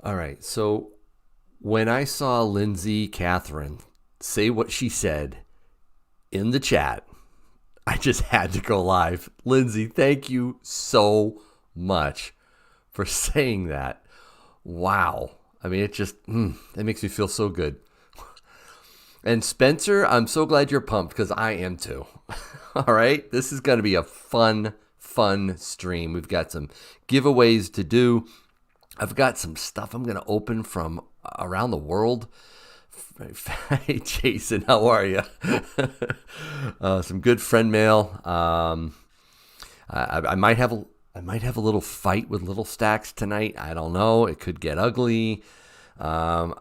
All right. So when I saw Lindsay Catherine say what she said in the chat, I just had to go live. Lindsay, thank you so much for saying that. Wow. I mean, it makes me feel so good. And Spencer, I'm so glad you're pumped because I am too. All right. This is going to be a fun stream. We've got some giveaways to do. I've got some stuff I'm going to open from around the world. Hey, Jason, how are you? Some good friend mail. I might have a little fight with Little Stacks tonight. I don't know. It could get ugly. I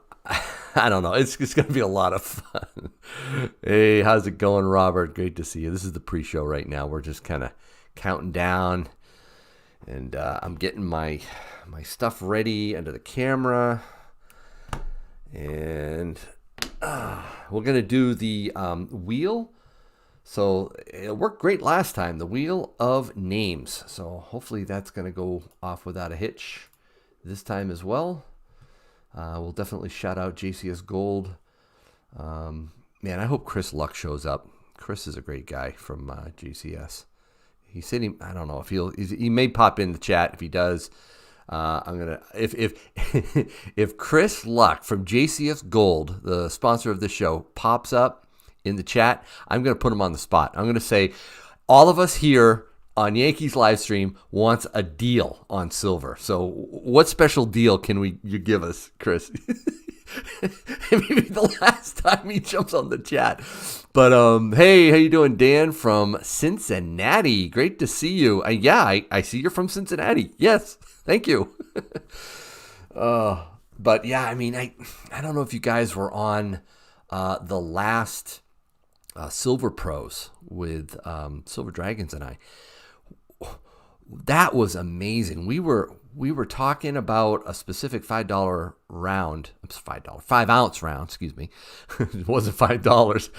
don't know. It's going to be a lot of fun. Hey, how's it going, Robert? Great to see you. This is the pre-show right now. We're just kind of counting down, and I'm getting my stuff ready under the camera, and we're going to do the wheel. So it worked great last time, the wheel of names. So hopefully that's going to go off without a hitch this time as well. We'll definitely shout out JCS Gold. Man, I hope Chris Luck shows up. Chris is a great guy from JCS. He said I don't know if he may pop in the chat. If he does, I'm gonna if Chris Luck from JCS Gold, the sponsor of this show, pops up in the chat, I'm gonna put him on the spot. I'm gonna say, all of us here on Yankees live stream wants a deal on silver. So what special deal can you give us, Chris? Maybe the last time he jumps on the chat. But hey, how you doing, Dan from Cincinnati? Great to see you. I see you're from Cincinnati. Yes, thank you. But yeah, I mean, I don't know if you guys were on the last Silver Pros with Silver Dragons and I. That was amazing. We were talking about a specific $5 round. It's $5, 5 ounce round. Excuse me. It wasn't $5,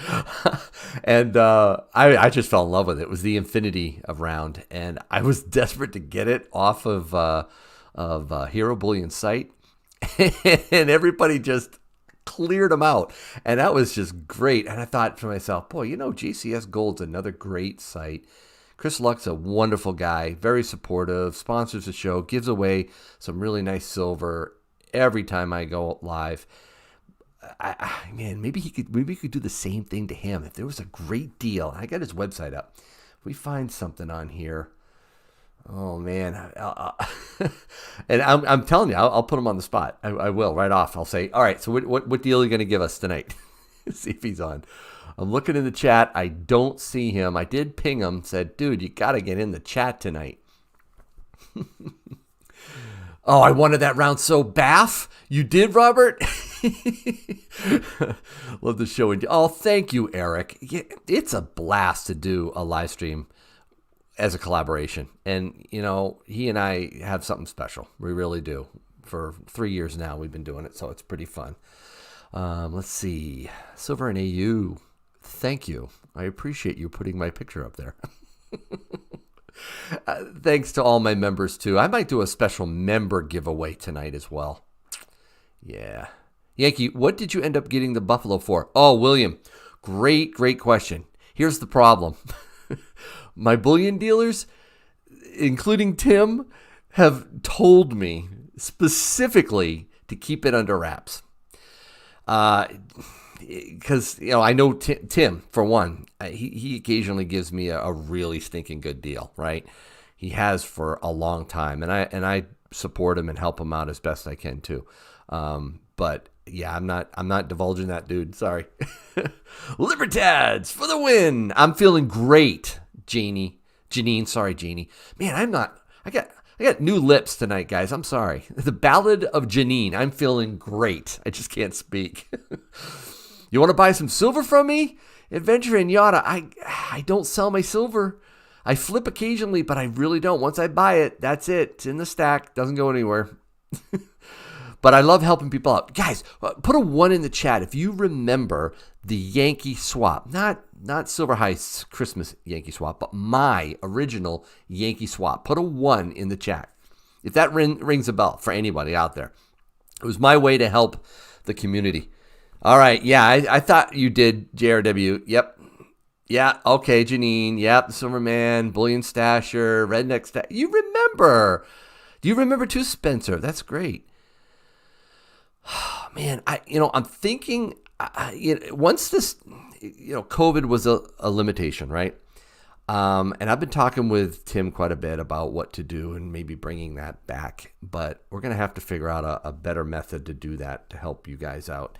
and I just fell in love with it. It was the infinity of round, and I was desperate to get it off of Hero Bullion site, and everybody just cleared them out, and that was just great. And I thought to myself, boy, JCS Gold's another great site. Chris Luck's a wonderful guy, very supportive, sponsors the show, gives away some really nice silver every time I go live. Man, maybe we could do the same thing to him. If there was a great deal, I got his website up. If we find something on here, oh man, and I'm telling you, I'll put him on the spot. I will right off. I'll say, all right, so what deal are you going to give us tonight? See if he's on. I'm looking in the chat. I don't see him. I did ping him, said, dude, you got to get in the chat tonight. Oh, I wanted that round so baff. You did, Robert? Love the show. Oh, thank you, Eric. It's a blast to do a live stream as a collaboration. And, he and I have something special. We really do. For 3 years now, we've been doing it, so it's pretty fun. Let's see. Silver and AU. Thank you. I appreciate you putting my picture up there. Thanks to all my members, too. I might do a special member giveaway tonight as well. Yeah. Yankee, what did you end up getting the Buffalo for? Oh, William, great question. Here's the problem. My bullion dealers, including Tim, have told me specifically to keep it under wraps. Because I know Tim, for one, he occasionally gives me a really stinking good deal, right? He has for a long time, and I support him and help him out as best I can too. But yeah, I'm not divulging that, dude. Sorry. Libertads for the win. I'm feeling great, Janine. Sorry, Janie. Man, I got new lips tonight, guys. I'm sorry. The Ballad of Janine. I'm feeling great. I just can't speak. You want to buy some silver from me? Adventure in Yada. I don't sell my silver. I flip occasionally, but I really don't. Once I buy it, that's it. It's in the stack. Doesn't go anywhere. But I love helping people out. Guys, put a 1 in the chat if you remember the Yankee swap. Not Silver Heist's Christmas Yankee swap, but my original Yankee swap. Put a 1 in the chat if that rings a bell for anybody out there. It was my way to help the community. All right. Yeah, I thought you did, JRW. Yep. Yeah. Okay, Janine. Yep. Silverman, Bullion Stasher, Redneck Stasher. You remember. Do you remember too, Spencer? That's great. Man, I'm thinking once this, COVID was a limitation, right? And I've been talking with Tim quite a bit about what to do and maybe bringing that back. But we're going to have to figure out a better method to do that to help you guys out.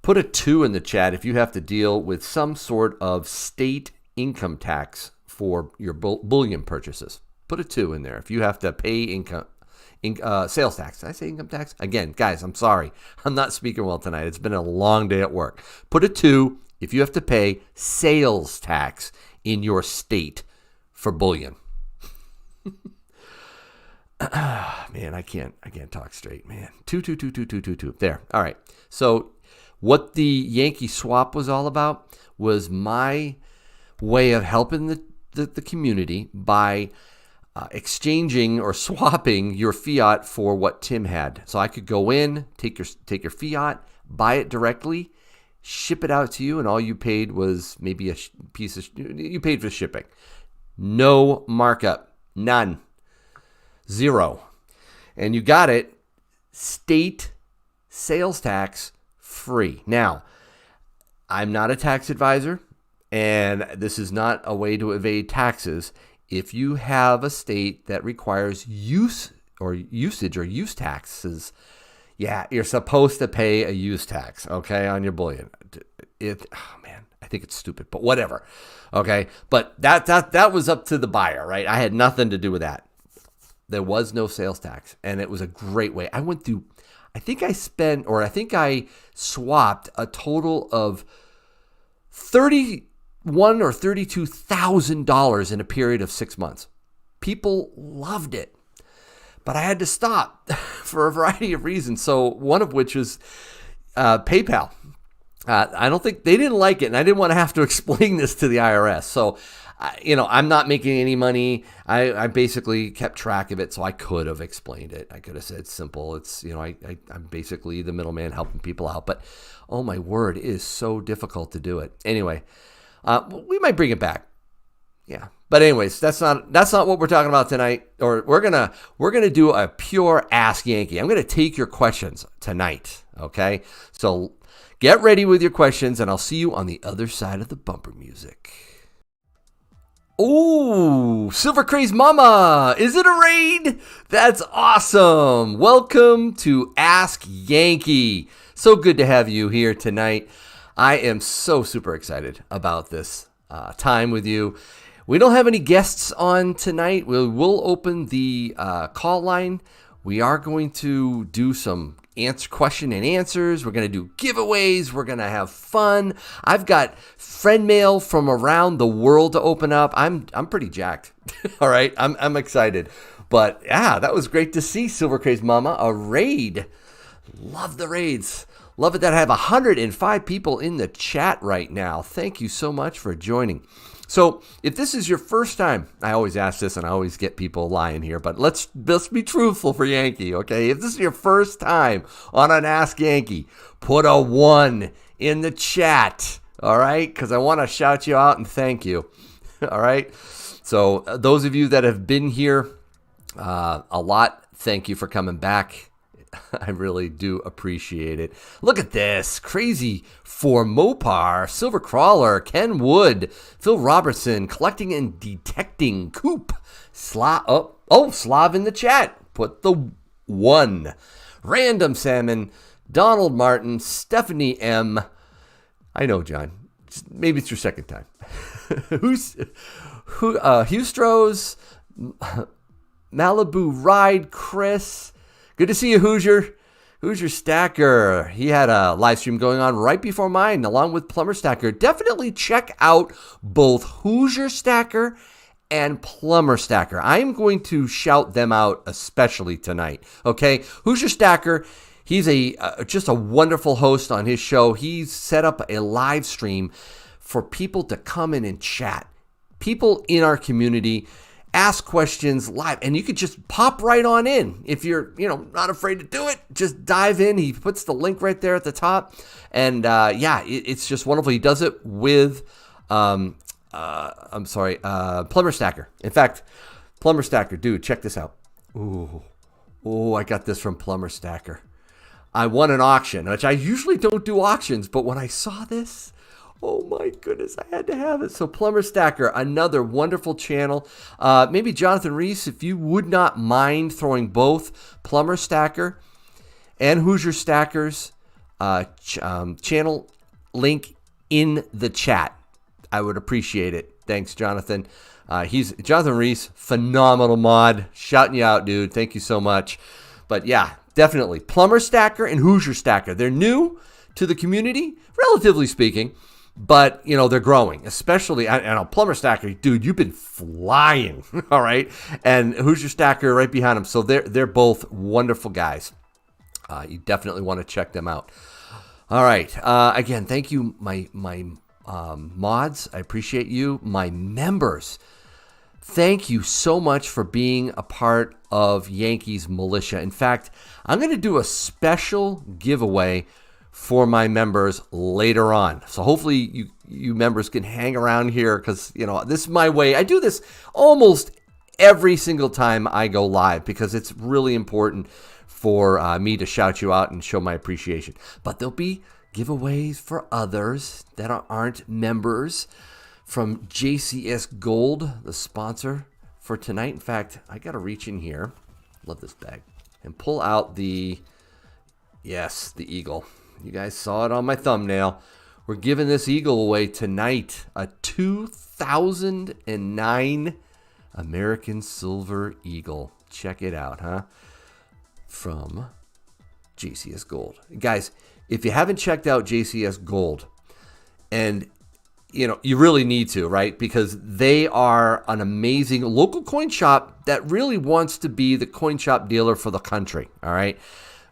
Put a 2 in the chat if you have to deal with some sort of state income tax for your bullion purchases. Put a 2 in there if you have to pay sales tax. Did I say income tax? Again, guys, I'm sorry. I'm not speaking well tonight. It's been a long day at work. Put a 2 if you have to pay sales tax in your state for bullion. Man, I can't talk straight, man. 2. There. All right. So what the Yankee swap was all about was my way of helping the community by exchanging or swapping your fiat for what Tim had. So I could go in, take your fiat, buy it directly, ship it out to you, and all you paid was maybe a piece of you paid for shipping. No markup, none, 0, and you got it state sales tax free. Now, I'm not a tax advisor, and this is not a way to evade taxes. If you have a state that requires usage or use taxes, yeah, you're supposed to pay a use tax, okay, on your bullion. I think it's stupid, but whatever, okay? But that was up to the buyer, right? I had nothing to do with that. There was no sales tax, and it was a great way. I went through, I think I swapped a total of $31,000 or $32,000 in a period of 6 months. People loved it. But I had to stop for a variety of reasons. So one of which was PayPal. I don't think they didn't like it, and I didn't want to have to explain this to the IRS. So, I'm not making any money. I basically kept track of it, so I could have explained it. I could have said simple. It's I'm basically the middleman helping people out. But oh my word, it is so difficult to do it. Anyway, we might bring it back. Yeah. But anyways, that's not what we're talking about tonight. Or we're gonna do a pure Ask Yankee. I'm gonna take your questions tonight. Okay, so get ready with your questions, and I'll see you on the other side of the bumper music. Oh, Silver Craze Mama, is it a raid? That's awesome. Welcome to Ask Yankee. So good to have you here tonight. I am so super excited about this time with you. We don't have any guests on tonight. We will open the call line. We are going to do some question and answers. We're going to do giveaways. We're going to have fun. I've got friend mail from around the world to open up. I'm pretty jacked. All right, I'm excited. But yeah, that was great to see, Silver Craze Mama, a raid. Love the raids. Love it that I have 105 people in the chat right now. Thank you so much for joining. So if this is your first time, I always ask this and I always get people lying here, but let's be truthful for Yankee, okay? If this is your first time on an Ask Yankee, put a 1 in the chat, all right? Because I want to shout you out and thank you, all right? So those of you that have been here a lot, thank you for coming back. I really do appreciate it. Look at this. Crazy for Mopar, Silver Crawler, Ken Wood, Phil Robertson, Collecting and Detecting, Coop, Slav in the chat. Put the 1. Random Salmon, Donald Martin, Stephanie M. I know, John. Maybe it's your second time. Hustros, Malibu Ride, Chris. Good to see you, Hoosier. Hoosier Stacker. He had a live stream going on right before mine, along with Plumber Stacker. Definitely check out both Hoosier Stacker and Plumber Stacker. I am going to shout them out especially tonight. Okay, Hoosier Stacker. He's just a wonderful host on his show. He's set up a live stream for people to come in and chat. People in our community. ask questions live, and you could just pop right on in. If you're, not afraid to do it, just dive in. He puts the link right there at the top. And it's just wonderful. He does it with, Plumber Stacker. In fact, Plumber Stacker, dude, check this out. Oh, I got this from Plumber Stacker. I won an auction, which I usually don't do auctions, but when I saw this, oh my goodness, I had to have it. So Plumber Stacker, another wonderful channel. Maybe Jonathan Reese, if you would not mind throwing both Plumber Stacker and Hoosier Stackers channel link in the chat, I would appreciate it. Thanks, Jonathan. He's Jonathan Reese, phenomenal mod. Shouting you out, dude. Thank you so much. But yeah, definitely Plumber Stacker and Hoosier Stacker. They're new to the community, relatively speaking. But, they're growing, especially, and Plumber Stacker, dude, you've been flying, all right? And Hoosier Stacker right behind him. So they're both wonderful guys. You definitely want to check them out. All right. Again, thank you, my mods. I appreciate you. My members, thank you so much for being a part of Yankees Militia. In fact, I'm going to do a special giveaway for my members later on. So hopefully you members can hang around here because, this is my way. I do this almost every single time I go live because it's really important for me to shout you out and show my appreciation. But there'll be giveaways for others that aren't members from JCS Gold, the sponsor for tonight. In fact, I got to reach in here. Love this bag. And pull out the Eagle. You guys saw it on my thumbnail. We're giving this Eagle away tonight. A 2009 American Silver Eagle. Check it out, huh? From JCS Gold. Guys, if you haven't checked out JCS Gold, and you really need to, right? Because they are an amazing local coin shop that really wants to be the coin shop dealer for the country, all right?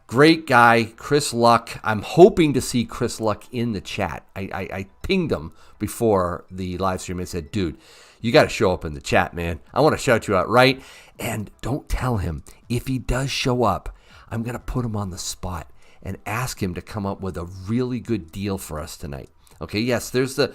Great guy, Chris Luck. I'm hoping to see Chris Luck in the chat. I pinged him before the live stream and said, dude, you got to show up in the chat, man. I want to shout you out, right? And don't tell him. If he does show up, I'm going to put him on the spot and ask him to come up with a really good deal for us tonight. Okay, yes, there's the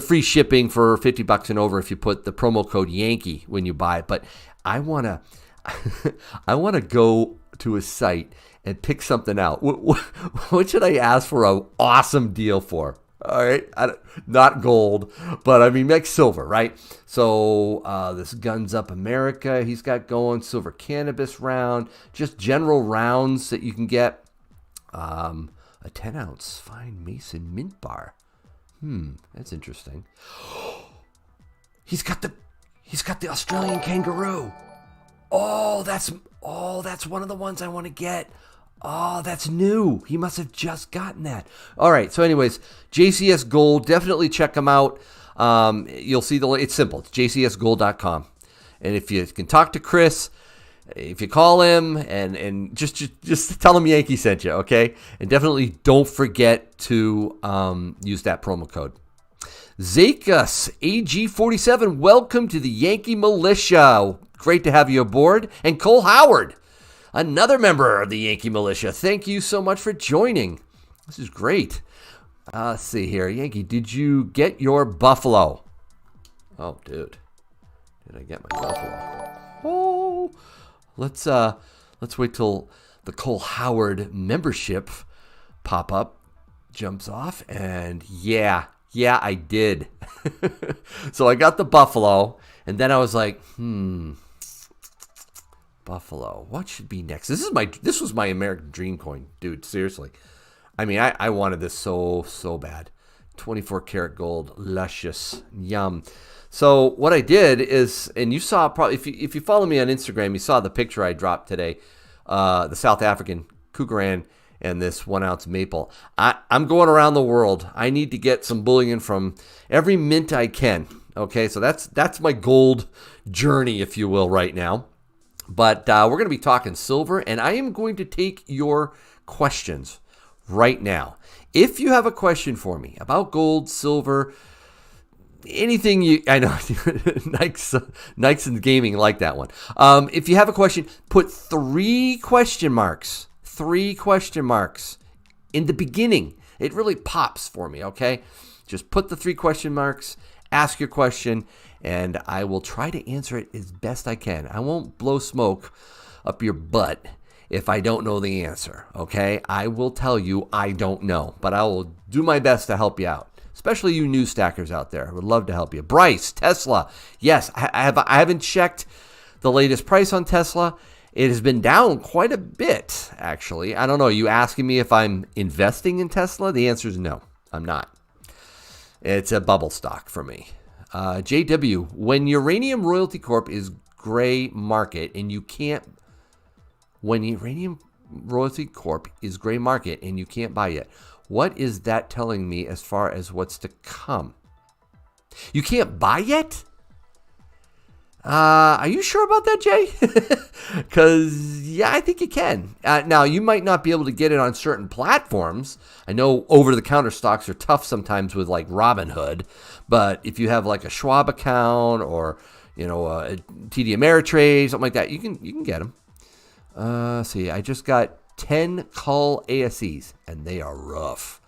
free shipping for $50 and over if you put the promo code Yankee when you buy it. But I want to go to a site and pick something out. What should I ask for an awesome deal for? All right, not gold, but I mean, like silver, right? So this Guns Up America he's got going, silver cannabis round, just general rounds that you can get. A 10-ounce fine Mason mint bar. That's interesting. He's got the Australian kangaroo. Oh, that's one of the ones I want to get. Oh, that's new. He must have just gotten that. All right. So anyways, JCS Gold, definitely check them out. You'll see it's simple. It's jcsgold.com. And if you can talk to Chris, if you call him and just tell him Yankee sent you, okay? And definitely don't forget to use that promo code. Zakas, AG47, welcome to the Yankee Militia. Great to have you aboard. And Cole Howard, another member of the Yankee Militia. Thank you so much for joining. This is great. Let's see here. Yankee, did you get your buffalo? Oh, dude. Did I get my buffalo? Oh. Let's wait till the Cole Howard membership pop-up jumps off. And yeah, I did. So I got the buffalo. And then I was like, buffalo. What should be next? This was my American Dream coin, dude. Seriously. I mean, I wanted this so bad. 24 karat gold, luscious, yum. So what I did is, and you saw probably if you follow me on Instagram, you saw the picture I dropped today, the South African Cougaran and this 1 ounce maple. I'm going around the world. I need to get some bullion from every mint I can. Okay, so that's my gold journey, if you will, right now. But we're going to be talking silver, and I am going to take your questions right now. If you have a question for me about gold, silver, anything I know, Nikes and Gaming like that one. If you have a question, put 3 question marks in the beginning. It really pops for me, okay? Just put the 3 question marks, ask your question, and I will try to answer it as best I can. I won't blow smoke up your butt if I don't know the answer, okay? I will tell you I don't know, but I will do my best to help you out, especially you new stackers out there. I would love to help you. Bryce, Tesla. Yes, I haven't checked the latest price on Tesla. It has been down quite a bit, actually. I don't know. Are you asking me if I'm investing in Tesla? The answer is no, I'm not. It's a bubble stock for me. JW, when Uranium Royalty Corp is gray market and you can't, when Uranium Royalty Corp is gray market and you can't buy it, what is that telling me as far as what's to come? You can't buy yet? Are you sure about that, Jay? Because, yeah, I think you can. Now, you might not be able to get it on certain platforms. I know over-the-counter stocks are tough sometimes with, like, Robinhood. But if you have, like, a Schwab account or, you know, a TD Ameritrade, something like that, you can get them. See, I just got 10 call ASEs, and they are rough.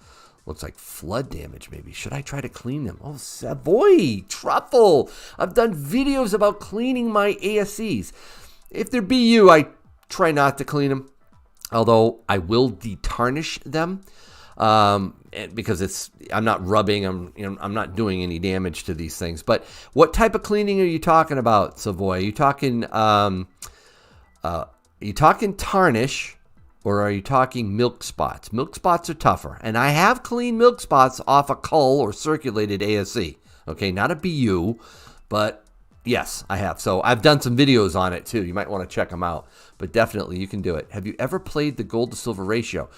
Looks like flood damage, maybe. Should I try to clean them? Oh, Savoy, truffle. I've done videos about cleaning my ASEs. If they're BU, I try not to clean them, although I will detarnish them because I'm not rubbing. I'm not doing any damage to these things. But what type of cleaning are you talking about, Savoy? Are you talking tarnish? Or are you talking milk spots? Milk spots are tougher. And I have cleaned milk spots off a cull or circulated ASE. Okay, not a BU, but yes, I have. So I've done some videos on it too. You might want to check them out. But definitely you can do it. Have you ever played the gold to silver ratio?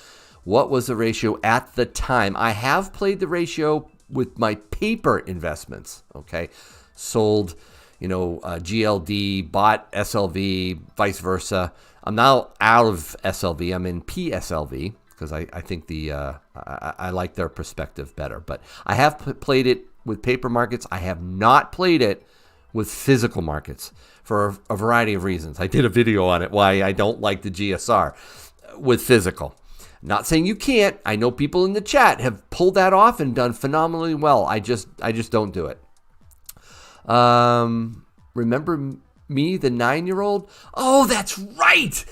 What was the ratio at the time? I have played the ratio with my paper investments. Okay, sold, GLD, bought SLV, vice versa. I'm now out of SLV. I'm in PSLV because I think I like their perspective better. But I have played it with paper markets. I have not played it with physical markets for a variety of reasons. I did a video on it, why I don't like the GSR with physical. Not saying you can't. I know people in the chat have pulled that off and done phenomenally well. I just don't do it. Remember me, the 9-year-old? Oh, that's right.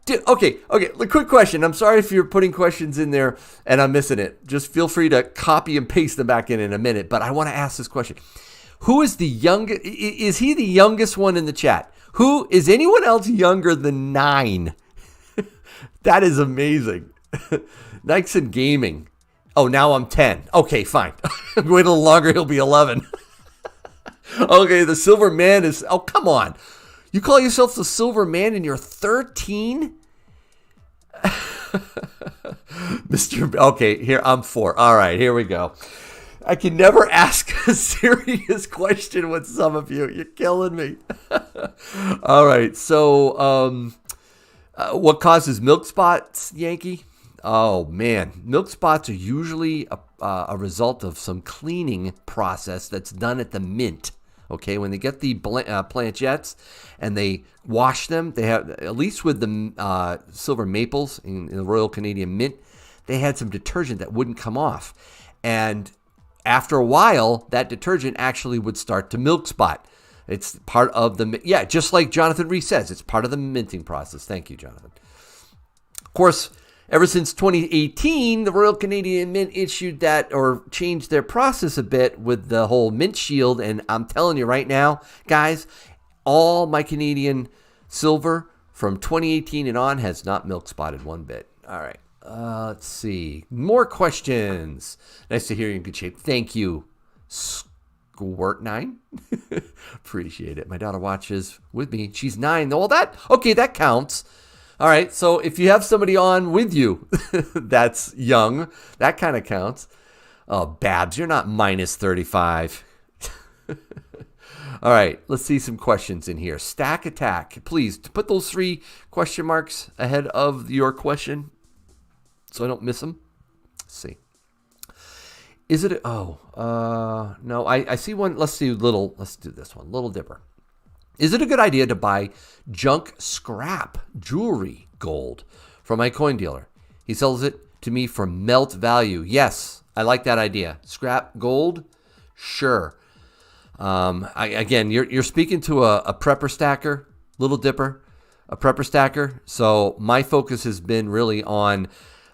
Dude, okay. Quick question. I'm sorry if you're putting questions in there and I'm missing it. Just feel free to copy and paste them back in a minute. But I want to ask this question. Who is the youngest? Is he the youngest one in the chat? Who is anyone else younger than 9? That is amazing. Nikes and Gaming. Oh, now I'm 10. Okay, fine. Wait a little longer. He'll be 11. Okay, the Silver Man is... Oh, come on. You call yourself the Silver Man and you're 13? Okay, here, I'm 4. All right, here we go. I can never ask a serious question with some of you. You're killing me. All right, so what causes milk spots, Yankee? Oh, man. Milk spots are usually a result of some cleaning process that's done at the mint. Okay, when they get the planchettes and they wash them, they have, at least with the silver maples in the Royal Canadian Mint, they had some detergent that wouldn't come off. And after a while, that detergent actually would start to milk spot. It's part of the, just like Jonathan Reese says, it's part of the minting process. Thank you, Jonathan. Of course, ever since 2018, the Royal Canadian Mint issued that or changed their process a bit with the whole mint shield. And I'm telling you right now, guys, all my Canadian silver from 2018 and on has not milk spotted one bit. All right. Let's see. More questions. Nice to hear you in good shape. Thank you, Squirt9. Appreciate it. My daughter watches with me. She's 9. Well, that counts. All right, so if you have somebody on with you that's young, that kind of counts. Oh, Babs, you're not minus 35. All right, let's see some questions in here. Stack Attack, please put those 3 question marks ahead of your question so I don't miss them. Let's see. Is it? No. I see one. Let's do this one. Little Dipper. Is it a good idea to buy junk scrap jewelry gold from my coin dealer? He sells it to me for melt value. Yes, I like that idea. Scrap gold, sure. Again, you're speaking to a prepper stacker, Little Dipper, a prepper stacker. So my focus has been really on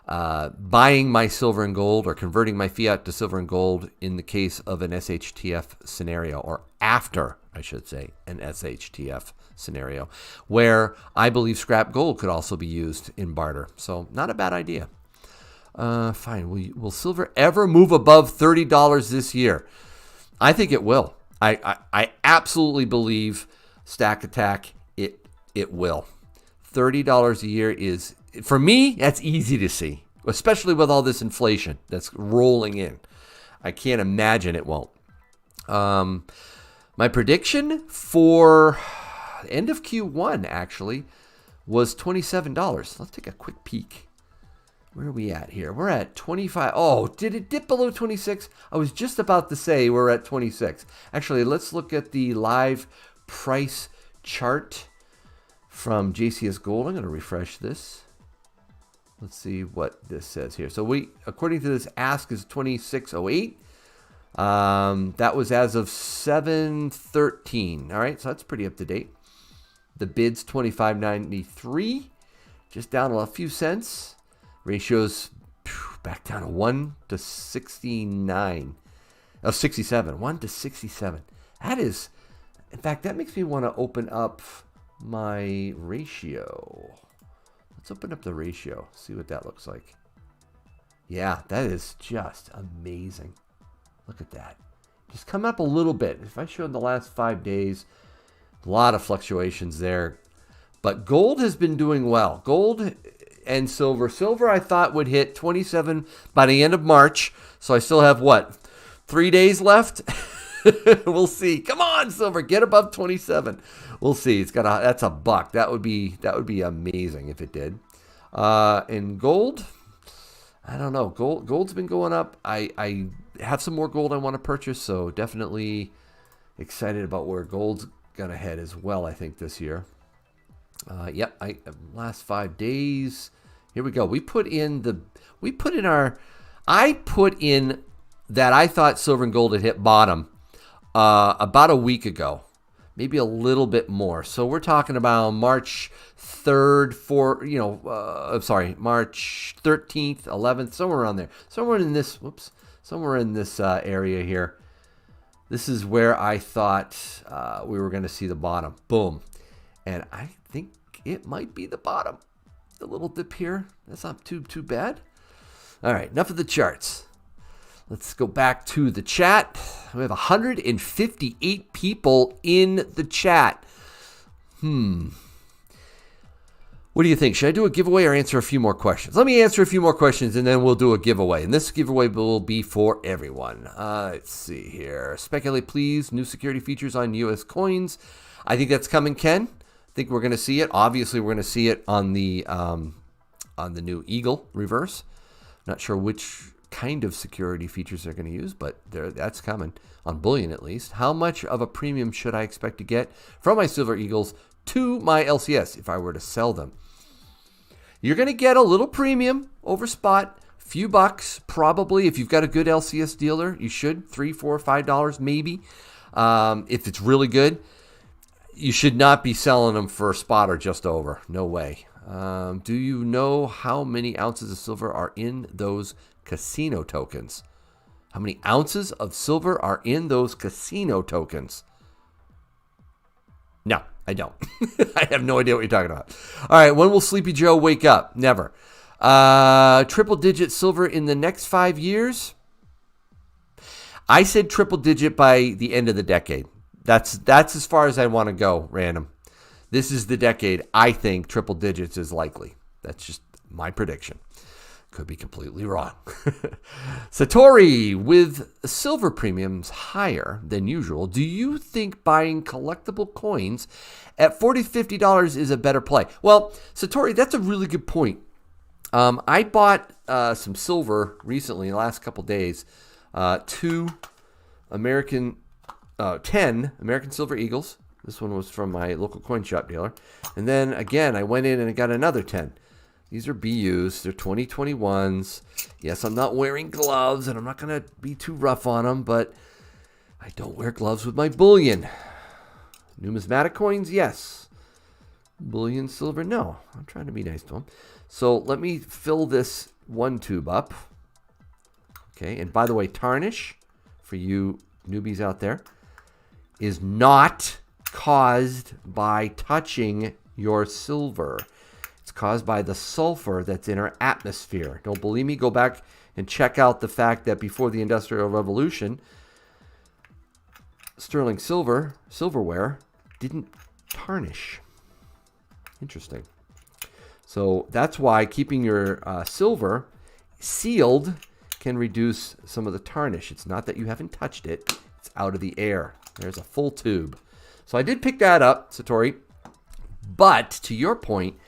buying my silver and gold, or converting my fiat to silver and gold in the case of an SHTF scenario, or after, I should say, an SHTF scenario, where I believe scrap gold could also be used in barter. So not a bad idea. Fine. Will silver ever move above $30 this year? I think it will. I absolutely believe, Stack Attack, it will. $30 a year is, for me, that's easy to see, especially with all this inflation that's rolling in. I can't imagine it won't. My prediction for end of Q1 actually was $27. Let's take a quick peek. Where are we at here? We're at 25. Oh, did it dip below 26? I was just about to say we're at 26. Actually, let's look at the live price chart from JCS Gold. I'm going to refresh this. Let's see what this says here. So according to this, ask is 2608. That was as of 7/13. All right, so that's pretty up to date. The bid's 25.93, just down a few cents. Ratios back down to 1 to 69. Oh, 67. 1 to 67. That is, in fact, that makes me want to open up my ratio. Let's open up the ratio, see what that looks like. Yeah, that is just amazing. Look at that. Just come up a little bit. If I showed the last 5 days, a lot of fluctuations there. But gold has been doing well. Gold and silver. Silver, I thought, would hit 27 by the end of March. So I still have, 3 days left? We'll see. Come on, silver, get above 27. We'll see. That's a buck. That would be amazing if it did. And gold, I don't know. Gold's been going up. I have some more gold I want to purchase, so definitely excited about where gold's gonna head as well, I think, this year. Yep, last 5 days. Here we go. I put in that I thought silver and gold had hit bottom about a week ago, maybe a little bit more. So we're talking about March 3rd, March 13th, 11th, somewhere around there. Somewhere in this area here. This is where I thought we were going to see the bottom. Boom. And I think it might be the bottom. The little dip here. That's not too bad. All right, enough of the charts. Let's go back to the chat. We have 158 people in the chat. What do you think? Should I do a giveaway or answer a few more questions? Let me answer a few more questions and then we'll do a giveaway. And this giveaway will be for everyone. Let's see here. Speculate, please. New security features on U.S. coins. I think that's coming, Ken. I think we're going to see it. Obviously, we're going to see it on the new Eagle reverse. Not sure which kind of security features they're going to use, but that's coming on Bullion at least. How much of a premium should I expect to get from my Silver Eagles to my LCS if I were to sell them? You're going to get a little premium over spot, few bucks probably. If you've got a good LCS dealer, you should $3, $4, $5 maybe. If it's really good, you should not be selling them for a spot or just over. No way. Do you know how many ounces of silver are in those casino tokens? How many ounces of silver are in those casino tokens? No, I don't. I have no idea what you're talking about. All right, when will Sleepy Joe wake up? Never. Triple digit silver in the next 5 years? I said triple digit by the end of the decade. That's as far as I want to go, random. This is the decade I think triple digits is likely. That's just my prediction. Could be completely wrong. Satori, with silver premiums higher than usual, do you think buying collectible coins at $40, $50 is a better play? Well, Satori, that's a really good point. I bought some silver recently, the last couple days. 10 American Silver Eagles. This one was from my local coin shop dealer. And then again, I went in and I got another 10. These are BUs. They're 2021s. Yes, I'm not wearing gloves, and I'm not going to be too rough on them, but I don't wear gloves with my bullion. Numismatic coins, yes. Bullion silver, no. I'm trying to be nice to them. So let me fill this one tube up. Okay, and by the way, tarnish, for you newbies out there, is not caused by touching your silver. It's caused by the sulfur that's in our atmosphere. Don't believe me? Go back and check out the fact that before the Industrial Revolution, sterling silverware, didn't tarnish. Interesting. So that's why keeping your silver sealed can reduce some of the tarnish. It's not that you haven't touched it. It's out of the air. There's a full tube. So I did pick that up, Satori. But to your point,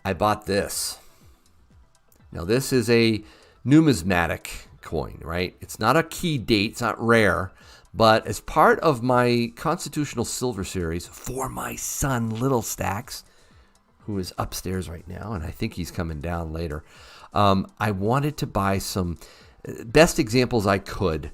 I bought this. Now this is a numismatic coin, right? It's not a key date. It's not rare. But as part of my Constitutional Silver series for my son, Little Stacks, who is upstairs right now, and I think he's coming down later, I wanted to buy some best examples I could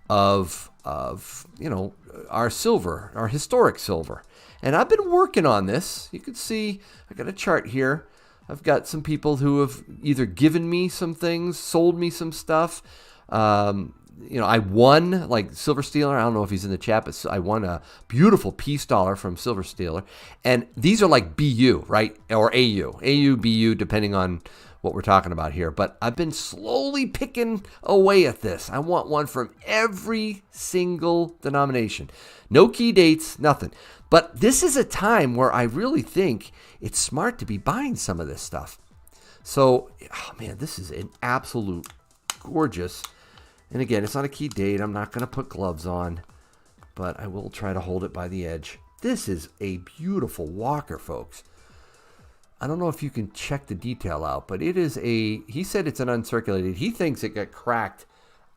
of our silver, our historic silver. And I've been working on this. You can see I got a chart here. I've got some people who have either given me some things, sold me some stuff. I won, like Silver Stealer. I don't know if he's in the chat, but I won a beautiful peace dollar from Silver Stealer. And these are like BU, right? Or AU, BU, depending on what we're talking about here. But I've been slowly picking away at this. I want one from every single denomination. No key dates, nothing. But this is a time where I really think it's smart to be buying some of this stuff. So, oh man, this is an absolute gorgeous. And again, it's not a key date. I'm not going to put gloves on, but I will try to hold it by the edge. This is a beautiful walker, folks. I don't know if you can check the detail out, but it is he said it's an uncirculated. He thinks it got cracked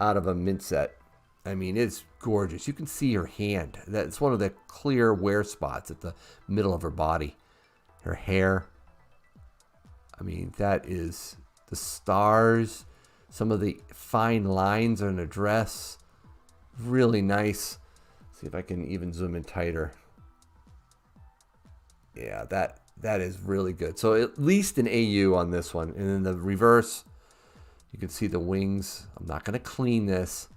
out of a mint set. I mean, it's gorgeous. You can see her hand. That's one of the clear wear spots at the middle of her body. Her hair. I mean, that is the stars. Some of the fine lines on her dress. Really nice. See if I can even zoom in tighter. Yeah, that is really good. So at least an AU on this one. And then the reverse, you can see the wings. I'm not going to clean this,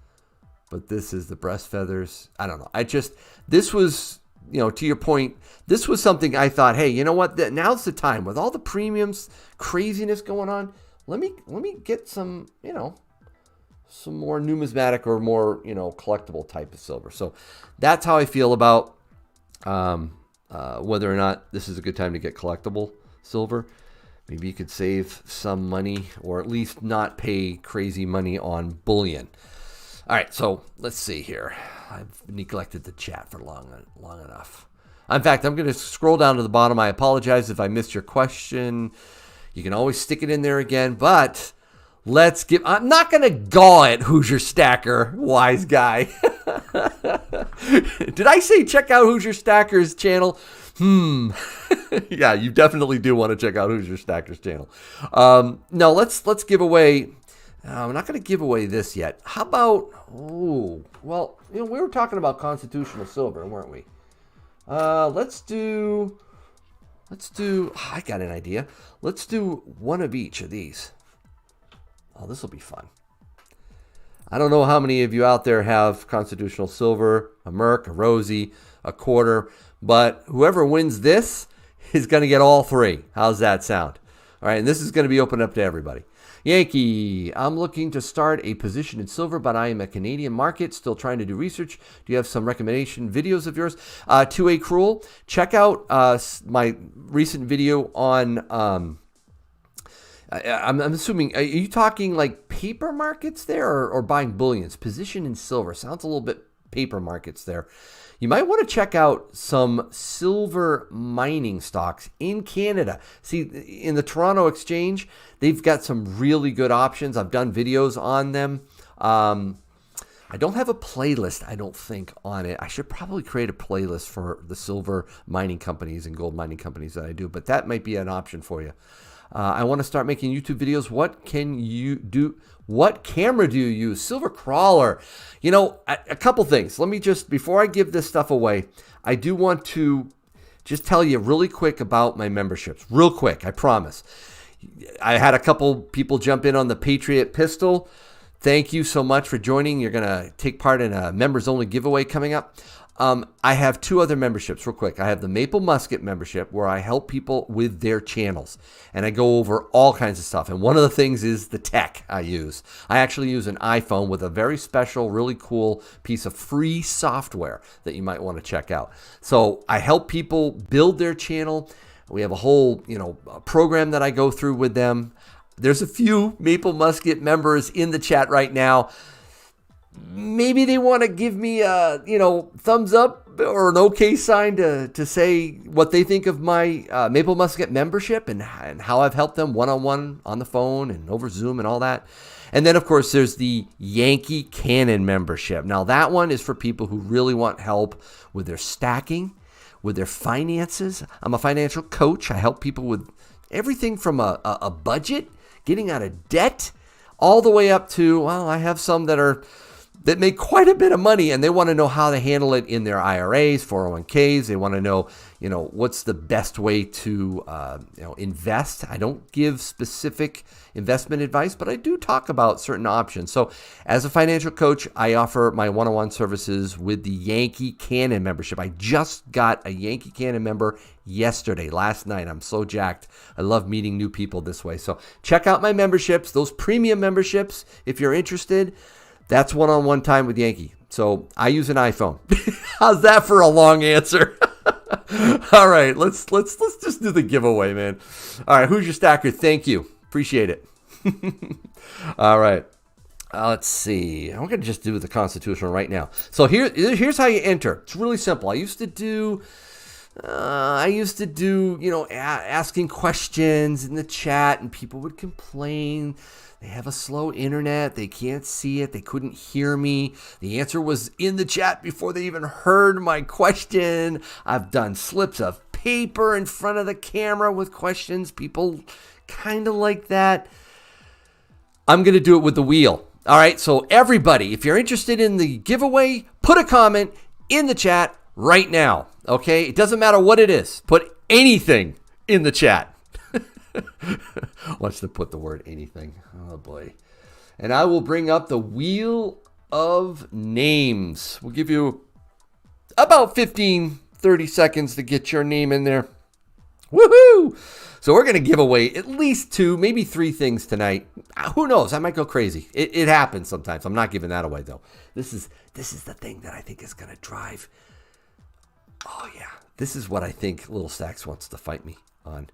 but this is the breast feathers. I don't know. This was, to your point, this was something I thought, hey, you know what? Now's the time. With all the premiums, craziness going on, let me get some, some more numismatic or more, collectible type of silver. So that's how I feel about whether or not this is a good time to get collectible silver. Maybe you could save some money or at least not pay crazy money on bullion. All right, so let's see here. I've neglected the chat for long enough. In fact, I'm going to scroll down to the bottom. I apologize if I missed your question. You can always stick it in there again, but I'm not going to gaw it, Hoosier Stacker, wise guy. Did I say check out Hoosier Stacker's channel? Yeah, you definitely do want to check out Hoosier Stacker's channel. No, let's give away. I'm not going to give away this yet. How about, we were talking about constitutional silver, weren't we? Let's do, I got an idea. Let's do one of each of these. Oh, this will be fun. I don't know how many of you out there have constitutional silver, a Merc, a Rosie, a quarter, but whoever wins this is going to get all three. How's that sound? All right, and this is going to be open up to everybody. Yankee, I'm looking to start a position in silver, but I am a Canadian market, still trying to do research. Do you have some recommendation videos of yours? 2A Cruel, check out my recent video on, I'm assuming, are you talking like paper markets there or buying bullions? Position in silver, sounds a little bit paper markets there. You might want to check out some silver mining stocks in Canada. See, in the Toronto Exchange, they've got some really good options. I've done videos on them. I don't have a playlist, I don't think, on it. I should probably create a playlist for the silver mining companies and gold mining companies that I do, but that might be an option for you. I want to start making YouTube videos. What can you do? What camera do you use? Silver Crawler. You know, a couple things. Let me just, before I give this stuff away, I do want to just tell you really quick about my memberships. Real quick, I promise. I had a couple people jump in on the Patriot Pistol. Thank you so much for joining. You're going to take part in a members-only giveaway coming up. I have two other memberships real quick. I have the Maple Musket membership where I help people with their channels. And I go over all kinds of stuff. And one of the things is the tech I use. I actually use an iPhone with a very special, really cool piece of free software that you might want to check out. So I help people build their channel. We have a whole, program that I go through with them. There's a few Maple Musket members in the chat right now. Maybe they want to give me a, thumbs up or an okay sign to say what they think of my Maple Musket membership and how I've helped them one-on-one on the phone and over Zoom and all that. And then, of course, there's the Yankee Cannon membership. Now, that one is for people who really want help with their stacking, with their finances. I'm a financial coach. I help people with everything from a budget, getting out of debt, all the way up to, well, I have some that make quite a bit of money and they want to know how to handle it in their IRAs, 401ks. They want to know, what's the best way to, invest. I don't give specific investment advice, but I do talk about certain options. So as a financial coach, I offer my one-on-one services with the Yankee Cannon membership. I just got a Yankee Cannon member yesterday, last night. I'm so jacked. I love meeting new people this way. So check out my memberships, those premium memberships, if you're interested. That's one-on-one time with Yankee. So I use an iPhone. How's that for a long answer? All right, let's just do the giveaway, man. All right, who's your stacker? Thank you. Appreciate it. All right. Let's see. I'm going to just do the Constitutional right now. So here's how you enter. It's really simple. I used to do asking questions in the chat, and people would complain. They have a slow internet. They can't see it. They couldn't hear me. The answer was in the chat before they even heard my question. I've done slips of paper in front of the camera with questions. People kind of like that. I'm going to do it with the wheel. All right. So everybody, if you're interested in the giveaway, put a comment in the chat right now. Okay. It doesn't matter what it is. Put anything in the chat. Wants to put the word anything. Oh boy. And I will bring up the wheel of names. We'll give you about 15-30 seconds to get your name in there. Woohoo! So we're going to give away at least 2, maybe 3 things tonight. Who knows? I might go crazy. It happens sometimes. I'm not giving that away though. This is the thing that I think is going to drive. Oh yeah. This is what I think Little Stacks wants to fight me on.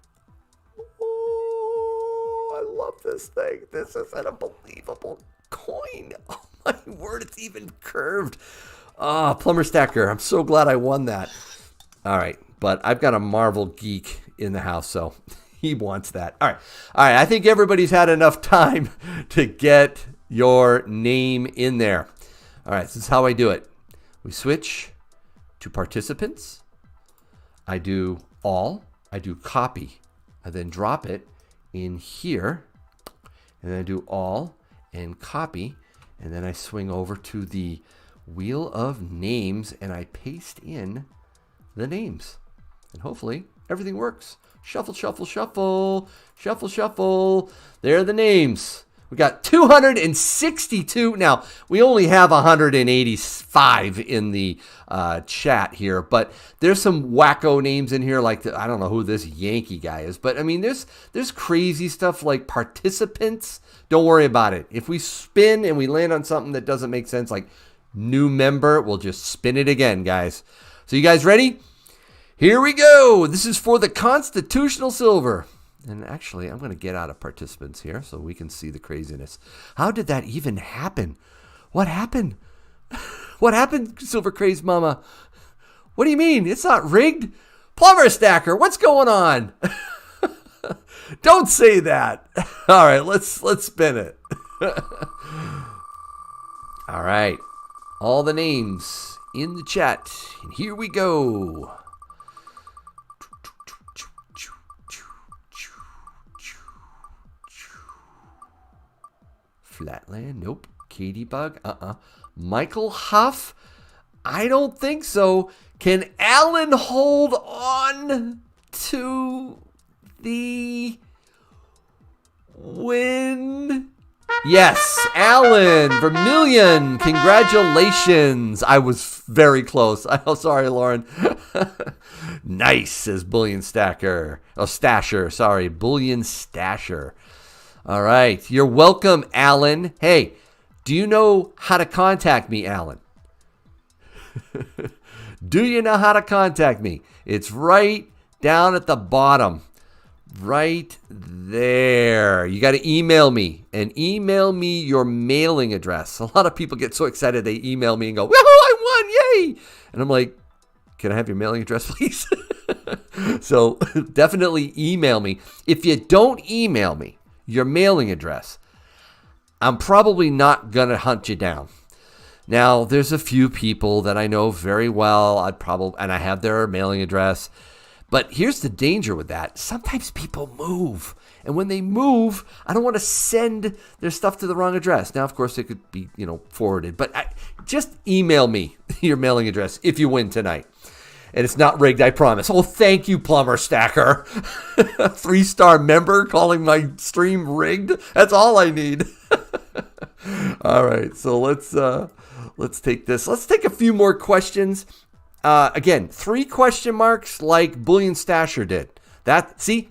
I love this thing. This is an unbelievable coin. Oh my word, it's even curved. Plumber Stacker. I'm so glad I won that. All right, but I've got a Marvel geek in the house, so he wants that. All right. I think everybody's had enough time to get your name in there. All right, this is how I do it. We switch to participants. I do all. I do copy. I then drop it in here, and then I do all and copy, and then I swing over to the wheel of names and I paste in the names, and hopefully everything works. Shuffle, shuffle, shuffle, shuffle, shuffle. There are the names. We got 262. Now, we only have 185 in the chat here, but there's some wacko names in here, like I don't know who this Yankee guy is, but I mean, there's crazy stuff like participants. Don't worry about it. If we spin and we land on something that doesn't make sense, like new member, we'll just spin it again, guys. So you guys ready? Here we go. This is for the Constitutional Silver. And actually, I'm going to get out of participants here so we can see the craziness. How did that even happen? What happened? What happened, Silver Craze Mama? What do you mean? It's not rigged? Plumber Stacker, what's going on? Don't say that. All right, let's spin it. All right. All the names in the chat. And here we go. Flatland, nope. Katie Bug, Michael Huff, I don't think so. Can Alan hold on to the win? Yes, Alan, Vermilion, congratulations. I was very close. I'm sorry, Lauren. Nice, says Bullion Stacker. Oh, Stasher, sorry, Bullion Stasher. All right, you're welcome, Alan. Hey, do you know how to contact me, Alan? Do you know how to contact me? It's right down at the bottom. Right there. You got to email me and email me your mailing address. A lot of people get so excited they email me and go, "Woohoo, I won, yay!" And I'm like, can I have your mailing address, please? So definitely email me. If you don't email me your mailing address, I'm probably not going to hunt you down. Now, there's a few people that I know very well. And I have their mailing address. But here's the danger with that. Sometimes people move. And when they move, I don't want to send their stuff to the wrong address. Now, of course, it could be, forwarded. But just email me your mailing address if you win tonight. And it's not rigged, I promise. Oh, thank you, Plumber Stacker. 3-star member calling my stream rigged. That's all I need. All right, so let's take this. Let's take a few more questions. Again, 3 question marks like Bullion Stasher did.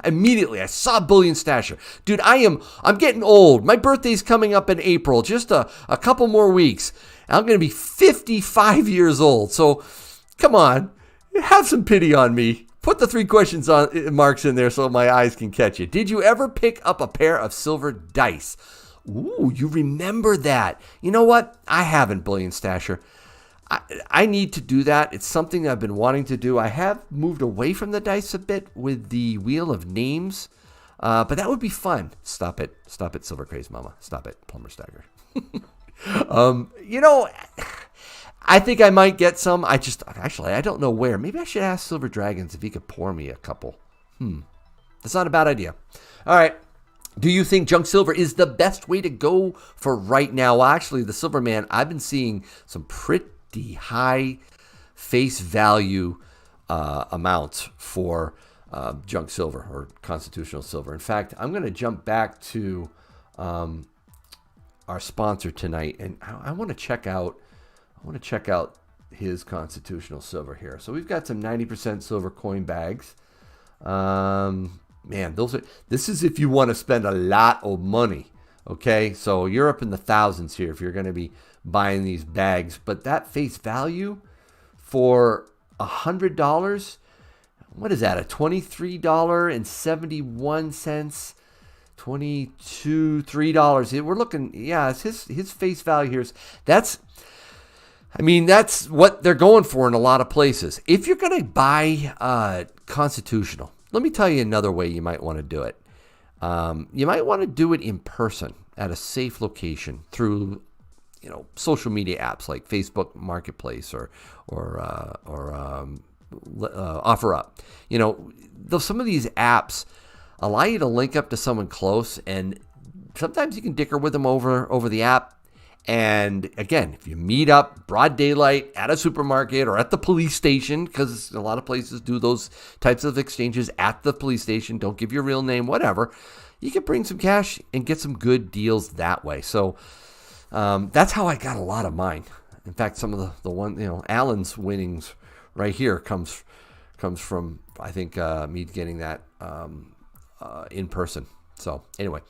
Immediately I saw Bullion Stasher. Dude, I'm getting old. My birthday's coming up in April, just a couple more weeks. I'm going to be 55 years old. So, come on, have some pity on me. Put the 3 questions marks in there so my eyes can catch it. Did you ever pick up a pair of silver dice? Ooh, you remember that. You know what? I haven't, Bullion Stasher. I need to do that. It's something I've been wanting to do. I have moved away from the dice a bit with the Wheel of Names, but that would be fun. Stop it, Silver Craze Mama. Stop it, Plumber Stagger. I think I might get some. I don't know where. Maybe I should ask Silver Dragons if he could pour me a couple. That's not a bad idea. All right. Do you think junk silver is the best way to go for right now? Well, actually, the Silver Man, I've been seeing some pretty high face value amounts for junk silver or constitutional silver. In fact, I'm going to jump back to our sponsor tonight, and I want to check out his constitutional silver here. So we've got some 90% silver coin bags. Man, this is if you want to spend a lot of money. Okay, so you're up in the thousands here if you're going to be buying these bags. But that face value for $100, what is that? A $23.71, $3. We're looking, yeah, it's his face value here. That's what they're going for in a lot of places. If you're going to buy constitutional, let me tell you another way you might want to do it. You might want to do it in person at a safe location through, social media apps like Facebook Marketplace or OfferUp. Some of these apps allow you to link up to someone close, and sometimes you can dicker with them over the app. And again, if you meet up broad daylight at a supermarket or at the police station, because a lot of places do those types of exchanges at the police station, don't give your real name, whatever, you can bring some cash and get some good deals that way. So that's how I got a lot of mine. In fact, some of the one, Alan's winnings right here comes from, I think, me getting that in person. So anyway.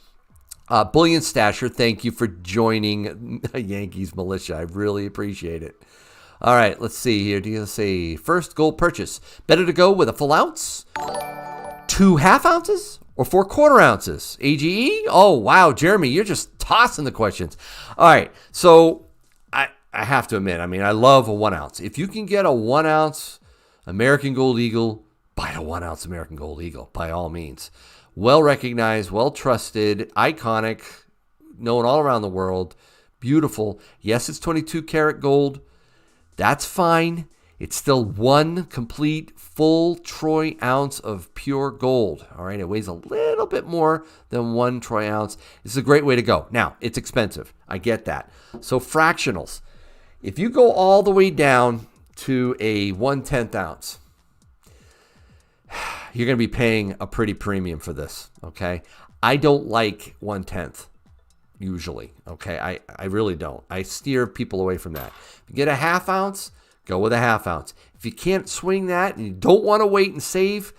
Bullion Stasher, thank you for joining Yankees Militia. I really appreciate it. All right, let's see here. Do you say first gold purchase? Better to go with a full ounce, 2 half ounces, or 4 quarter ounces? AGE? Oh, wow, Jeremy, you're just tossing the questions. All right, so I have to admit, I love a 1 ounce. If you can get a 1 ounce American Gold Eagle, buy a 1 ounce American Gold Eagle, by all means. Well recognized, well trusted, iconic, known all around the world. beautiful. Yes, it's 22 karat gold. That's fine. It's still one complete full troy ounce of pure gold. All right, it weighs a little bit more than 1 troy ounce. This is a great way to go. Now, it's expensive. I get that. So fractionals. If you go all the way down to a 1/10 ounce, you're going to be paying a pretty premium for this, okay? I don't like 1/10 usually, okay? I really don't. I steer people away from that. If you get a 1/2 ounce, go with a 1/2 ounce. If you can't swing that and you don't want to wait and save,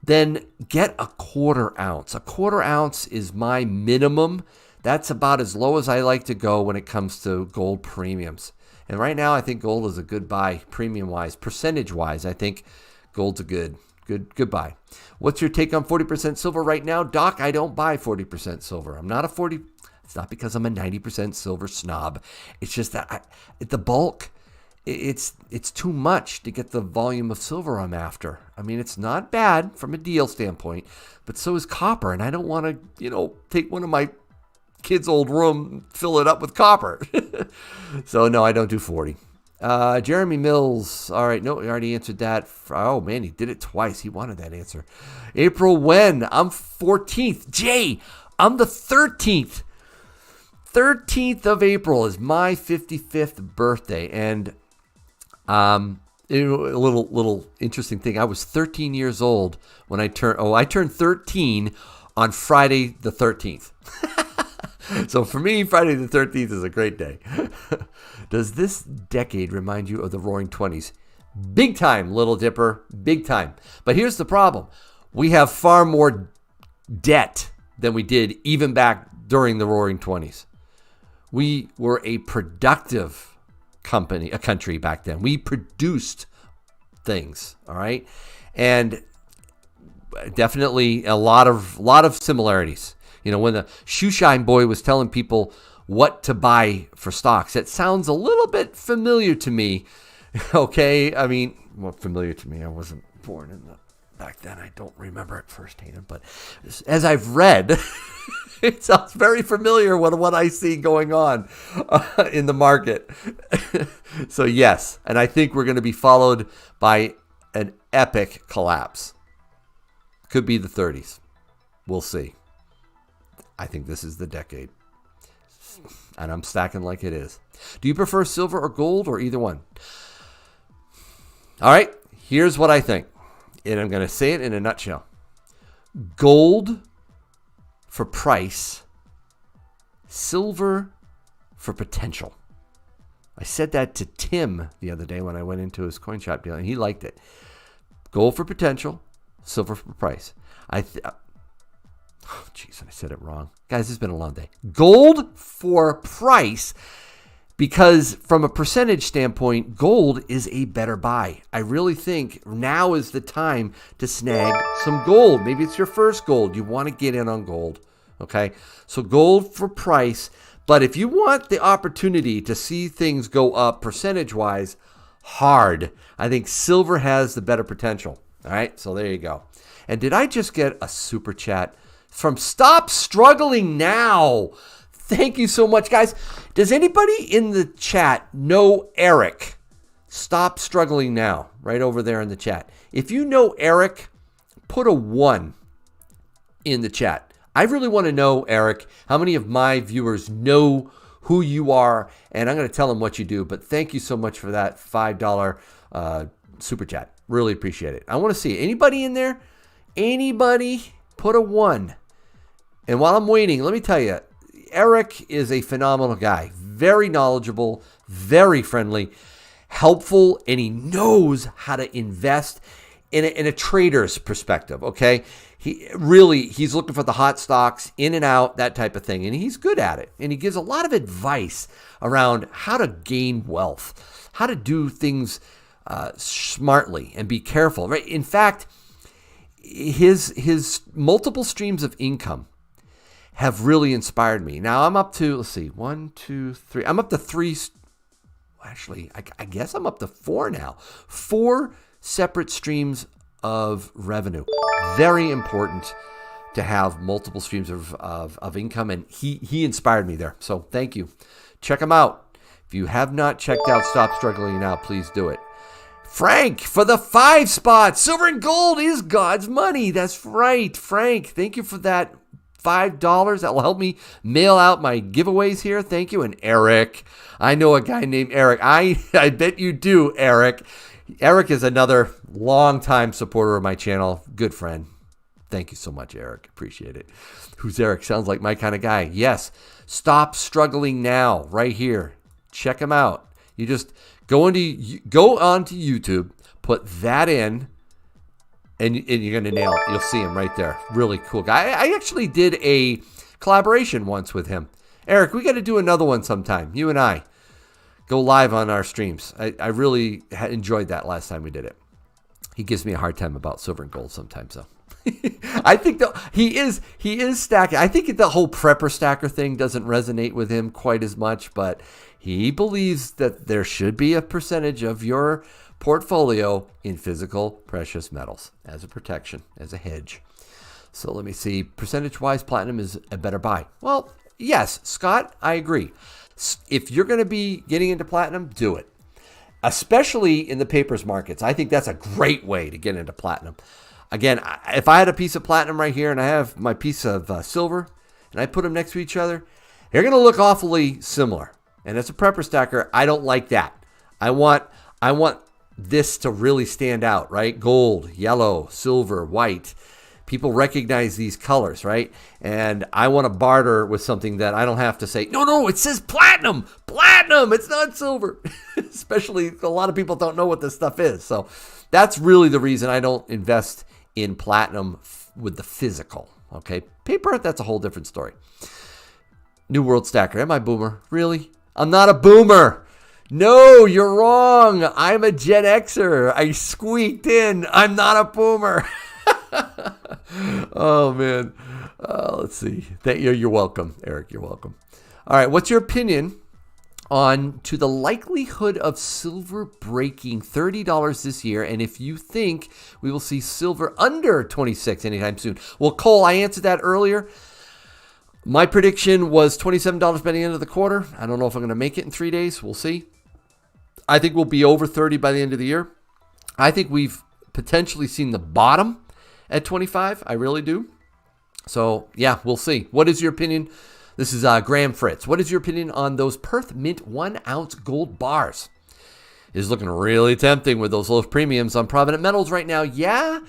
then get a 1/4 ounce. A 1/4 ounce is my minimum. That's about as low as I like to go when it comes to gold premiums. And right now, I think gold is a good buy, premium-wise. Percentage-wise, I think gold's a good buy. What's your take on 40% silver right now? Doc, I don't buy 40% silver. I'm not a 40. It's not because I'm a 90% silver snob. It's just that the bulk, it's too much to get the volume of silver I'm after. I mean, it's not bad from a deal standpoint, but so is copper. And I don't want to, take one of my kids' old room, fill it up with copper. So no, I don't do 40. Jeremy Mills. All right. No, we already answered that. Oh, man, he did it twice. He wanted that answer. April when? I'm 14th. Jay, I'm the 13th. 13th of April is my 55th birthday. And a little interesting thing. I was 13 years old when I turned 13 on Friday the 13th. So for me, Friday the 13th is a great day. Does this decade remind you of the Roaring 20s? Big time, Little Dipper, big time. But here's the problem. We have far more debt than we did even back during the Roaring 20s. We were a productive country back then. We produced things, all right? And definitely a lot of similarities. When the Shoeshine Boy was telling people what to buy for stocks, it sounds a little bit familiar to me. Okay, I mean, familiar to me. I wasn't born back then. I don't remember it firsthand, but as I've read, it sounds very familiar with what I see going on in the market. So yes, and I think we're going to be followed by an epic collapse. Could be the 30s. We'll see. I think this is the decade. And I'm stacking like it is. Do you prefer silver or gold or either one? All right, here's what I think. And I'm going to say it in a nutshell. Gold for price, silver for potential. I said that to Tim the other day when I went into his coin shop deal, and he liked it. Gold for potential, silver for price. Oh, jeez, I said it wrong. Guys, it's been a long day. Gold for price, because from a percentage standpoint, gold is a better buy. I really think now is the time to snag some gold. Maybe it's your first gold. You want to get in on gold, okay? So gold for price, but if you want the opportunity to see things go up percentage-wise hard, I think silver has the better potential, all right? So there you go. And did I just get a super chat from Stop Struggling Now? Thank you so much, guys. Does anybody in the chat know Eric? Stop Struggling Now, right over there in the chat. If you know Eric, put a 1 in the chat. I really want to know, Eric, how many of my viewers know who you are, and I'm going to tell them what you do. But thank you so much for that $5 super chat. Really appreciate it. I want to see anybody in there. Anybody? Put a 1. And while I'm waiting, let me tell you, Eric is a phenomenal guy. Very knowledgeable, very friendly, helpful, and he knows how to invest in a trader's perspective, okay? He's looking for the hot stocks, in and out, that type of thing, and he's good at it. And he gives a lot of advice around how to gain wealth, how to do things smartly and be careful, right? In fact, his multiple streams of income have really inspired me. Now I'm up to, 1, 2, 3. I'm up to 3. Actually, I guess I'm up to 4 now. 4 separate streams of revenue. Very important to have multiple streams of income, and he inspired me there. So thank you. Check him out. If you have not checked out Stop Struggling Now, please do it. Frank, for the 5 spot. Silver and gold is God's money. That's right, Frank. Thank you for that $5. That will help me mail out my giveaways here. Thank you. And Eric. I know a guy named Eric. I bet you do, Eric. Eric is another longtime supporter of my channel. Good friend. Thank you so much, Eric. Appreciate it. Who's Eric? Sounds like my kind of guy. Yes. Stop Struggling Now right here. Check him out. You just go onto YouTube, put that in, and you're going to nail it. You'll see him right there. Really cool guy. I actually did a collaboration once with him. Eric, we got to do another one sometime. You and I go live on our streams. I really enjoyed that last time we did it. He gives me a hard time about silver and gold sometimes, though. I think he is stacking. I think the whole prepper stacker thing doesn't resonate with him quite as much, but he believes that there should be a percentage of your portfolio in physical precious metals as a protection, as a hedge. So let me see. Percentage-wise, platinum is a better buy. Well, yes, Scott, I agree. If you're going to be getting into platinum, do it. Especially in the papers markets. I think that's a great way to get into platinum. Again, if I had a piece of platinum right here and I have my piece of silver and I put them next to each other, they're going to look awfully similar. And as a prepper stacker, I don't like that. I want this to really stand out, right? Gold, yellow, silver, white. People recognize these colors, right? And I want to barter with something that I don't have to say, no, it says platinum. Platinum, it's not silver. Especially a lot of people don't know what this stuff is. So that's really the reason I don't invest in platinum with the physical, okay? Paper, that's a whole different story. New World Stacker, am I boomer? Really? I'm not a boomer. No, you're wrong. I'm a Gen Xer. I squeaked in. I'm not a boomer. Oh, man. Let's see. You're welcome, Eric. You're welcome. All right, what's your opinion on to the likelihood of silver breaking $30 this year, and if you think we will see silver under 26 anytime soon? Well, Cole, I answered that earlier. My prediction was $27 by the end of the quarter. I don't know if I'm going to make it in 3 days. We'll see. I think we'll be over 30 by the end of the year. I think we've potentially seen the bottom at 25. I really do. So, yeah, we'll see. What is your opinion? This is Graham Fritz. What is your opinion on those Perth Mint 1 ounce gold bars? It is looking really tempting with those low premiums on Provident Metals right now. Yeah.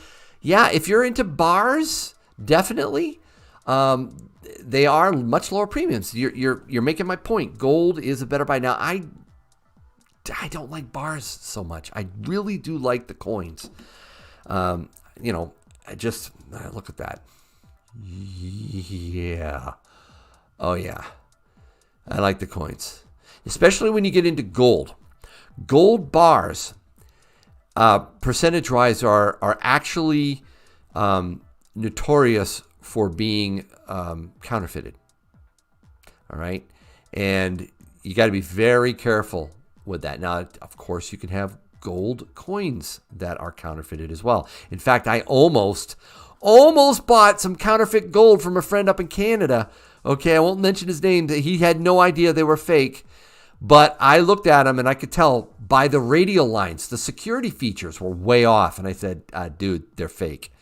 If you're into bars, definitely. They are much lower premiums. You're making my point. Gold is a better buy. Now, I don't like bars so much. I really do like the coins. I just look at that. Yeah. Oh, yeah. I like the coins, especially when you get into gold. Gold bars, percentage-wise, are actually notorious for being counterfeited. All right? And you got to be very careful with that. Now, of course, you can have gold coins that are counterfeited as well. In fact, I almost bought some counterfeit gold from a friend up in Canada. Okay, I won't mention his name. He had no idea they were fake, but I looked at them and I could tell by the radial lines, the security features were way off. And I said, dude, they're fake.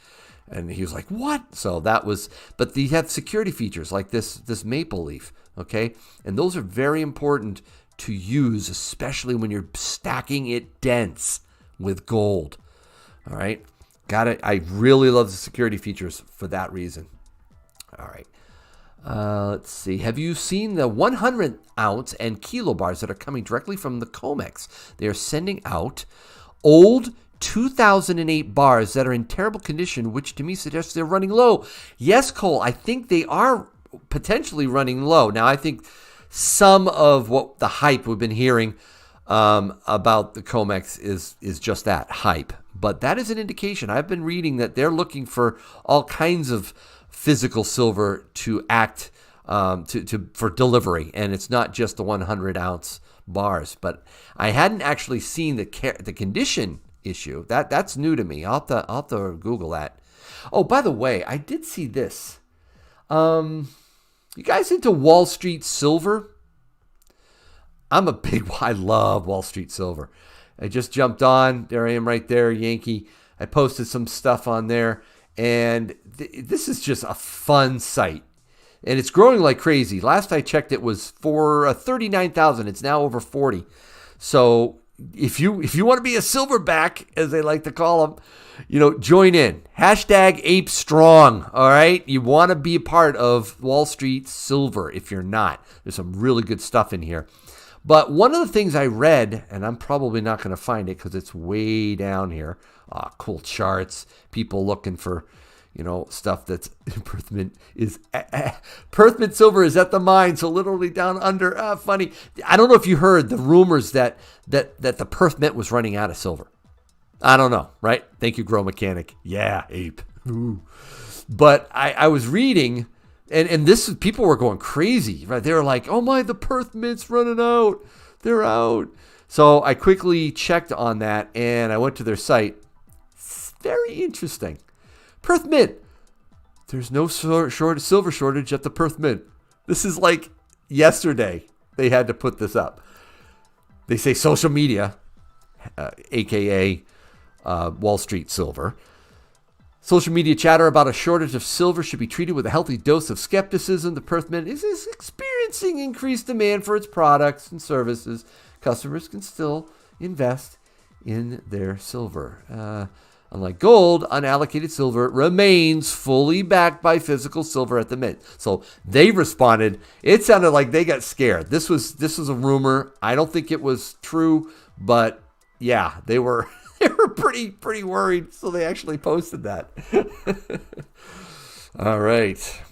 And he was like, what? So that was, but they have security features like this maple leaf, okay? And those are very important to use, especially when you're stacking it dense with gold, all right? Got it. I really love the security features for that reason. All right. Let's see. Have you seen the 100 ounce and kilo bars that are coming directly from the COMEX? They are sending out old 2008 bars that are in terrible condition, which to me suggests they're running low. Yes, Cole, I think they are potentially running low. Now, I think some of what the hype we've been hearing about the COMEX is just that, hype. But that is an indication. I've been reading that they're looking for all kinds of physical silver to act for delivery, and it's not just the 100 ounce bars. But I hadn't actually seen the condition issue. That's new to me. I'll have to Google that. Oh, by the way, I did see this. You guys into Wall Street silver? I love Wall Street silver. I just jumped on. There I am right there, Yankee. I posted some stuff on there. And this is just a fun site. And it's growing like crazy. Last I checked, it was for 39,000. It's now over 40. So if you want to be a silverback, as they like to call them, join in. Hashtag Ape Strong. All right. You want to be a part of Wall Street silver. If you're not, there's some really good stuff in here. But one of the things I read, and I'm probably not going to find it because it's way down here. Cool charts. People looking for, stuff that's Perthman silver is at the mine. So literally down under. Funny. I don't know if you heard the rumors that the Perth Mint was running out of silver. I don't know. Right. Thank you, Grow Mechanic. Yeah, ape. Ooh. But I was reading. And this, people were going crazy, right? They were like, oh my, the Perth Mint's running out. They're out. So I quickly checked on that, and I went to their site. It's very interesting. Perth Mint. There's no silver shortage at the Perth Mint. This is like yesterday they had to put this up. They say social media, a.k.a. Wall Street silver. Social media chatter about a shortage of silver should be treated with a healthy dose of skepticism. The Perth Mint is experiencing increased demand for its products and services. Customers can still invest in their silver. Unlike gold, unallocated silver remains fully backed by physical silver at the mint. So they responded. It sounded like they got scared. This was a rumor. I don't think it was true, but yeah, they were. They were pretty worried, so they actually posted that. All right.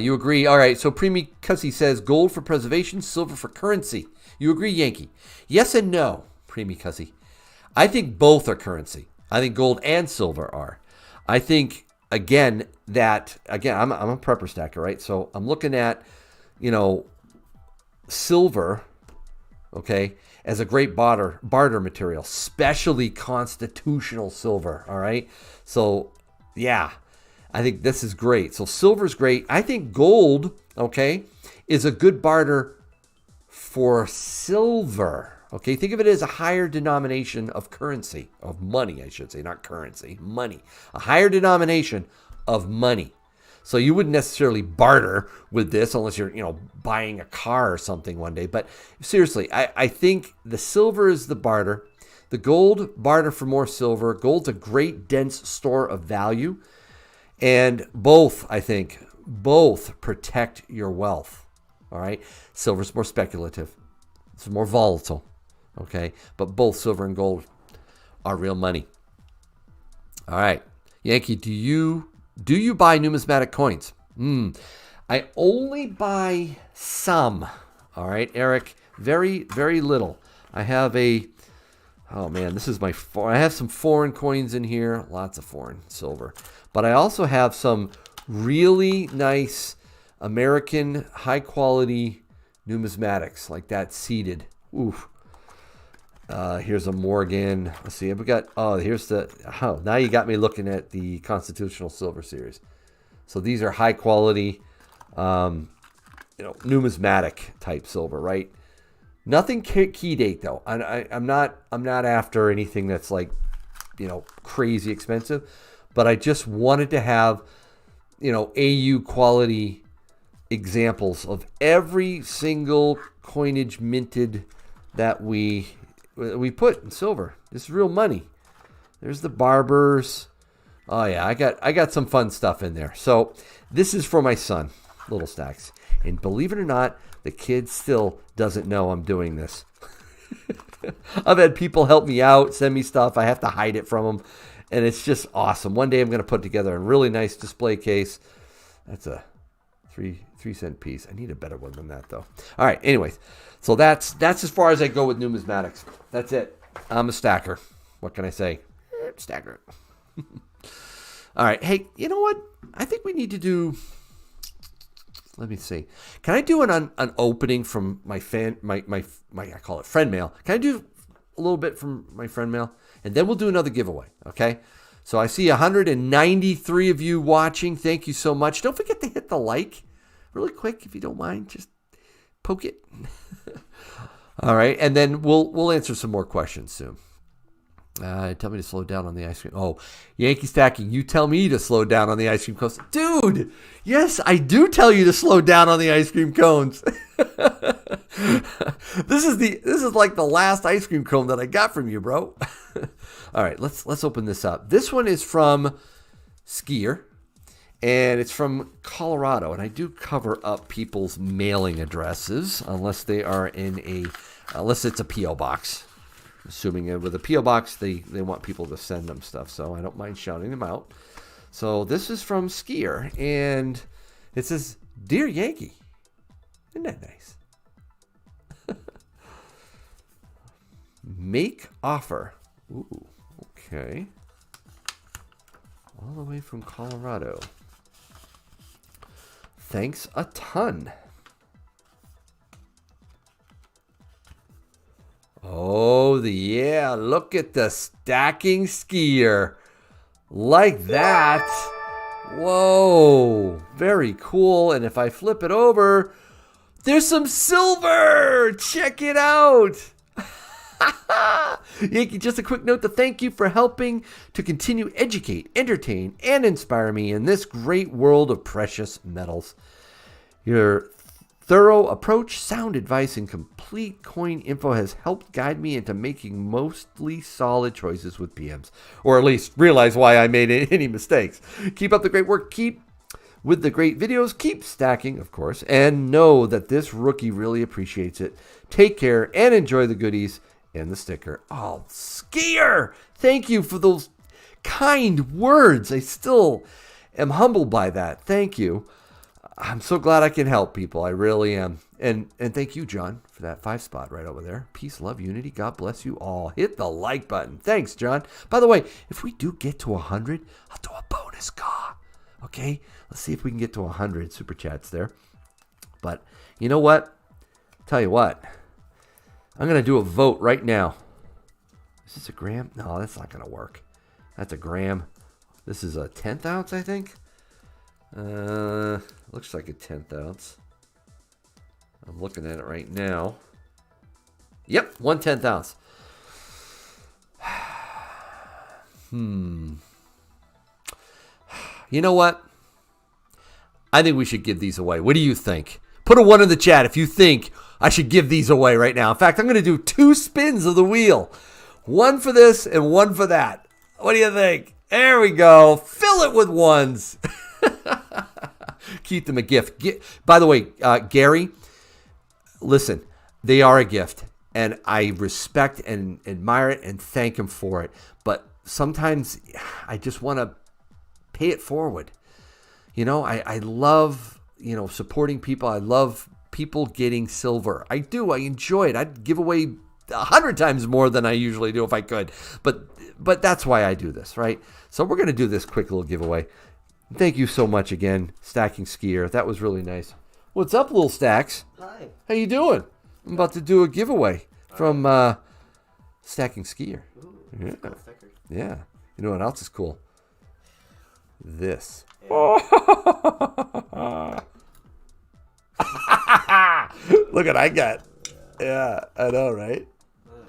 You agree? All right, so Preemie Cussy says gold for preservation, silver for currency. You agree, Yankee? Yes and no, Preemie Cussy. I think both are currency. I think gold and silver are. I think, I'm a prepper stacker, right? So I'm looking at, silver, okay, as a great barter material, especially constitutional silver, all right? So, yeah, I think this is great. So silver's great. I think gold, okay, is a good barter for silver, okay? Think of it as a higher denomination of currency, of money, I should say, not currency, money. A higher denomination of money. So you wouldn't necessarily barter with this unless you're, buying a car or something one day. But seriously, I think the silver is the barter. The gold, barter for more silver. Gold's a great dense store of value. And both protect your wealth. All right. Silver's more speculative. It's more volatile. Okay. But both silver and gold are real money. All right. Yankee, do you buy numismatic coins? I only buy some. All right, Eric, very, very little. I have this is I have some foreign coins in here, lots of foreign silver. But I also have some really nice American high quality numismatics, like that seeded. Oof. Here's a Morgan. Let's see. We got. Now you got me looking at the Constitutional Silver Series. So these are high quality, numismatic type silver, right? Nothing key date though. I'm not after anything that's like, crazy expensive. But I just wanted to have, AU quality examples of every single coinage minted that we put in silver. This is real money. There's the barbers. Oh yeah, I got some fun stuff in there. So this is for my son, Little Stacks. And believe it or not, the kid still doesn't know I'm doing this. I've had people help me out, send me stuff. I have to hide it from them. And it's just awesome. One day I'm going to put together a really nice display case. That's a 3-cent piece. I need a better one than that, though. All right. Anyways, so that's as far as I go with numismatics. That's it. I'm a stacker. What can I say? Stacker. All right. Hey, you know what? I think we need to do. Let me see. Can I do an opening from my I call it friend mail? Can I do a little bit from my friend mail? And then we'll do another giveaway, okay? So I see 193 of you watching. Thank you so much. Don't forget to hit the like really quick if you don't mind. Just poke it. All right, and then we'll answer some more questions soon. Tell me to slow down on the ice cream. Oh, Yankee Stacking, you tell me to slow down on the ice cream cones. Dude, yes, I do tell you to slow down on the ice cream cones. This is like the last ice cream cone that I got from you, bro. All right, let's open this up. This one is from Skier, and it's from Colorado. And I do cover up people's mailing addresses unless they are unless it's a P.O. box. Assuming with a P.O. box, they want people to send them stuff, so I don't mind shouting them out. So this is from Skier, and it says, "Dear Yankee." Isn't that nice? Make offer. Ooh, okay. All the way from Colorado. Thanks a ton. Oh, yeah, look at the stacking Skier. Like that. Whoa, very cool. And if I flip it over, there's some silver. Check it out. Yankee, just a quick note to thank you for helping to continue educate, entertain, and inspire me in this great world of precious metals. Your thorough approach, sound advice, and complete coin info has helped guide me into making mostly solid choices with PMs, or at least realize why I made any mistakes. Keep up the great work. Keep with the great videos. Keep stacking, of course, and know that this rookie really appreciates it. Take care and enjoy the goodies and the sticker. Oh, Skier! Thank you for those kind words. I still am humbled by that. Thank you. I'm so glad I can help people. I really am. And thank you, John, for that 5 spot right over there. Peace, love, unity. God bless you all. Hit the like button. Thanks, John. By the way, if we do get to 100, I'll do a bonus caw. Okay? Let's see if we can get to 100 super chats there. But you know what? Tell you what. I'm going to do a vote right now. Is this a gram? No, that's not going to work. That's a gram. This is a 10th ounce, I think. Looks like a 10th ounce. I'm looking at it right now. Yep, 1/10 ounce. You know what? I think we should give these away. What do you think? Put a 1 in the chat if you think I should give these away right now. In fact, I'm going to do 2 spins of the wheel. 1 for this and 1 for that. What do you think? There we go. Fill it with 1s. Keep them a gift. By the way, Gary, listen, they are a gift, and I respect and admire it and thank him for it. But sometimes I just want to pay it forward. You know, I love, supporting people. I love people getting silver. I do. I enjoy it. I'd give away 100 times more than I usually do if I could. But that's why I do this, right? So we're going to do this quick little giveaway. Thank you so much again, Stacking Skier. That was really nice. What's up, Little Stacks? Hi. How you doing? I'm about to do a giveaway from Stacking Skier. Ooh, Yeah. cool sticker. Yeah. You know what else is cool? This. Yeah. Look what I got. Yeah, I know, right?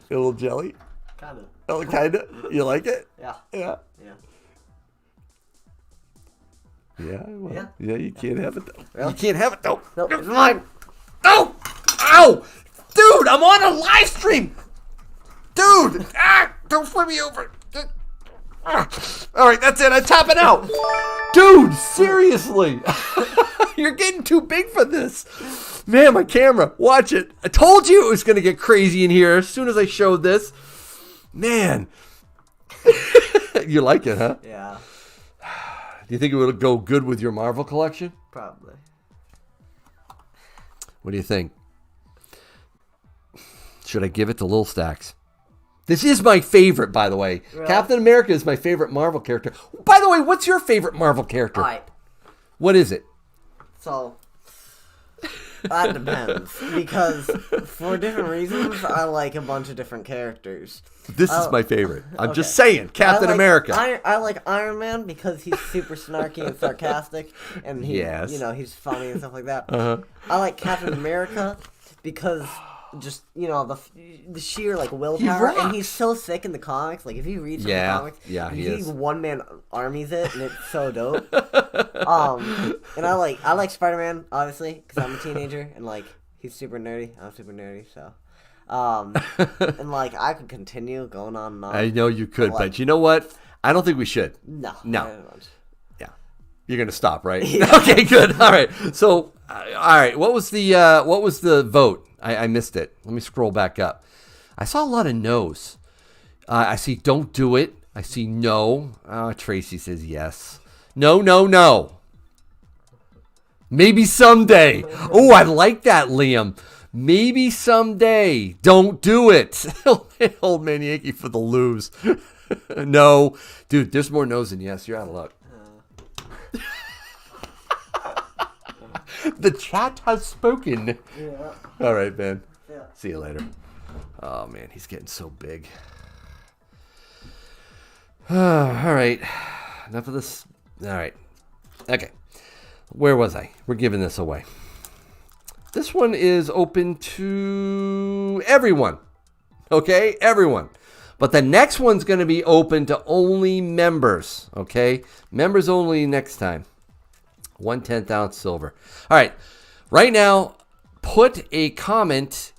A little jelly. Kind of. Oh, kind of. You like it? Yeah. Yeah. Yeah. Yeah, well, Yeah. yeah, you can't have it though. Well, You can't have it though. No, it's mine. No! Ow! Dude, I'm on a live stream! Dude! Don't flip me over. All right, that's it. I'm tapping out. Dude, seriously. You're getting too big for this. Man, my camera. Watch it. I told you it was going to get crazy in here as soon as I showed this. Man. You like it, huh? Yeah. Do you think it would go good with your Marvel collection? Probably. What do you think? Should I give it to Lil Stacks? This is my favorite, by the way. Really? Captain America is my favorite Marvel character. By the way, what's your favorite Marvel character? Alright. What is it? So, That depends, because for different reasons, I like a bunch of different characters. This is my favorite. I'm okay. just saying, Captain America. I like Iron Man because he's super snarky and sarcastic, and Yes. he's funny and stuff like that. Uh-huh. I like Captain America because just the sheer like willpower, and he's so sick in the comics. Like if you read some of the comics, he is. one man armies it, and it's so dope. And I like Spider-Man obviously because I'm a teenager, and like he's super nerdy. I'm super nerdy, so. And like I could continue going on and on. I know you could, but you know what? I don't think we should. No. Yeah, you're gonna stop, right? Yeah. Okay, good. All right. So, all right. What was the vote? I missed it. Let me scroll back up. I saw a lot of no's. I see don't do it. I see no. Tracy says yes. No, no, no. Maybe someday. Oh, I like that, Liam. Maybe someday. Don't do it. Old man Yankee for the lose. No. Dude, there's more no's than yes. You're out of luck. The chat has spoken. Yeah. All right, man. Yeah. See you later. Oh, man, he's getting so big. All right. Enough of this. All right. Okay. Where was I? We're giving this away. This one is open to everyone. Okay? Everyone. But the next one's going to be open to only members. Okay? Members only next time. 1/10 ounce silver. All right. Right now, put a comment.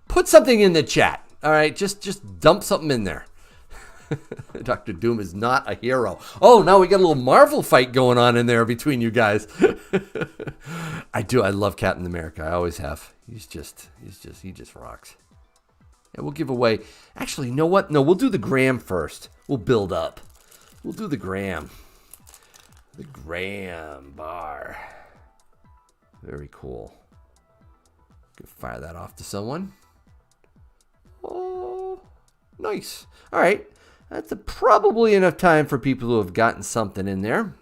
Put something in the chat. All right? Just dump something in there. Dr. Doom is not a hero. Oh, now we got a little Marvel fight going on in there between you guys. I do. I love Captain America. I always have. He just rocks. Yeah, we'll give away. Actually, you know what? No, we'll do the gram first. We'll build up. We'll do the gram. The gram bar. Very cool. Could fire that off to someone. Oh, nice. All right. That's probably enough time for people who have gotten something in there.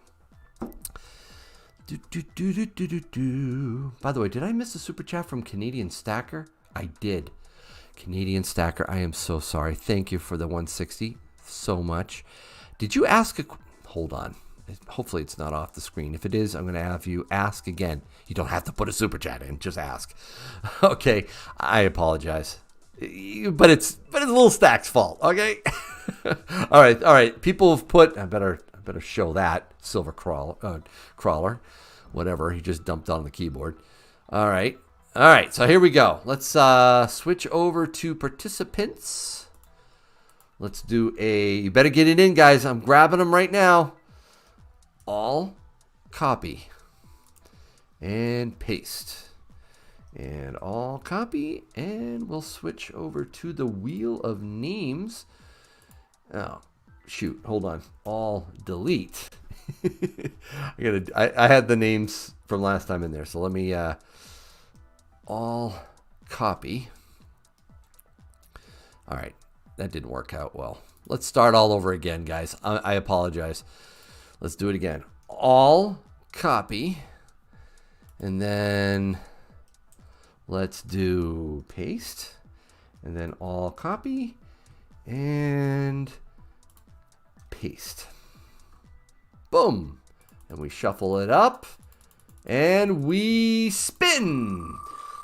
By the way, did I miss a super chat from Canadian Stacker? I did. Canadian Stacker, I am so sorry. Thank you for the 160 so much. Did you ask hold on. Hopefully it's not off the screen. If it is, I'm going to have you ask again. You don't have to put a super chat in. Just ask. Okay. I apologize. But it's a little Stack's fault, okay? All right. People have put. I better show that silver crawler, whatever he just dumped on the keyboard. All right. So here we go. Let's switch over to participants. Let's do you better get it in, guys. I'm grabbing them right now. All copy and paste. And all copy, and we'll switch over to the wheel of names. Oh, shoot! Hold on. All delete. I had the names from last time in there, so let me all copy. All right, that didn't work out well. Let's start all over again, guys. I apologize. Let's do it again. All copy, and then. Let's do paste, and then all copy, and paste. Boom. And we shuffle it up, and we spin.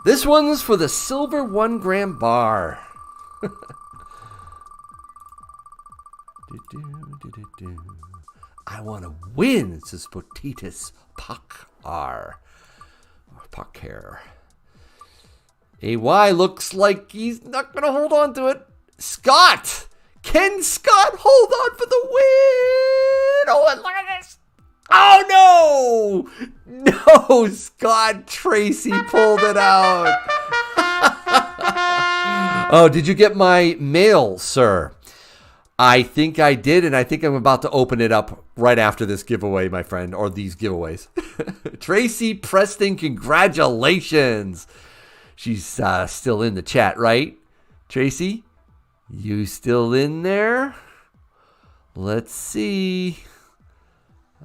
This one's for the silver 1 gram bar. I want to win, says Potitus Pakar. Pakar. AY looks like he's not going to hold on to it. Scott! Can Scott hold on for the win? Oh, and look at this. Oh, no! No, Scott Tracy pulled it out. Oh, did you get my mail, sir? I think I did, and I think I'm about to open it up right after this giveaway, my friend, or these giveaways. Tracy Preston, congratulations. She's still in the chat, right? Tracy, you still in there? Let's see.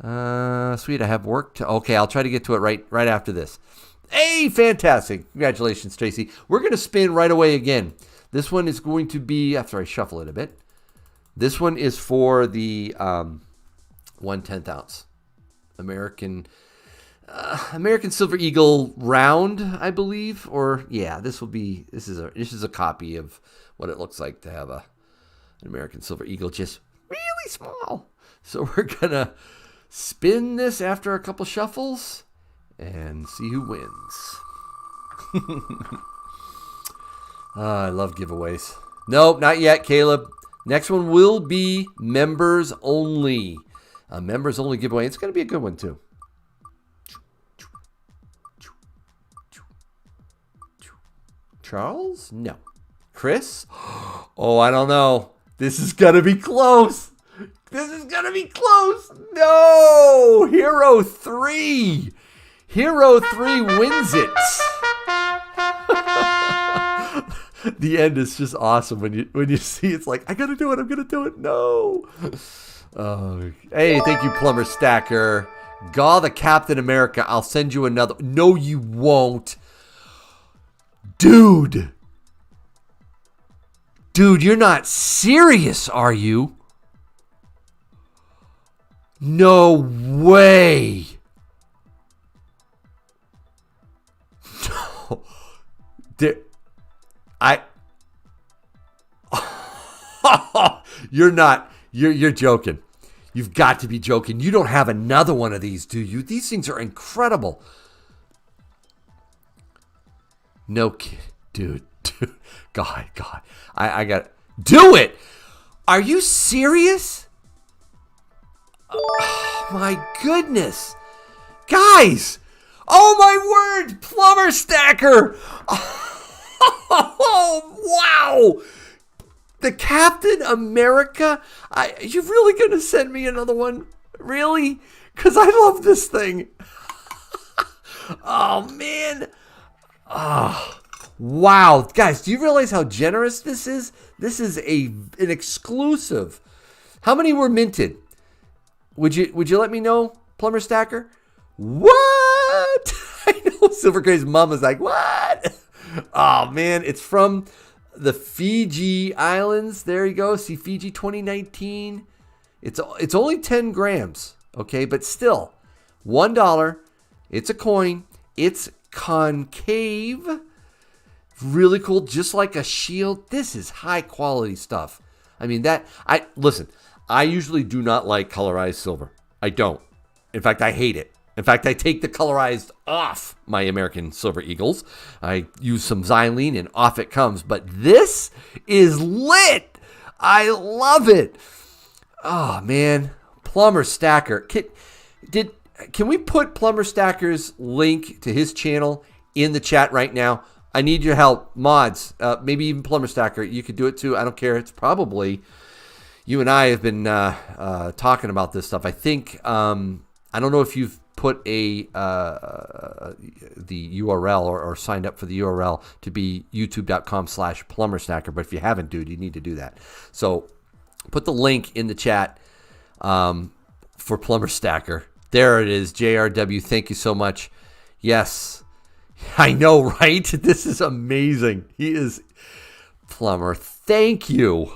Sweet, I have work to... Okay, I'll try to get to it right after this. Hey, fantastic. Congratulations, Tracy. We're going to spin right away again. This one is going to be, after I shuffle it a bit, this one is for the 1/10 ounce American Silver Eagle round, I believe. Or, yeah, this is a copy of what it looks like to have an American Silver Eagle, just really small. So we're going to spin this after a couple shuffles and see who wins. I love giveaways. Nope, not yet, Caleb. Next one will be members only. A members only giveaway. It's going to be a good one, too. Charles? No. Chris? Oh, I don't know. This is going to be close. This is going to be close. No! Hero 3. Hero 3 wins it. The end is just awesome when you see it's like, I got to do it. I'm going to do it. No. Hey, thank you, Plumber Stacker. Gaw the Captain America. I'll send you another. No, you won't. Dude, you're not serious, are you? No way. No. You're not. You're joking. You've got to be joking. You don't have another one of these, do you? These things are incredible. No kid, dude. God. I got do it. Are you serious? Oh my goodness, guys! Oh my word, Plumber Stacker! Oh wow! The Captain America. You really gonna send me another one? Really? Because I love this thing. Oh man. Oh, wow. Guys, do you realize how generous this is? This is an exclusive. How many were minted? Would you let me know, Plumber Stacker? What? I know Silver Gray's mom is like, what? Oh, man. It's from the Fiji Islands. There you go. See, Fiji 2019. It's only 10 grams, okay? But still, $1. It's a coin. It's concave, really cool, just like a shield. This is high quality stuff. I mean, listen, I usually do not like colorized silver. I don't. In fact, I hate it. In fact, I take the colorized off my American Silver Eagles. I use some xylene and off it comes. But this is lit. I love it. Oh man, Plumber Stacker. Can we put Plumber Stacker's link to his channel in the chat right now? I need your help. Mods, maybe even Plumber Stacker. You could do it too. I don't care. It's probably, you and I have been talking about this stuff. I think, I don't know if you've put the URL or signed up for the URL to be youtube.com/plumberstacker. But if you haven't, dude, you need to do that. So put the link in the chat for Plumber Stacker. There it is, JRW. Thank you so much. Yes, I know, right? This is amazing. He is Plumber. Thank you.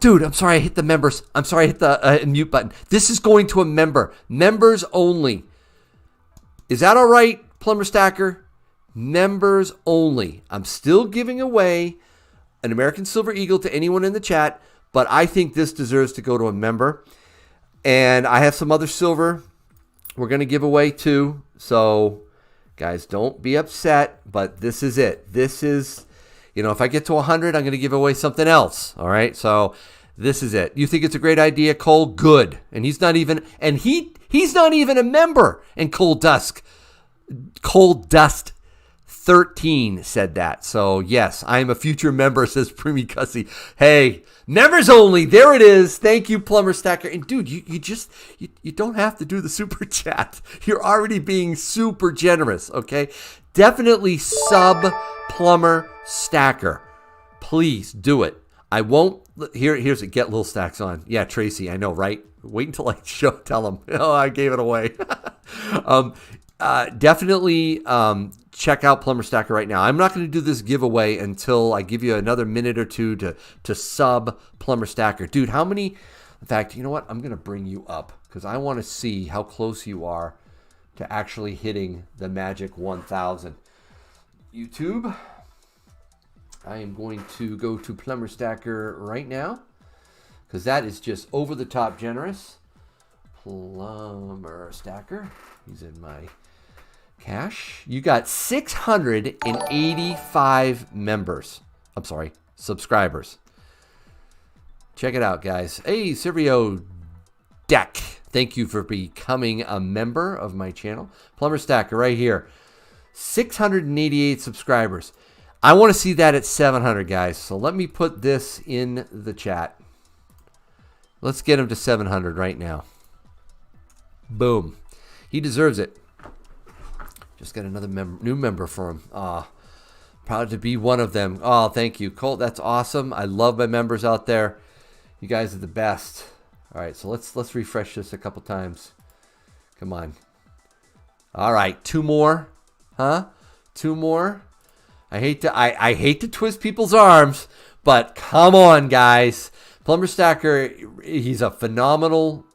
Dude, I'm sorry I hit the members. I'm sorry I hit the mute button. This is going to a member. Members only. Is that all right, Plumber Stacker? Members only. I'm still giving away an American Silver Eagle to anyone in the chat, but I think this deserves to go to a member. And I have some other silver we're going to give away too. So, guys, don't be upset, but this is it. This is, if I get to 100, I'm going to give away something else. All right? So, this is it. You think it's a great idea, Cole? Good. And he's not even a member. And Cold Dust 13 said that. So, yes, I am a future member, says Primi Cussy. Hey, members only. There it is. Thank you, Plumber Stacker. And, dude, you don't have to do the super chat. You're already being super generous, okay? Definitely sub Plumber Stacker. Please do it. I won't. Here's it. Get little stacks on. Yeah, Tracy, I know, right? Wait until I tell them. Oh, I gave it away. Definitely check out Plumber Stacker right now. I'm not going to do this giveaway until I give you another minute or two to sub Plumber Stacker. Dude, how many? In fact, you know what? I'm going to bring you up because I want to see how close you are to actually hitting the magic 1,000. YouTube, I am going to go to Plumber Stacker right now because that is just over the top generous. Plumber Stacker. He's in my cash. You got 685 members. I'm sorry, subscribers. Check it out, guys. Hey, Silvio Deck. Thank you for becoming a member of my channel. Plumber Stacker right here. 688 subscribers. I want to see that at 700, guys. So let me put this in the chat. Let's get him to 700 right now. Boom. He deserves it. Just got another new member for him. Proud to be one of them. Oh, thank you, Colt. That's awesome. I love my members out there. You guys are the best. All right, so let's refresh this a couple times. Come on. All right, 2 more. Huh? 2 more. I hate to twist people's arms, but come on, guys. Plumber Stacker, he's a phenomenal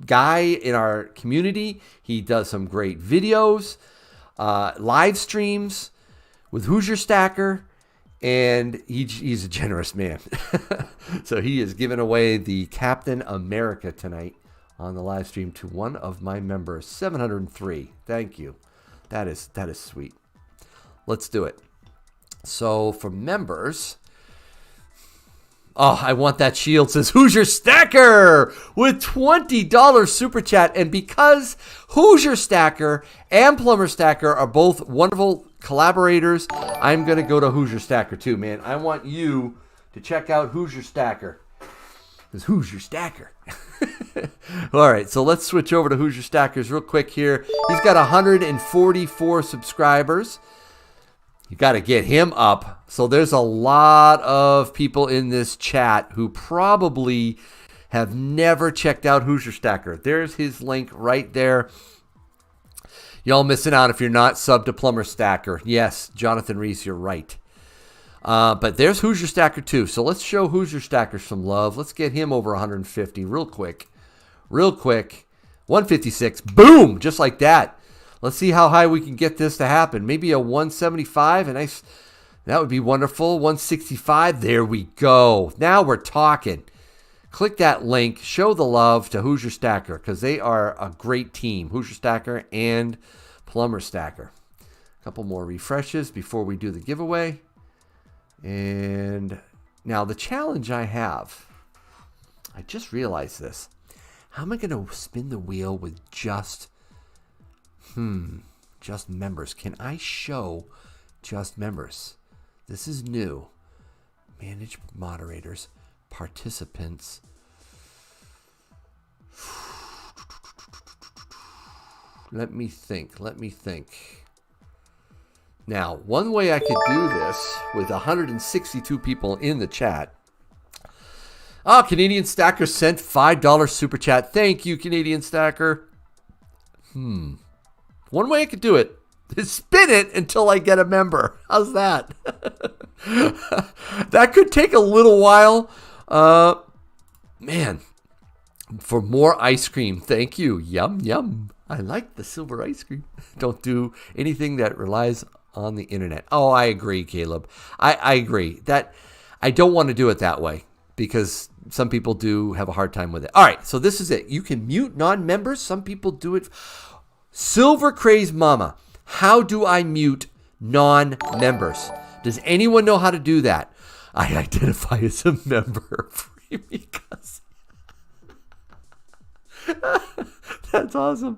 guy in our community. He does some great videos, live streams with Hoosier Stacker, and he's a generous man. So he is giving away the Captain America tonight on the live stream to one of my members, 703. Thank you. That is sweet. Let's do it. So for members, oh, I want that shield, says Hoosier Stacker with $20 super chat. And because Hoosier Stacker and Plumber Stacker are both wonderful collaborators, I'm going to go to Hoosier Stacker too, man. I want you to check out Hoosier Stacker. Because Hoosier Stacker. All right, so let's switch over to Hoosier Stackers real quick here. He's got 144 subscribers. You got to get him up. So there's a lot of people in this chat who probably have never checked out Hoosier Stacker. There's his link right there. Y'all missing out if you're not sub to Plumber Stacker. Yes, Jonathan Reese, you're right. But there's Hoosier Stacker too. So let's show Hoosier Stacker some love. Let's get him over 150 real quick. Real quick. 156. Boom! Just like that. Let's see how high we can get this to happen. Maybe a 175. That would be wonderful. 165. There we go. Now we're talking. Click that link. Show the love to Hoosier Stacker because they are a great team. Hoosier Stacker and Plumber Stacker. A couple more refreshes before we do the giveaway. And now the challenge I have, I just realized this. How am I going to spin the wheel with just members? Can I show just members? This is new. Manage moderators, participants. Let me think. Now, one way I could do this with 162 people in the chat. Oh, Canadian Stacker sent $5 super chat. Thank you, Canadian Stacker. One way I could do it is spin it until I get a member. How's that? That could take a little while. Man, for more ice cream. Thank you. Yum, yum. I like the silver ice cream. Don't do anything that relies on the internet. Oh, I agree, Caleb. I agree. That I don't want to do it that way because some people do have a hard time with it. All right, so this is it. You can mute non-members. Some people do it. Silver Craze Mama, how do I mute non-members? Does anyone know how to do that? I identify as a member. Because that's awesome.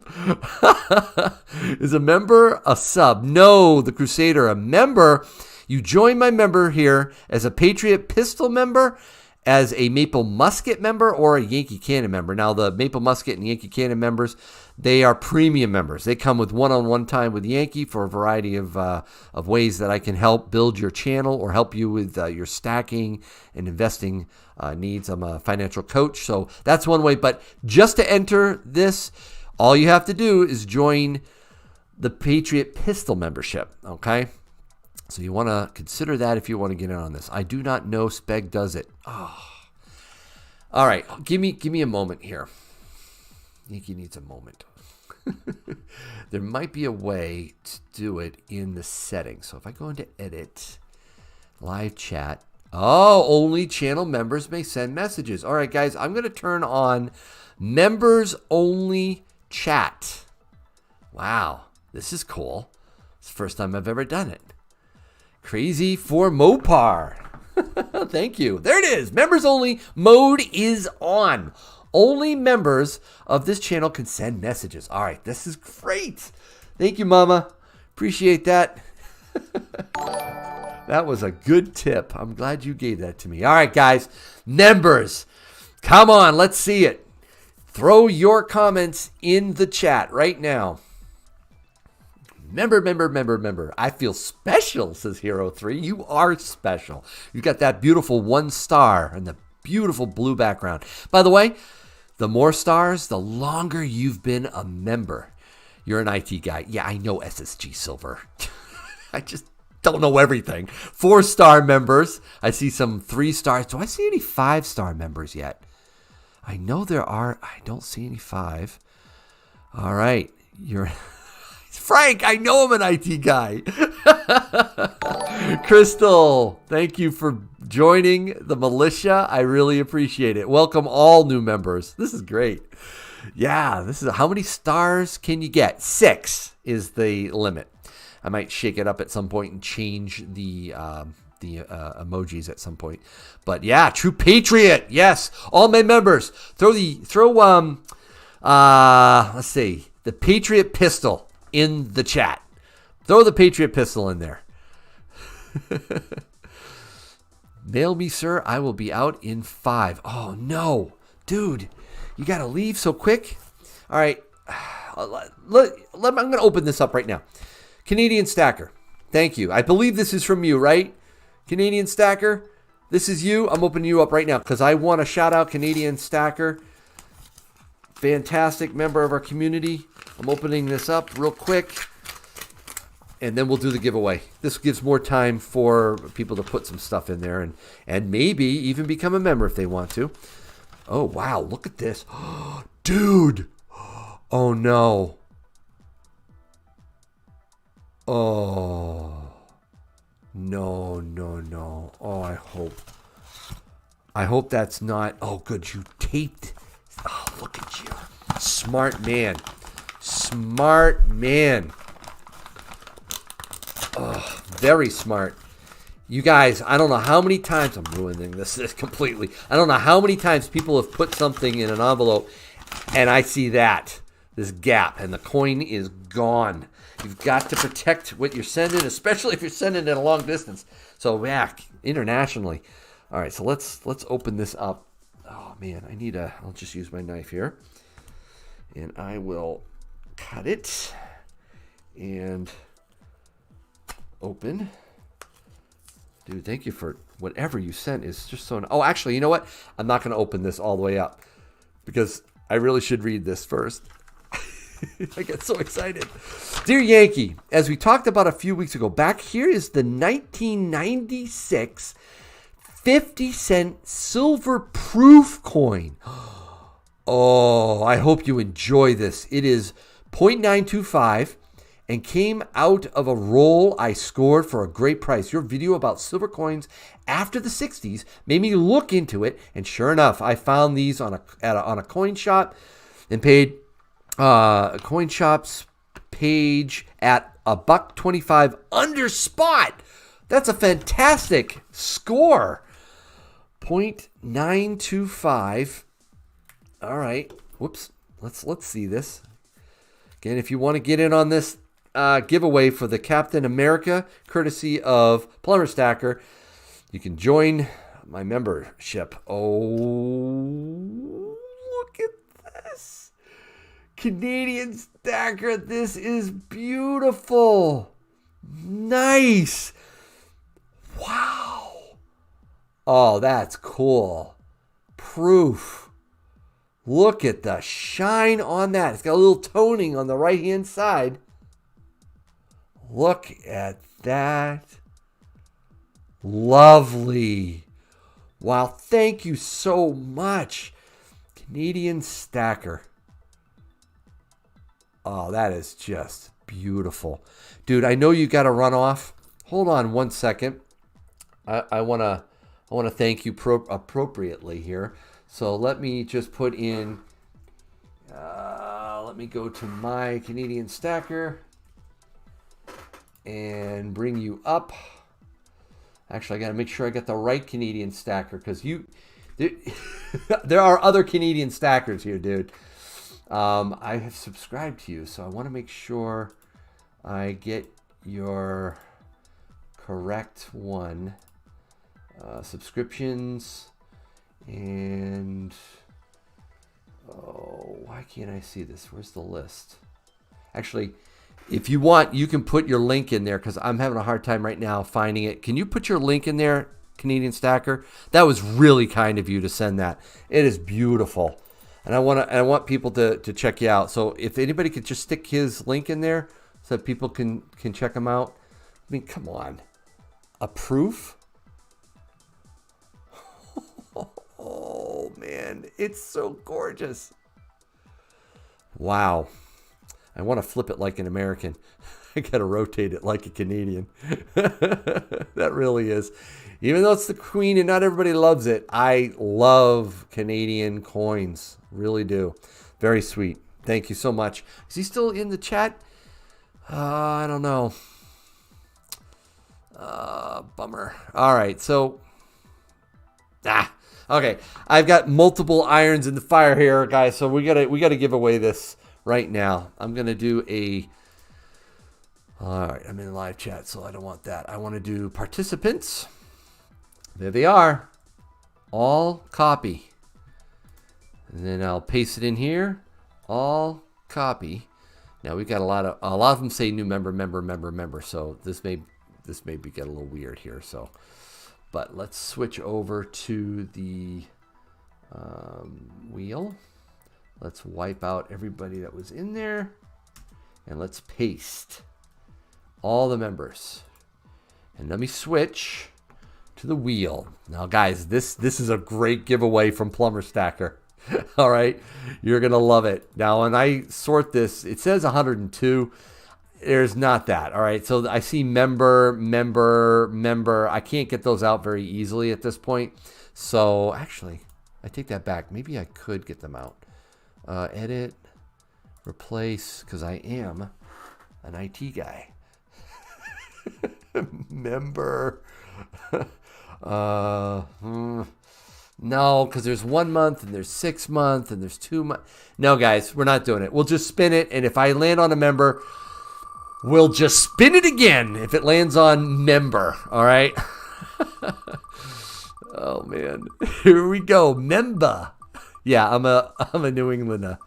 Is a member a sub? No, the Crusader. A member, you join my member here as a Patriot Pistol member, as a Maple Musket member, or a Yankee Cannon member. Now, the Maple Musket and Yankee Cannon members, they are premium members. They come with one-on-one time with Yankee for a variety of ways that I can help build your channel or help you with your stacking and investing needs. I'm a financial coach, so that's one way. But just to enter this, all you have to do is join the Patriot Pistol membership, okay? So you want to consider that if you want to get in on this. I do not know Speg does it. Oh. All right, give me a moment here. Yankee needs a moment. There might be a way to do it in the settings. So if I go into edit, live chat. Oh, only channel members may send messages. All right, guys, I'm going to turn on members only chat. Wow, this is cool. It's the first time I've ever done it. Crazy for Mopar. Thank you. There it is. Members only mode is on. Only members of this channel can send messages. All right, this is great. Thank you, Mama. Appreciate that. That was a good tip. I'm glad you gave that to me. All right, guys. Members, come on. Let's see it. Throw your comments in the chat right now. Member. I feel special, says Hero3. You are special. You got that beautiful 1 star and the beautiful blue background. By the way, the more stars, the longer you've been a member. You're an IT guy. Yeah, I know SSG Silver. I just don't know everything. 4-star members. I see some 3 stars. Do I see any 5-star members yet? I know there are. I don't see any 5. All right. You're... Frank, I know I'm an IT guy. Crystal, thank you for joining the militia. I really appreciate it. Welcome all new members. This is great. Yeah, this is how many stars can you get? 6 is the limit. I might shake it up at some point and change the emojis at some point. But yeah, True Patriot. Yes, all my members. Let's see, the Patriot Pistol in the chat. Throw the Patriot Pistol in there. Mail me, sir. I will be out in 5. Oh, no. Dude, you got to leave so quick? All right. I'm going to open this up right now. Canadian Stacker. Thank you. I believe this is from you, right? Canadian Stacker. This is you. I'm opening you up right now because I want to shout out Canadian Stacker. Fantastic member of our community. I'm opening this up real quick, and then we'll do the giveaway. This gives more time for people to put some stuff in there and maybe even become a member if they want to. Oh, wow. Look at this. Dude. Oh, no. Oh. No. Oh, I hope that's not. Oh, good. You taped. Oh, look at you. Smart man. Oh, very smart. You guys, I don't know how many times I'm ruining this completely. I don't know how many times people have put something in an envelope and I see this gap, and the coin is gone. You've got to protect what you're sending, especially if you're sending it a long distance. So, yeah, internationally. All right, so let's open this up. Oh, man, I'll just use my knife here. And I will cut it and open. Dude, thank you for whatever you sent is just so... Oh, actually, you know what? I'm not going to open this all the way up because I really should read this first. I get so excited. Dear Yankee, as we talked about a few weeks ago, back here is the 1996 50-cent silver proof coin. Oh, I hope you enjoy this. It is 0.925, and came out of a roll I scored for a great price. Your video about silver coins after the 60s made me look into it, and sure enough, I found these on a coin shop and paid a coin shop's page at $1.25 under spot. That's a fantastic score. 0.925. All right. Whoops. Let's see this. Again, if you want to get in on this giveaway for the Captain America, courtesy of Plumber Stacker, you can join my membership. Oh, look at this. Canadian Stacker. This is beautiful. Nice. Wow. Oh, that's cool. Proof. Look at the shine on that. It's got a little toning on the right-hand side. Look at that. Lovely. Wow, thank you so much. Canadian Stacker. Oh, that is just beautiful. Dude, I know you got to run off. Hold on one second. I want to thank you appropriately here. So let me just put in, let me go to my Canadian Stacker and bring you up. Actually, I got to make sure I get the right Canadian Stacker, because there are other Canadian Stackers here, dude. I have subscribed to you, so I want to make sure I get your correct one. Subscriptions. And, oh, why can't I see this? Where's the list? Actually, if you want, you can put your link in there, because I'm having a hard time right now finding it. Can you put your link in there, Canadian Stacker? That was really kind of you to send that. It is beautiful. And I want people to check you out. So if anybody could just stick his link in there so that people can check him out. I mean, come on. A proof? Oh, man, it's so gorgeous. Wow. I want to flip it like an American. I got to rotate it like a Canadian. That really is. Even though it's the Queen and not everybody loves it, I love Canadian coins. Really do. Very sweet. Thank you so much. Is he still in the chat? I don't know. Bummer. All right, so... Okay, I've got multiple irons in the fire here, guys. So we gotta give away this right now. I'm gonna do a. All right, I'm in live chat, so I don't want that. I want to do participants. There they are. All copy, and then I'll paste it in here. All copy. Now we've got a lot of them say new member. So this may get a little weird here. So. But let's switch over to the wheel. Let's wipe out everybody that was in there. And let's paste all the members. And let me switch to the wheel. Now, guys, this is a great giveaway from Plumber Stacker. All right? You're going to love it. Now, when I sort this, it says 102. There's not that. All right. So I see member. I can't get those out very easily at this point. So actually, I take that back. Maybe I could get them out. Edit, replace, because I am an IT guy. Member. No, because there's 1 month and there's 6 months and there's 2 months. No, guys, we're not doing it. We'll just spin it. And if I land on a member, we'll just spin it again if it lands on member. All right. Oh man, here we go. Member. Yeah, I'm a New Englander.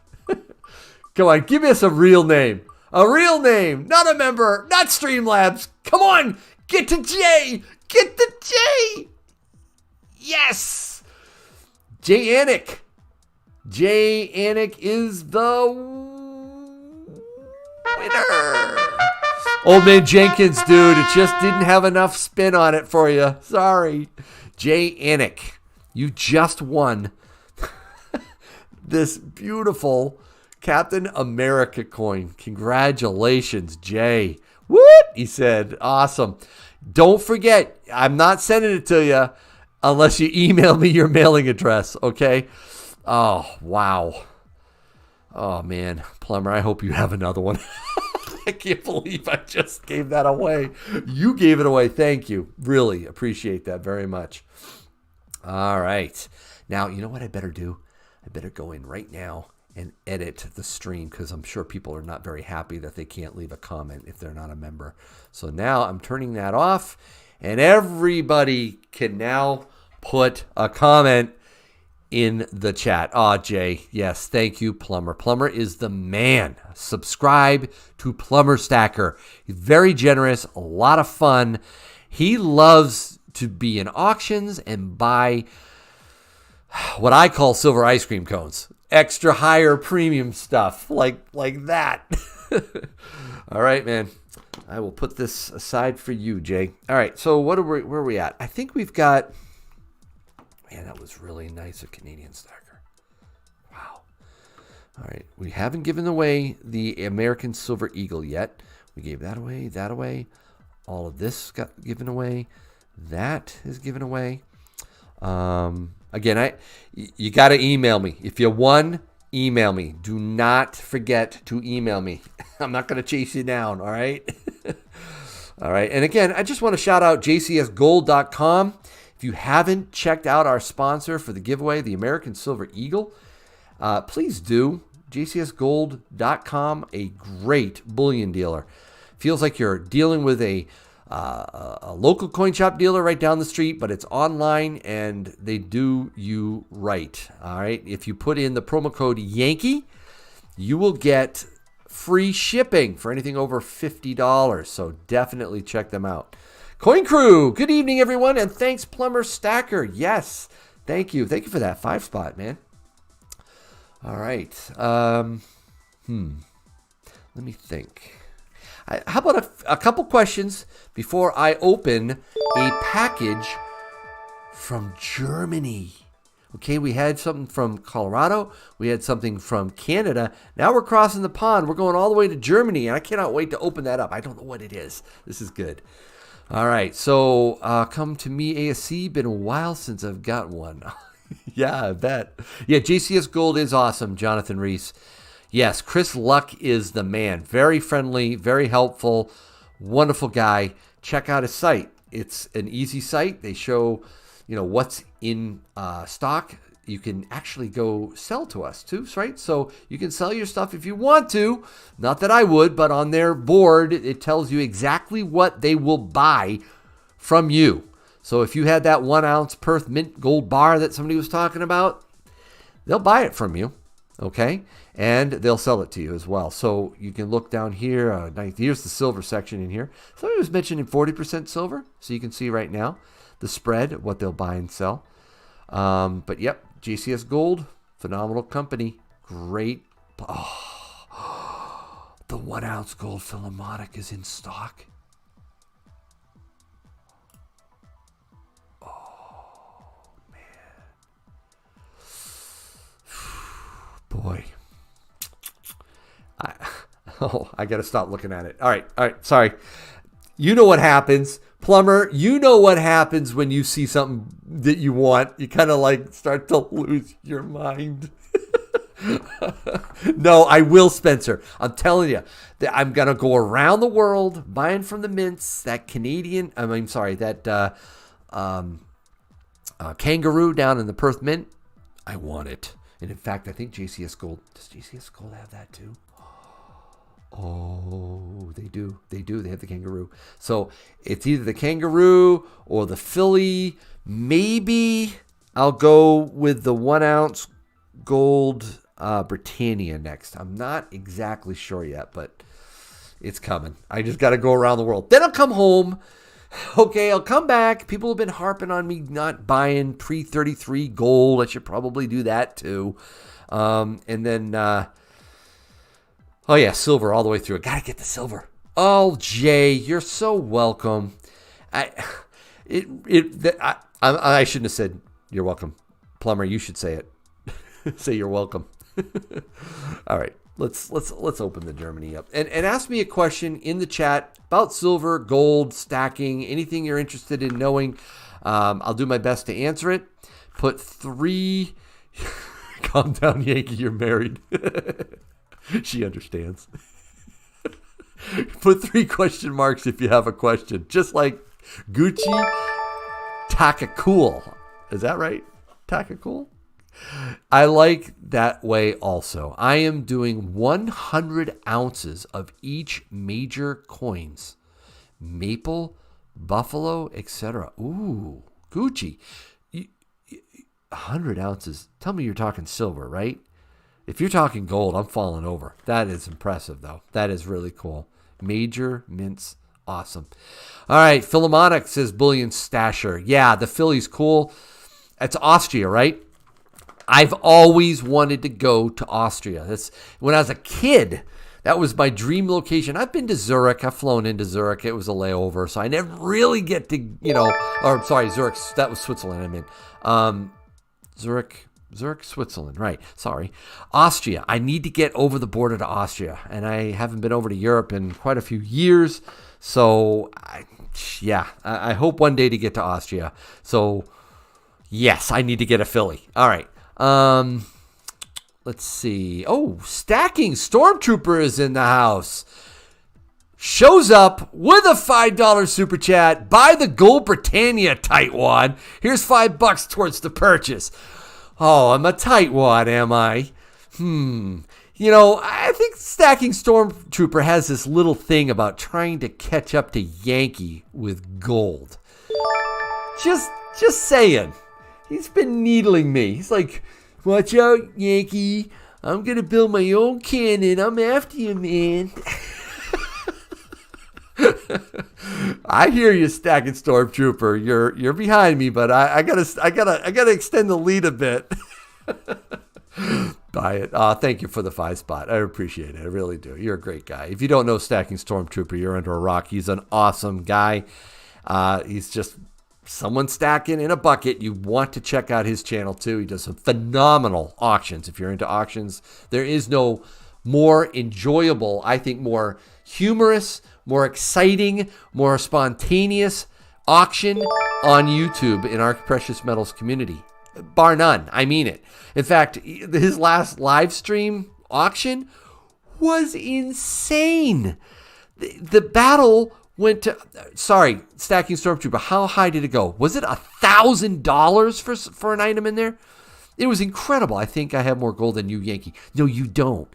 Come on, give us a real name. A real name, not a member, not Streamlabs. Come on, get to J. Get to J. Yes. J Anik. J Anik is the winner. Old Man Jenkins, dude, it just didn't have enough spin on it for you. Sorry. J Anik, you just won this beautiful Captain America coin. Congratulations, Jay. What? He said, awesome. Don't forget, I'm not sending it to you unless you email me your mailing address, okay? Oh, wow. Oh, man. Plumber, I hope you have another one. I can't believe I just gave that away. You gave it away. Thank you. Really appreciate that very much. All right. Now, you know what I better do? I better go in right now and edit the stream because I'm sure people are not very happy that they can't leave a comment if they're not a member. So now I'm turning that off, and everybody can now put a comment in the chat. Oh, Jay, yes, thank you, Plumber. Plumber is the man. Subscribe to Plumber Stacker. He's very generous, a lot of fun. He loves to be in auctions and buy what I call silver ice cream cones. Extra higher premium stuff like that. All right, man. I will put this aside for you, Jay. All right, so where are we at? I think we've got... Man, that was really nice, a Canadian stacker. Wow. All right, we haven't given away the American Silver Eagle yet. We gave that away. All of this got given away. That is given away. Again, you got to email me. If you won, email me. Do not forget to email me. I'm not going to chase you down, all right? All right, and again, I just want to shout out jcsgold.com. If you haven't checked out our sponsor for the giveaway, the American Silver Eagle, please do. jcsgold.com, a great bullion dealer. Feels like you're dealing with a local coin shop dealer right down the street, but it's online and they do you right. All right. If you put in the promo code Yankee, you will get free shipping for anything over $50. So definitely check them out. Coin Crew, good evening, everyone. And thanks, Plumber Stacker. Yes. Thank you. Thank you for that 5 spot, man. All right. Let me think. How about a couple questions before I open a package from Germany? Okay, we had something from Colorado. We had something from Canada. Now we're crossing the pond. We're going all the way to Germany, and I cannot wait to open that up. I don't know what it is. This is good. All right, so come to me, ASC. Been a while since I've got one. Yeah, I bet. Yeah, JCS Gold is awesome, Jonathan Reese. Yes, Chris Luck is the man. Very friendly, very helpful, wonderful guy. Check out his site. It's an easy site. They show, what's in stock. You can actually go sell to us too, right? So you can sell your stuff if you want to. Not that I would, but on their board, it tells you exactly what they will buy from you. So if you had that 1 ounce Perth mint gold bar that somebody was talking about, they'll buy it from you. Okay, and they'll sell it to you as well. So you can look down here. Here's the silver section in here. Somebody was mentioning 40% silver, so you can see right now the spread, what they'll buy and sell. But yep, JCS Gold, phenomenal company. Great. Oh, the 1 ounce gold Philharmonic is in stock. Boy, I got to stop looking at it. All right, sorry. You know what happens, Plumber. You know what happens when you see something that you want. You kind of start to lose your mind. No, I will, Spencer. I'm telling you that I'm going to go around the world buying from the mints, that kangaroo down in the Perth Mint. I want it. And in fact, I think JCS Gold, does JCS Gold have that too? Oh, they do. They have the kangaroo. So it's either the kangaroo or the Philly. Maybe I'll go with the 1 ounce gold Britannia next. I'm not exactly sure yet, but it's coming. I just got to go around the world. Then I'll come home. Okay, I'll come back. People have been harping on me not buying pre-33 gold. I should probably do that too. And then, silver all the way through. I got to get the silver. Oh, Jay, you're so welcome. I shouldn't have said you're welcome. Plumber, you should say it. Say you're welcome. All right. let's open the Germany up and ask me a question in the chat about silver, gold, stacking, anything you're interested in knowing. I'll do my best to answer it. Put 3. Calm down, Yankee. You're married. She understands. Put 3 question marks if you have a question. Just like Gucci Takacool. Is that right? Takacool? I like that way also. I am doing 100 ounces of each major coins. Maple, buffalo, etc. Ooh, Gucci. 100 ounces. Tell me you're talking silver, right? If you're talking gold, I'm falling over. That is impressive, though. That is really cool. Major mints. Awesome. All right. Philharmonic says Bullion Stasher. Yeah, the Philly's cool. That's Austria, right? I've always wanted to go to Austria. That's when I was a kid. That was my dream location. I've been to Zurich. I've flown into Zurich. It was a layover, so I never really get to, Zurich. That was Switzerland. Zurich, Switzerland. Right. Sorry. Austria. I need to get over the border to Austria, and I haven't been over to Europe in quite a few years. So, I hope one day to get to Austria. So, yes, I need to get a Philly. All right. Let's see. Oh, Stacking Stormtrooper is in the house. Shows up with a $5 super chat. Buy the Gold Britannia tightwad. Here's $5 towards the purchase. Oh, I'm a tightwad, am I? I think Stacking Stormtrooper has this little thing about trying to catch up to Yankee with gold. Just saying. He's been needling me. He's like, watch out, Yankee. I'm going to build my own cannon. I'm after you, man. I hear you, Stacking Stormtrooper. You're behind me, but I gotta extend the lead a bit. Buy it. Thank you for the 5 spot. I appreciate it. I really do. You're a great guy. If you don't know Stacking Stormtrooper, you're under a rock. He's an awesome guy. He's just someone stacking in a bucket. You want to check out his channel too. He does some phenomenal auctions. If you're into auctions, there is no more enjoyable, I think more humorous, more exciting, more spontaneous auction on YouTube in our precious metals community. Bar none. I mean it. In fact, his last live stream auction was insane. The battle went to, Stacking Stormtrooper, how high did it go? Was it $1,000 for an item in there? It was incredible. I think I have more gold than you, Yankee. No, you don't.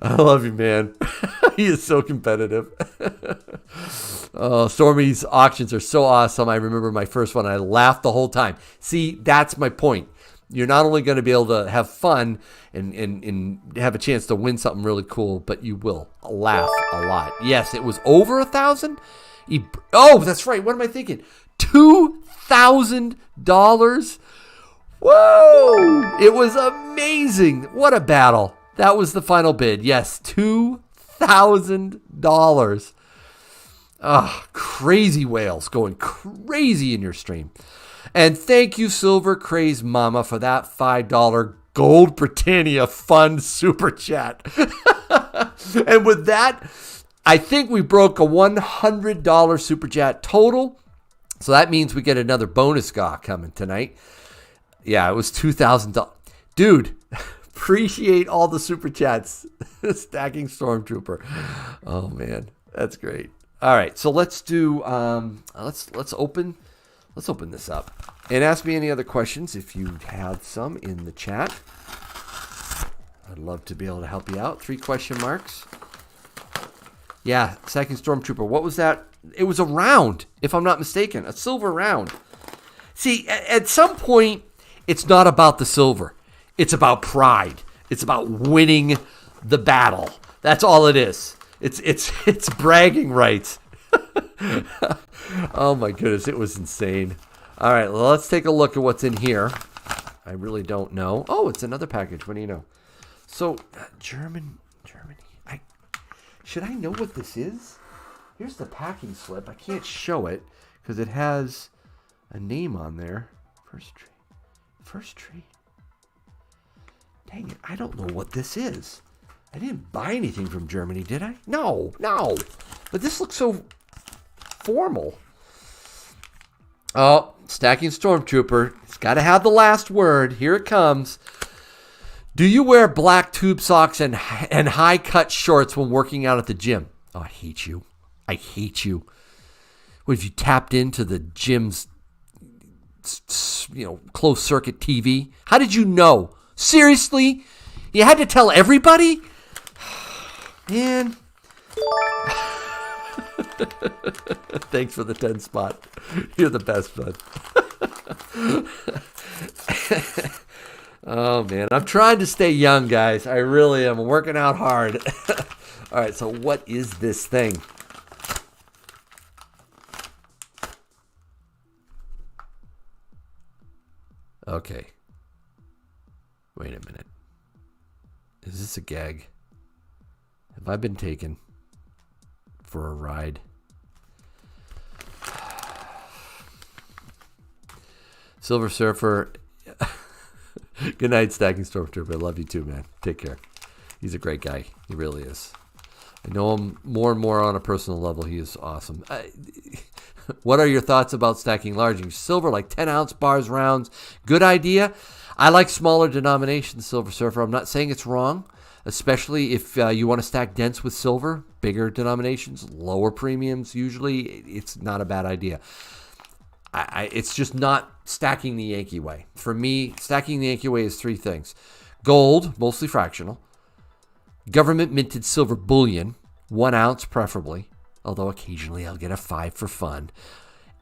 I love you, man. He is so competitive. Stormy's auctions are so awesome. I remember my first one. I laughed the whole time. See, that's my point. You're not only going to be able to have fun and have a chance to win something really cool, but you will laugh a lot. Yes, it was over 1,000. Oh, that's right. What am I thinking? $2,000. Whoa! It was amazing. What a battle. That was the final bid. Yes, $2,000. Crazy whales going crazy in your stream. And thank you, Silver Craze Mama, for that $5 Gold Britannia Fund super chat. And with that, I think we broke a $100 super chat total. So that means we get another bonus GAW coming tonight. Yeah, it was $2,000. Dude, appreciate all the super chats. Stacking Stormtrooper. Oh man, that's great. All right, so let's do let's open this up and ask me any other questions if you have some in the chat. I'd love to be able to help you out. 3 question marks. Yeah, Stacking Stormtrooper. What was that? It was a round, if I'm not mistaken, a silver round. See, at some point, it's not about the silver. It's about pride. It's about winning the battle. That's all it is. It's bragging rights. Oh my goodness, it was insane. All right, well, let's take a look at what's in here. I really don't know. Oh, it's another package. What do you know? So, Germany. Should I know what this is? Here's the packing slip. I can't show it because it has a name on there. First trade. First tree. Dang it, I don't know what this is. I didn't buy anything from Germany, did I? No. But this looks so formal. Oh, stacking stormtrooper. It's got to have the last word. Here it comes. Do you wear black tube socks and high-cut shorts when working out at the gym? Oh, I hate you. What, have you tapped into the gym's, closed circuit TV? How did you know? Seriously? You had to tell everybody? Man. Thanks for the 10 spot. You're the best, bud. Oh, man. I'm trying to stay young, guys. I really am. I'm working out hard. All right, so what is this thing? Okay. Wait a minute. Is this a gag? Have I been taken for a ride? Silver Surfer. Good night, Stacking Stormtrooper. I love you too, man. Take care. He's a great guy. He really is. I know him more and more on a personal level. He is awesome. What are your thoughts about stacking large silver, like 10-ounce bars, rounds? Good idea. I like smaller denominations, Silver Surfer. I'm not saying it's wrong, especially if you want to stack dense with silver, bigger denominations, lower premiums. Usually, it's not a bad idea. It's just not stacking the Yankee way. For me, stacking the Yankee way is three things. Gold, mostly fractional. Government minted silver bullion, 1 ounce preferably, although occasionally I'll get a 5 for fun.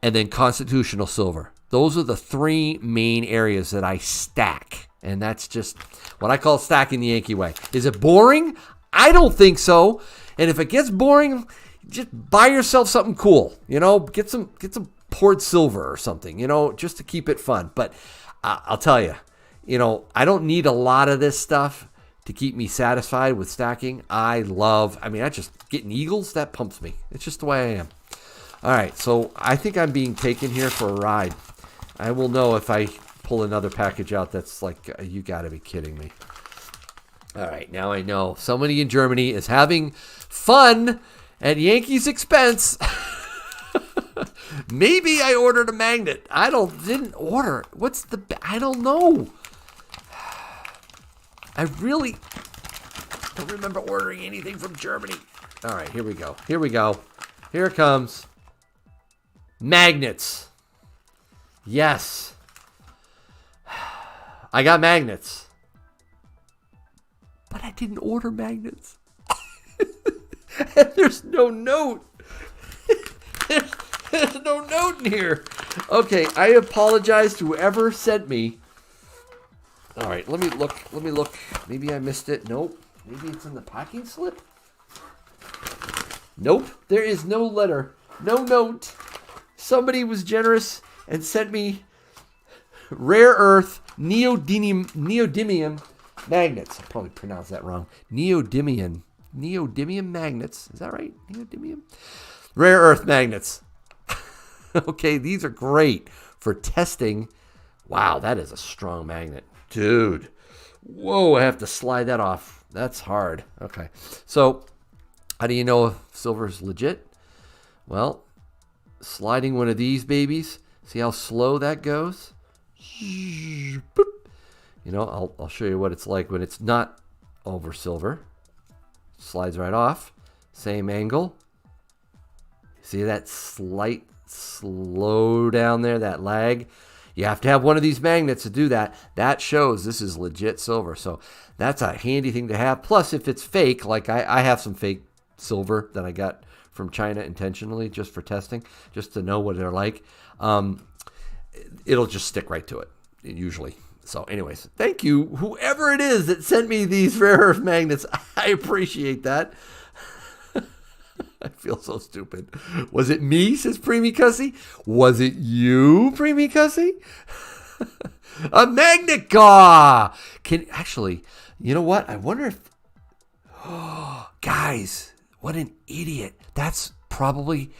And then constitutional silver. Those are the three main areas that I stack. And that's just what I call stacking the Yankee way. Is it boring? I don't think so. And if it gets boring, just buy yourself something cool. Get some poured silver or something, just to keep it fun. But I'll tell you, I don't need a lot of this stuff to keep me satisfied with stacking. I just getting eagles, that pumps me. It's just the way I am. All right, so I think I'm being taken here for a ride. I will know if I pull another package out that's like, you got to be kidding me. All right, now I know somebody in Germany is having fun at Yankees' expense. Maybe I ordered a magnet. Didn't order. I don't know. I really don't remember ordering anything from Germany. All right, here we go. Here it comes. Magnets. Yes. I got magnets. But I didn't order magnets. And there's no note. There's no note in here. Okay, I apologize to whoever sent me. All right, let me look. Maybe I missed it. Nope. Maybe it's in the packing slip. Nope. There is no letter. No note. Somebody was generous and sent me rare earth neodymium magnets. I probably pronounced that wrong. Neodymium magnets. Is that right? Neodymium? Rare earth magnets. Okay, these are great for testing. Wow, that is a strong magnet. Dude. Whoa, I have to slide that off. That's hard. Okay. So, how do you know if silver is legit? Well, sliding one of these babies. See how slow that goes? I'll show you what it's like when it's not over silver. Slides right off. Same angle. See that slight slow down there, that lag? You have to have one of these magnets to do that. That shows this is legit silver. So that's a handy thing to have. Plus, if it's fake, like I have some fake silver that I got from China intentionally just for testing, just to know what they're like, it'll just stick right to it, usually. So anyways, thank you, whoever it is that sent me these rare earth magnets. I appreciate that. I feel so stupid. Was it me, says Preemie Cussy? Was it you, Preemie Cussy? A magnet gaw! You know what? I wonder if... Oh, guys, what an idiot. That's probably...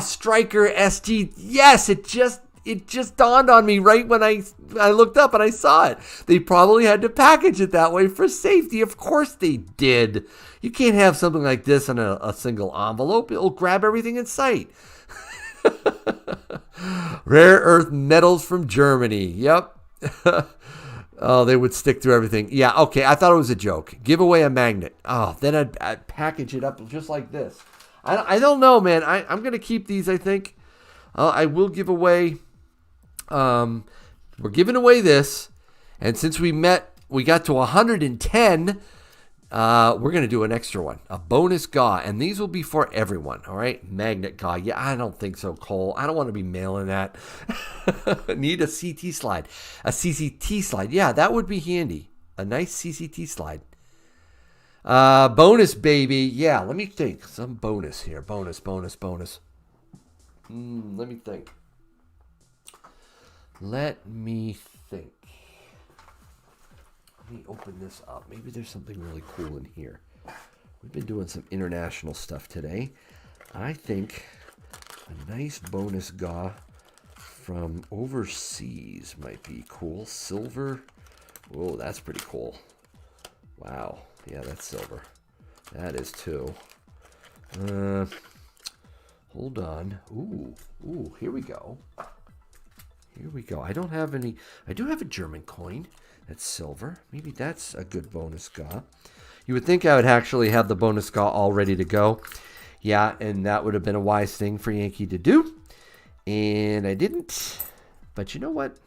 Striker SG. Yes, it just it just dawned on me right when I looked up and I saw it. They probably had to package it that way for safety. Of course they did. You can't have something like this in a single envelope. It'll grab everything in sight. Rare earth metals from Germany. Yep. Oh, they would stick through everything. Yeah, okay. I thought it was a joke. Give away a magnet. Oh, then I'd package it up just like this. I don't know, man. I'm going to keep these, I think. I will give away. We're giving away this. And since we got to 110. We're going to do an extra one, a bonus GAW, and these will be for everyone, all right? Magnet GAW. Yeah, I don't think so, Cole. I don't want to be mailing that. Need a CT slide. A CCT slide. Yeah, that would be handy. A nice CCT slide. Bonus, baby. Yeah, let me think. Some bonus here. Bonus. Let me think. Let me open this up. Maybe there's something really cool in here. We've been doing some international stuff today. I think a nice bonus GAW from overseas might be cool. Silver. Whoa, that's pretty cool. Wow. Yeah, that's silver. That is too. Hold on. Ooh, here we go. I don't have any. I do have a German coin. That's silver. Maybe that's a good bonus GAW. You would think I would actually have the bonus GAW all ready to go. Yeah, and that would have been a wise thing for Yankee to do. And I didn't. But you know what?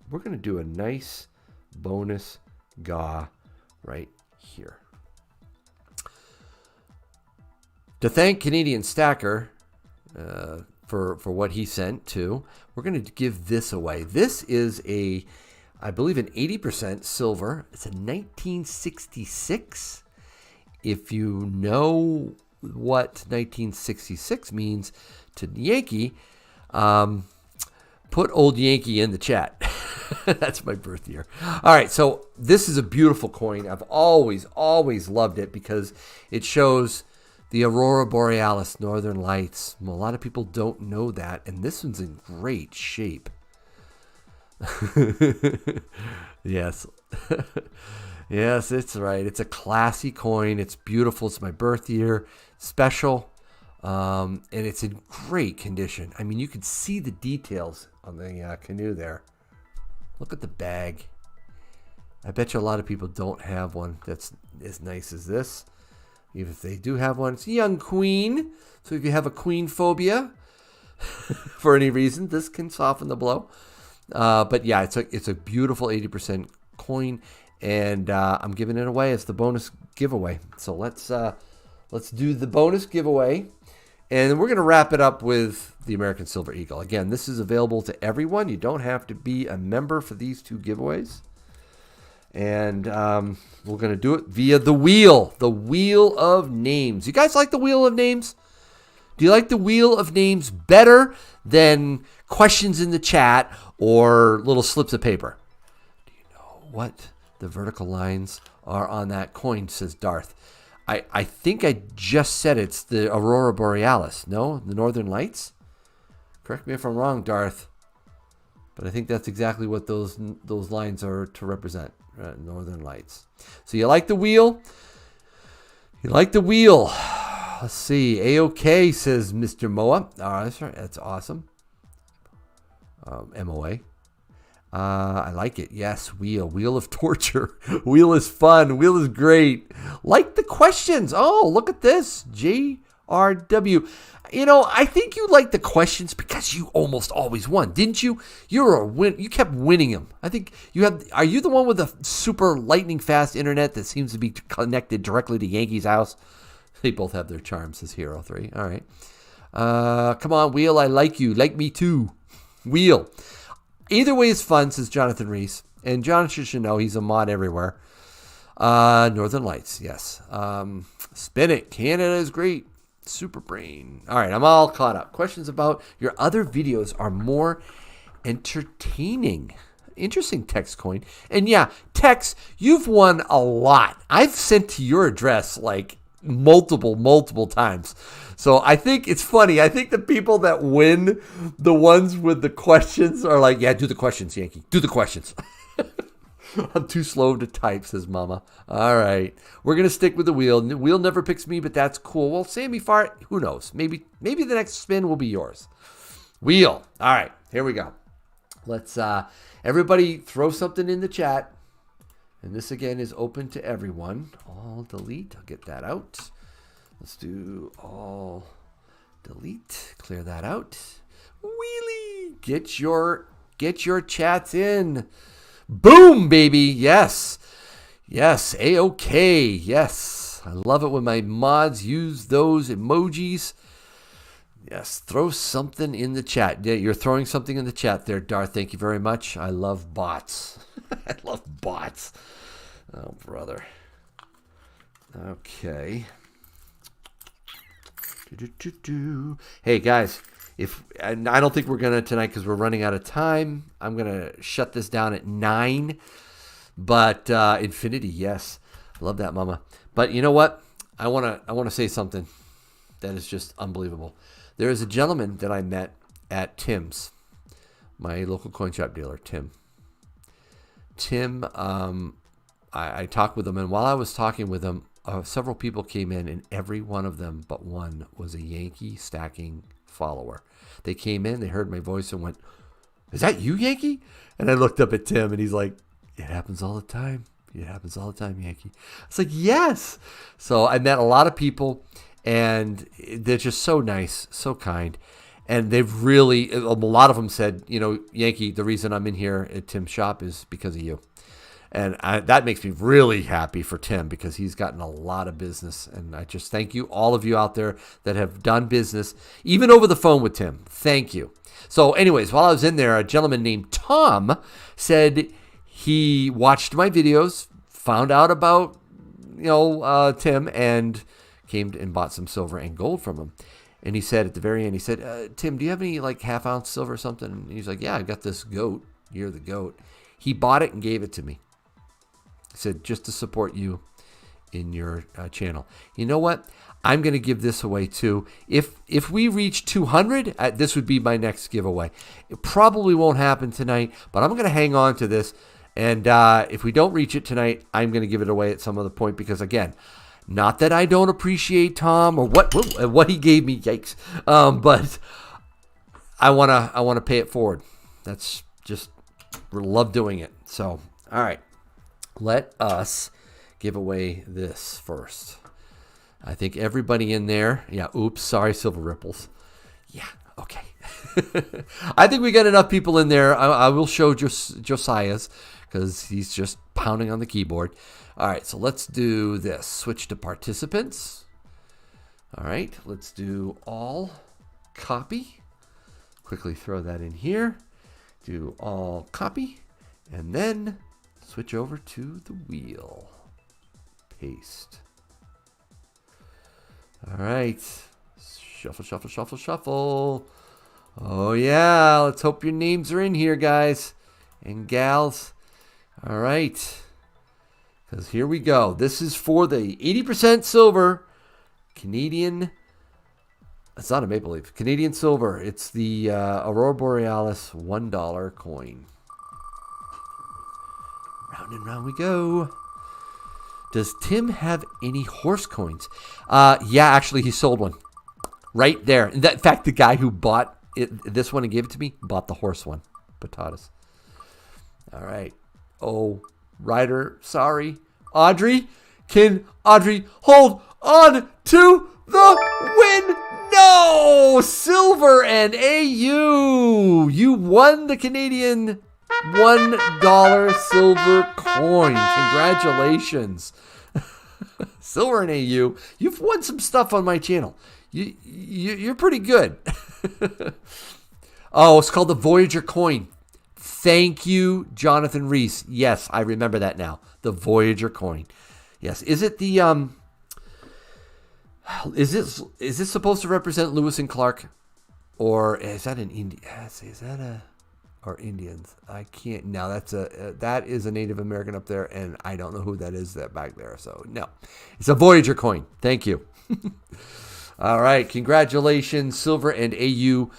We're going to do a nice bonus GAW right here. To thank Canadian Stacker for what he sent too, we're going to give this away. This is I believe an 80% silver. It's a 1966. If you know what 1966 means to Yankee, put old Yankee in the chat. That's my birth year. All right, so this is a beautiful coin. I've always loved it because it shows the Aurora Borealis, Northern Lights. Well, a lot of people don't know that, and this one's in great shape. Yes. Yes, it's right. It's a classy coin. It's beautiful. It's my birth year. Special. And it's in great condition. I mean, you can see the details on the canoe there. Look at the bag. I bet you a lot of people don't have one that's as nice as this. Even if they do have one, it's a young queen. So if you have a queen phobia for any reason, this can soften the blow. But yeah, it's a beautiful 80% coin, and I'm giving it away as the bonus giveaway. So let's do the bonus giveaway, and we're gonna wrap it up with the American Silver Eagle. Again, this is available to everyone. You don't have to be a member for these two giveaways, and we're gonna do it via the wheel of names. You guys like the wheel of names? Do you like the wheel of names better than questions in the chat or little slips of paper? Do you know what the vertical lines are on that coin, says Darth? I think I just said it's the Aurora Borealis. No? The Northern Lights? Correct me if I'm wrong, Darth. But I think that's exactly what those lines are to represent. Northern Lights. So you like the wheel? You like the wheel? Let's see. A-OK, says Mr. Moa. That's right. That's awesome. MOA. I like it. Yes, wheel. Wheel of torture. Wheel is fun. Wheel is great. Like the questions. Oh, look at this. JRW. You know, I think you like the questions because you almost always won, didn't you? You kept winning them. I think you have. Are you the one with the super lightning fast internet that seems to be connected directly to Yankee's house? They both have their charms, says Hero 3. All right. Come on, Wheel. I like you. Like me too. Wheel. Either way is fun, says Jonathan Reese. And Jonathan should know he's a mod everywhere. Northern Lights, yes. Spin it. Canada is great. Super Brain. All right, I'm all caught up. Questions about your other videos are more entertaining. Interesting, Tex Coin. And yeah, Tex, you've won a lot. I've sent to your address like multiple times. So I think it's funny. I think the people that win the ones with the questions are like, yeah, do the questions, Yankee. Do the questions. I'm too slow to type, says Mama. All right. We're going to stick with the wheel. The wheel never picks me, but that's cool. Well, Sammy Fart, who knows? Maybe the next spin will be yours. Wheel. All right. Here we go. Let's everybody throw something in the chat. And this, again, is open to everyone. All delete. I'll get that out. Let's do all delete. Clear that out. Wheelie. Get your chats in. Boom, baby. Yes. Yes. A-OK. Yes. I love it when my mods use those emojis. Yes. Throw something in the chat. Yeah, you're throwing something in the chat there, Darth. Thank you very much. I love bots. I love bots. Oh, brother. Okay. Hey, guys. And I don't think we're going to tonight because we're running out of time. I'm going to shut this down at 9. But Infinity, yes. Love that, Mama. But you know what? I want to say something that is just unbelievable. There is a gentleman that I met at Tim's, my local coin shop dealer, Tim. I talked with him, and while I was talking with him, several people came in, and every one of them but one was a Yankee stacking follower. They came in, they heard my voice, and went, "Is that you, Yankee?" And I looked up at Tim, and he's like, "It happens all the time. It happens all the time, Yankee." It's like, yes. So I met a lot of people, and they're just so nice, so kind. And they've really, a lot of them said, you know, Yankee, the reason I'm in here at Tim's shop is because of you. And that makes me really happy for Tim because he's gotten a lot of business. And I just thank you, all of you out there that have done business, even over the phone with Tim. Thank you. So anyways, while I was in there, a gentleman named Tom said he watched my videos, found out about, Tim, and came and bought some silver and gold from him. And he said at the very end, he said, "Tim, do you have any like half-ounce silver or something?" And he's like, "Yeah, I got this goat. You're the goat." He bought it and gave it to me. He said, "Just to support you in your channel." You know what? I'm going to give this away too. If we reach 200, this would be my next giveaway. It probably won't happen tonight, but I'm going to hang on to this. And if we don't reach it tonight, I'm going to give it away at some other point because, again, not that I don't appreciate Tom or what he gave me, yikes. But I wanna pay it forward. That's just love doing it. So all right, let us give away this first. I think everybody in there. Yeah. Oops. Sorry, Silver Ripples. Yeah. Okay. I think we got enough people in there. I will show Josiah's because he's just pounding on the keyboard. All right, so let's do this. Switch to participants. All right, let's do all copy. Quickly throw that in here. Do all copy. And then switch over to the wheel. Paste. All right. Shuffle, shuffle, shuffle, shuffle. Oh, yeah. Let's hope your names are in here, guys and gals. All right. Because here we go. This is for the 80% silver Canadian. It's not a maple leaf. Canadian silver. It's the Aurora Borealis $1 coin. Round and round we go. Does Tim have any horse coins? Yeah, actually, he sold one. Right there. In fact, the guy who bought this one and gave it to me bought the horse one. Patatas. All right. Oh, Ryder, sorry. Audrey, can Audrey hold on to the win? No! Silver and AU. You won the Canadian $1 silver coin. Congratulations. Silver and AU. You've won some stuff on my channel. You're pretty good. Oh, it's called the Voyager coin. Thank you, Jonathan Reese. Yes, I remember that now. The Voyager coin. Yes. Is it the is this supposed to represent Lewis and Clark? Or is that an India? Is that a or Indians. I can't. Now that is a Native American up there, and I don't know who that is that back there. So no, it's a Voyager coin. Thank you. All right, congratulations, Silver and AU.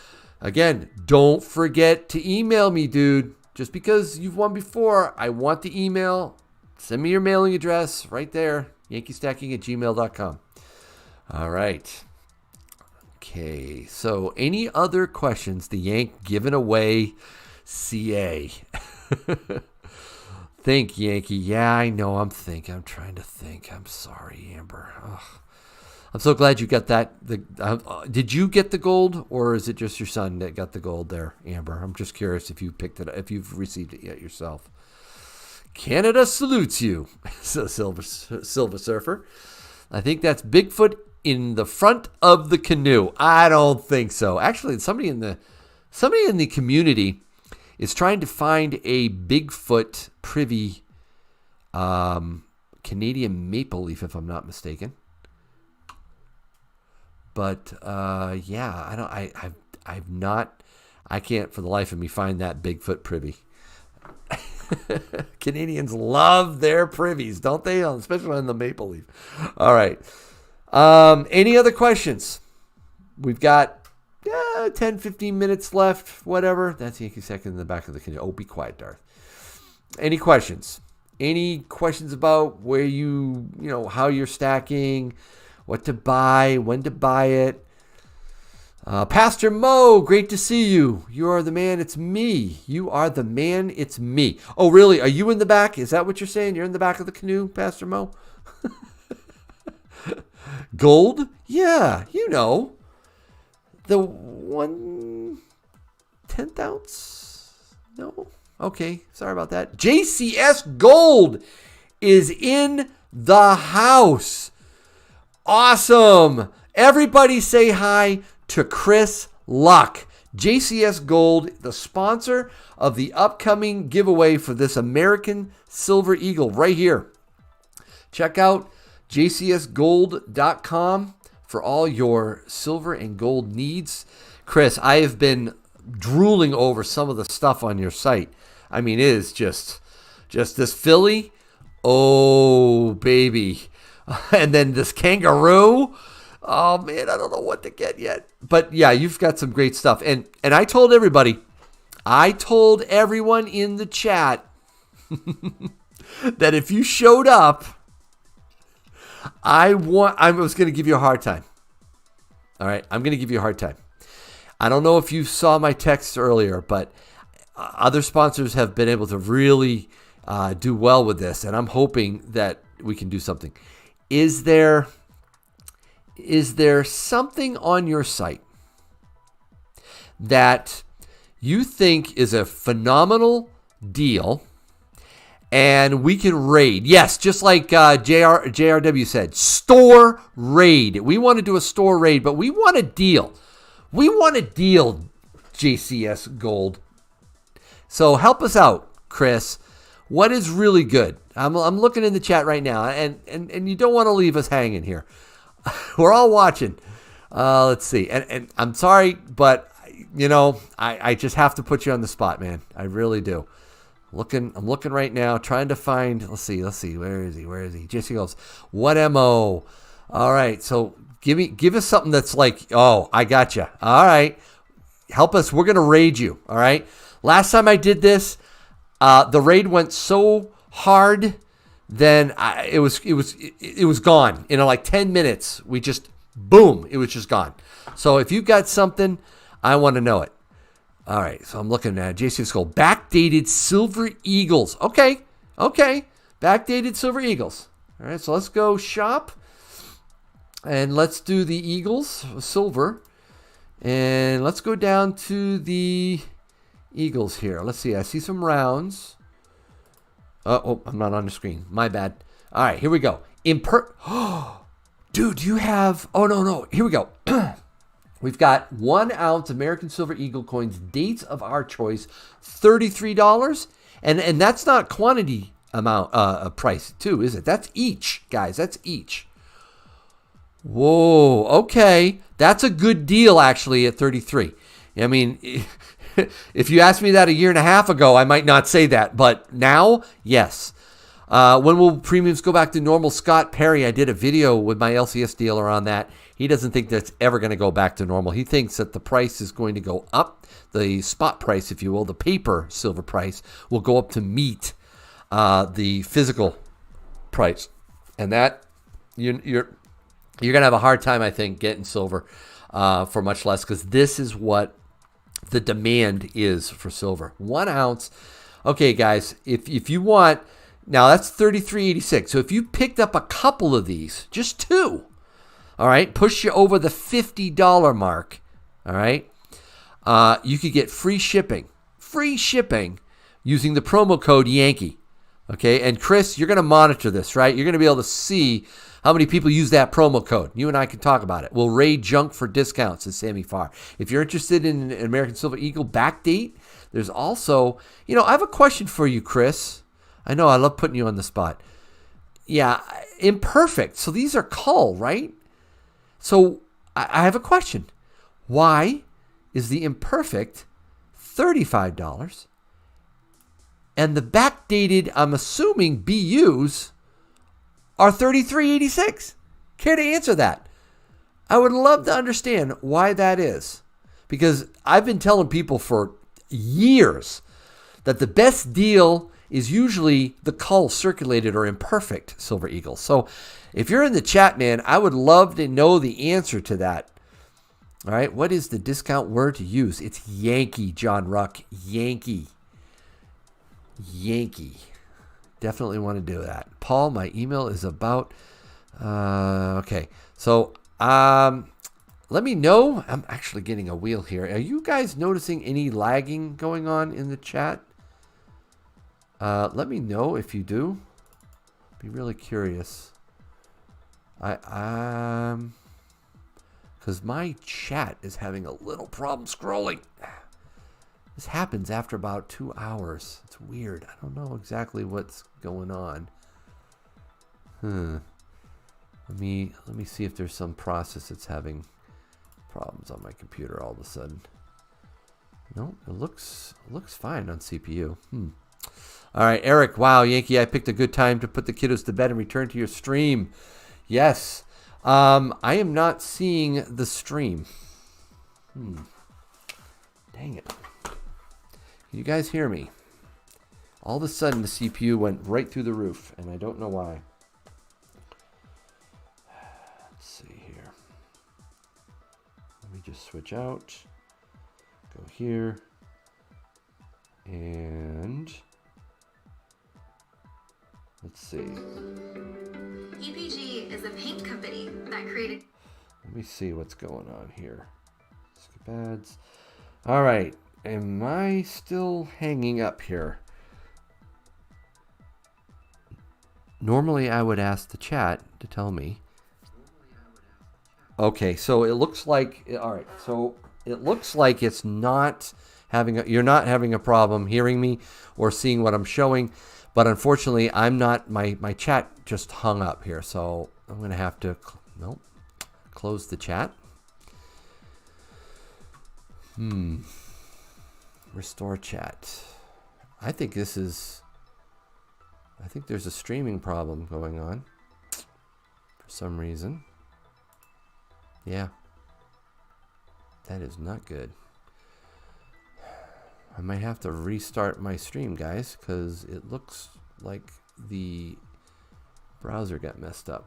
Again, don't forget to email me, dude. Just because you've won before, I want the email. Send me your mailing address right there, yankeestacking@gmail.com. All right. Okay, so any other questions? The Yank giving away CA. Think, Yankee. Yeah, I know. I'm trying to think. I'm sorry, Amber. Ugh. I'm so glad you got that. Did you get the gold, or is it just your son that got the gold there, Amber? I'm just curious if you picked it up, if you've received it yet yourself. Canada salutes you, Silver Surfer. I think that's Bigfoot in the front of the canoe. I don't think so. Actually, somebody in the community is trying to find a Bigfoot privy Canadian maple leaf, if I'm not mistaken. But yeah, I can't for the life of me find that Bigfoot privy. Canadians love their privies, don't they? Especially on the maple leaf. All right. Any other questions? We've got 10, 15 minutes left, whatever. That's Yankee second in the back of the canoe. Oh, be quiet, Darth. Any questions? Any questions about where how you're stacking, what to buy, when to buy it? Pastor Mo, great to see you. You are the man, it's me. You are the man, it's me. Oh, really? Are you in the back? Is that what you're saying? You're in the back of the canoe, Pastor Mo? Gold? Yeah, you know. The 1/10 ounce? No? Okay, sorry about that. JCS Gold is in the house. Awesome. Everybody say hi to Chris Luck. JCS Gold, the sponsor of the upcoming giveaway for this American Silver Eagle right here. Check out jcsgold.com for all your silver and gold needs. Chris, I have been drooling over some of the stuff on your site. I mean, it is just this filly. Oh, baby. And then this kangaroo. Oh, man, I don't know what to get yet. But, yeah, you've got some great stuff. And I told everyone in the chat that if you showed up, I was going to give you a hard time. All right, I'm going to give you a hard time. I don't know if you saw my text earlier, but other sponsors have been able to really do well with this, and I'm hoping that we can do something. Is there something on your site that you think is a phenomenal deal and we can raid? Yes, just like JRW said, store raid. We want to do a store raid, but we want a deal. We want a deal, JCS Gold. So help us out, Chris. What is really good? I'm looking in the chat right now, and you don't want to leave us hanging here. We're all watching. Let's see. And I'm sorry, but, I just have to put you on the spot, man. I really do. I'm looking right now, trying to find. Let's see. Where is he? Jesse goes, what MO? All right. So give us something that's like, oh, I got you. All right. Help us. We're going to raid you. All right. Last time I did this, the raid went so hard, then it was gone in like 10 minutes. We just boom, it was just gone. So if you've got something, I want to know it. All right, so I'm looking at JC Skull backdated Silver Eagles. Okay, backdated Silver Eagles. All right, so let's go shop and let's do the Eagles silver, and let's go down to the Eagles here. Let's see. I see some rounds. Oh, I'm not on the screen. My bad. All right, here we go. Dude, you have... Oh, no. Here we go. We've got 1 ounce American Silver Eagle coins, dates of our choice, $33. And that's not quantity amount price, too, is it? That's each, guys. That's each. Whoa, okay. That's a good deal, actually, at $33. I mean... If you asked me that a year and a half ago, I might not say that. But now, yes. When will premiums go back to normal? Scott Perry, I did a video with my LCS dealer on that. He doesn't think that's ever going to go back to normal. He thinks that the price is going to go up. The spot price, if you will, the paper silver price, will go up to meet the physical price. And that, you're going to have a hard time, I think, getting silver for much less, because this is what the demand is for silver. 1 ounce. Okay, guys, if you want... Now, that's $33.86. So if you picked up a couple of these, just 2, all right, push you over the $50 mark, all right, you could get free shipping using the promo code Yankee, okay? And Chris, you're going to monitor this, right? You're going to be able to see how many people use that promo code. You and I can talk about it. We'll raid junk for discounts, says Sammy Farr. If you're interested in an American Silver Eagle backdate, there's also, I have a question for you, Chris. I know, I love putting you on the spot. Yeah, imperfect. So these are cull, right? So I have a question. Why is the imperfect $35 and the backdated, I'm assuming, BUs are $33.86? Care to answer that? I would love to understand why that is. Because I've been telling people for years that the best deal is usually the cull circulated or imperfect Silver Eagle. So if you're in the chat, man, I would love to know the answer to that. All right, what is the discount word to use? It's Yankee, John Ruck. Yankee. Yankee. Definitely want to do that. Paul, my email is about... okay, so let me know. I'm actually getting a wheel here. Are you guys noticing any lagging going on in the chat? Let me know if you do. Be really curious. Because my chat is having a little problem scrolling. This happens after about 2 hours. It's weird. I don't know exactly what's going on. Let me see if there's some process that's having problems on my computer all of a sudden. No, it looks fine on CPU. All right, Eric. Wow, Yankee, I picked a good time to put the kiddos to bed and return to your stream. Yes. I am not seeing the stream. Dang it. Can you guys hear me? All of a sudden, the CPU went right through the roof, and I don't know why. Let's see here. Let me just switch out. Go here. And... let's see. EPG is a paint company that created... Let me see what's going on here. Skip ads. All right. Am I still hanging up here? Normally, I would ask the chat to tell me. Okay, so it looks like... all right, so it looks like it's not having you're not having a problem hearing me or seeing what I'm showing. But unfortunately, I'm not, my chat just hung up here. So I'm going to have to, close the chat. Restore chat. I think there's a streaming problem going on for some reason. Yeah. That is not good. I might have to restart my stream, guys, because it looks like the browser got messed up.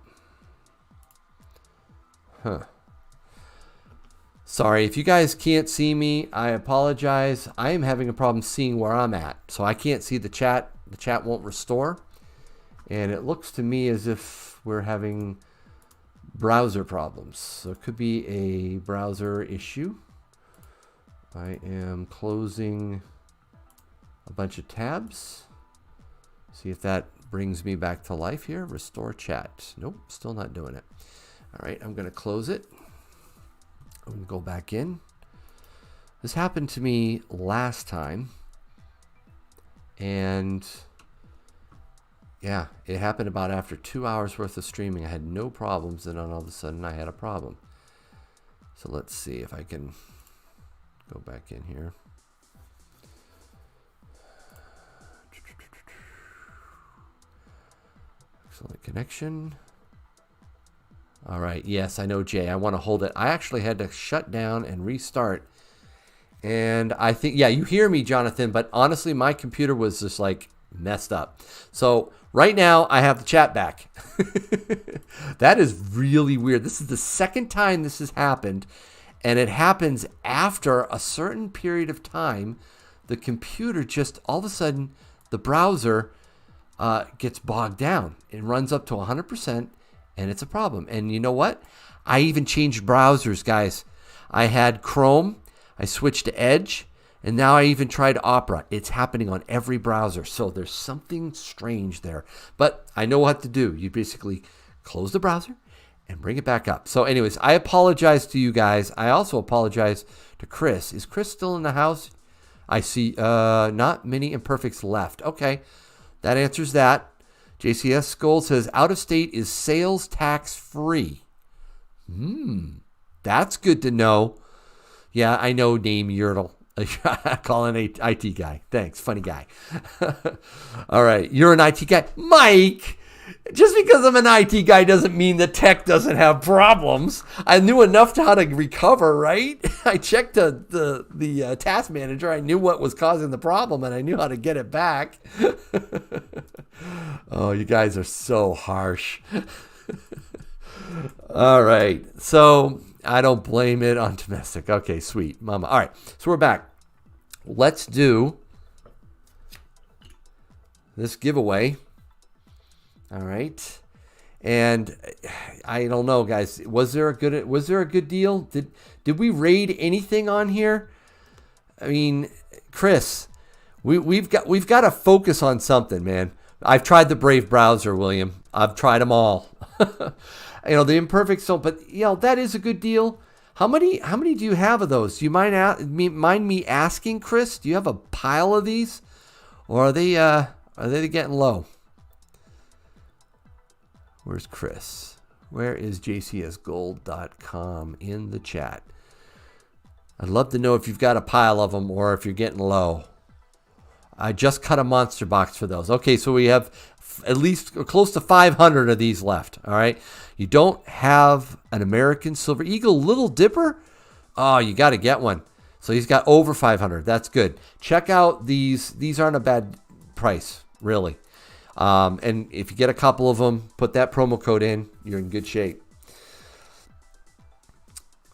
Sorry, if you guys can't see me, I apologize. I am having a problem seeing where I'm at, so I can't see the chat. The chat won't restore, and it looks to me as if we're having browser problems. So it could be a browser issue. I am closing a bunch of tabs. See if that brings me back to life here. Restore chat. Nope, still not doing it. All right, I'm going to close it. I'm going to go back in. This happened to me last time. And yeah, it happened about after 2 hours worth of streaming. I had no problems, and then all of a sudden I had a problem. So let's see if I can go back in here. Excellent connection. All right. Yes, I know, Jay. I want to hold it. I actually had to shut down and restart. And I think, yeah, you hear me, Jonathan, but honestly, my computer was just like messed up. So right now I have the chat back. That is really weird. This is the second time this has happened, and it happens after a certain period of time. The computer just, all of a sudden, the browser gets bogged down. It runs up to 100%, and it's a problem. And you know what? I even changed browsers, guys. I had Chrome. I switched to Edge, and now I even tried Opera. It's happening on every browser, so there's something strange there. But I know what to do. You basically close the browser and bring it back up. So anyways, I apologize to you guys. I also apologize to Chris. Is Chris still in the house? I see not many imperfects left. Okay, that answers that. JCS Gold says, out of state is sales tax free. That's good to know. Yeah, I know name Yertle. I call an IT guy. Thanks, funny guy. All right, you're an IT guy. Mike, just because I'm an IT guy doesn't mean the tech doesn't have problems. I knew enough to how to recover, right? I checked the task manager. I knew what was causing the problem, and I knew how to get it back. Oh, you guys are so harsh. All right, so I don't blame it on domestic. Okay, sweet, mama. All right, so we're back. Let's do this giveaway. All right, and I don't know, guys. Was there a good deal? Did we raid anything on here? I mean, Chris, we've got to focus on something, man. I've tried the Brave browser, William. I've tried them all. The imperfect soap, but that is a good deal. How many do you have of those? Do you mind me asking, Chris? Do you have a pile of these, or are they getting low? Where's Chris? Where is jcsgold.com in the chat? I'd love to know if you've got a pile of them or if you're getting low. I just cut a monster box for those. Okay, so we have at least close to 500 of these left. All right. You don't have an American Silver Eagle Little Dipper? Oh, you got to get one. So he's got over 500. That's good. Check out these. These aren't a bad price, really. And if you get a couple of them, put that promo code in. You're in good shape.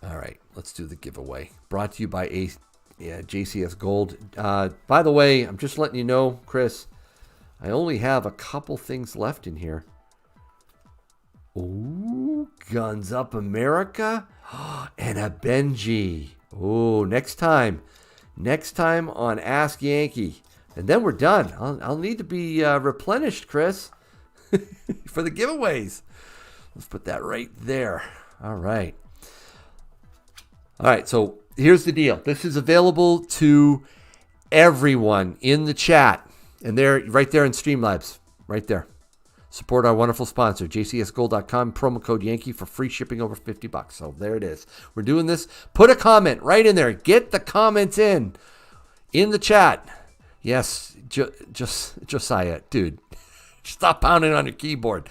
All right. Let's do the giveaway. Brought to you by JCS Gold. By the way, I'm just letting you know, Chris, I only have a couple things left in here. Ooh, Guns Up America and a Benji. Oh, next time on Ask Yankee. And then we're done. I'll need to be replenished, Chris, for the giveaways. Let's put that right there. All right. So here's the deal. This is available to everyone in the chat. And they're right there in Streamlabs. Right there. Support our wonderful sponsor, jcsgold.com, promo code Yankee for free shipping over $50. So there it is. We're doing this. Put a comment right in there. Get the comments in the chat. Yes, Josiah, dude, stop pounding on your keyboard.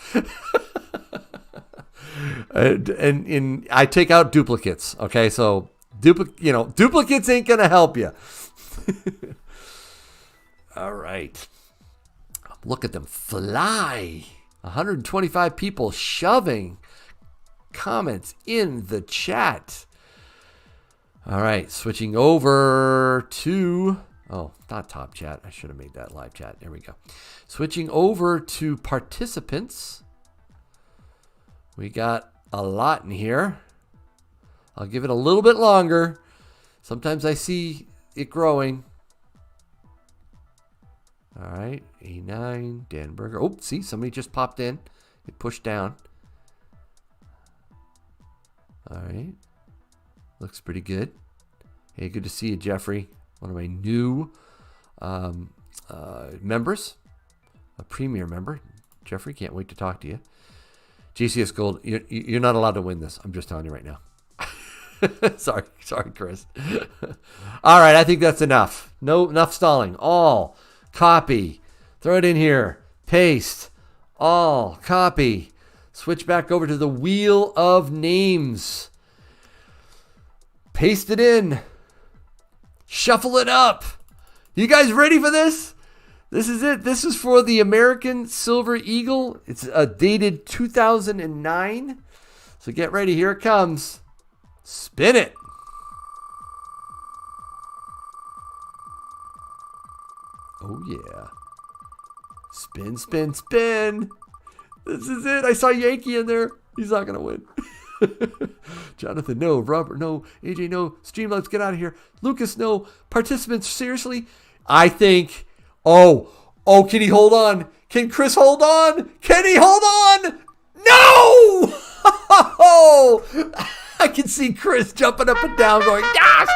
and I take out duplicates. Okay, so duplicates ain't gonna help you. All right. Look at them fly. 125 people shoving comments in the chat. All right, switching over to... Oh, not top chat. I should have made that live chat. There we go. Switching over to participants. We got a lot in here. I'll give it a little bit longer. Sometimes I see it growing. All right, A9, Dan Berger. Oh, see, somebody just popped in. It pushed down. All right. Looks pretty good. Hey, good to see you, Jeffrey. One of my new members. A premier member. Jeffrey, can't wait to talk to you. GCS Gold, you're not allowed to win this. I'm just telling you right now. Sorry, Chris. All right, I think that's enough. No, enough stalling. All. Copy, throw it in here, paste, all, copy. Switch back over to the wheel of names. Paste it in. Shuffle it up. You guys ready for this? This is it. This is for the American Silver Eagle. It's dated 2009. So get ready. Here it comes. Spin it. Oh, yeah. Spin, spin, spin. This is it. I saw Yankee in there. He's not going to win. Jonathan, no. Robert, no. AJ, no. Streamlabs, get out of here. Lucas, no. Participants, seriously? I think. Oh, can he hold on? Can Chris hold on? Can he hold on? No! I can see Chris jumping up and down going, stop.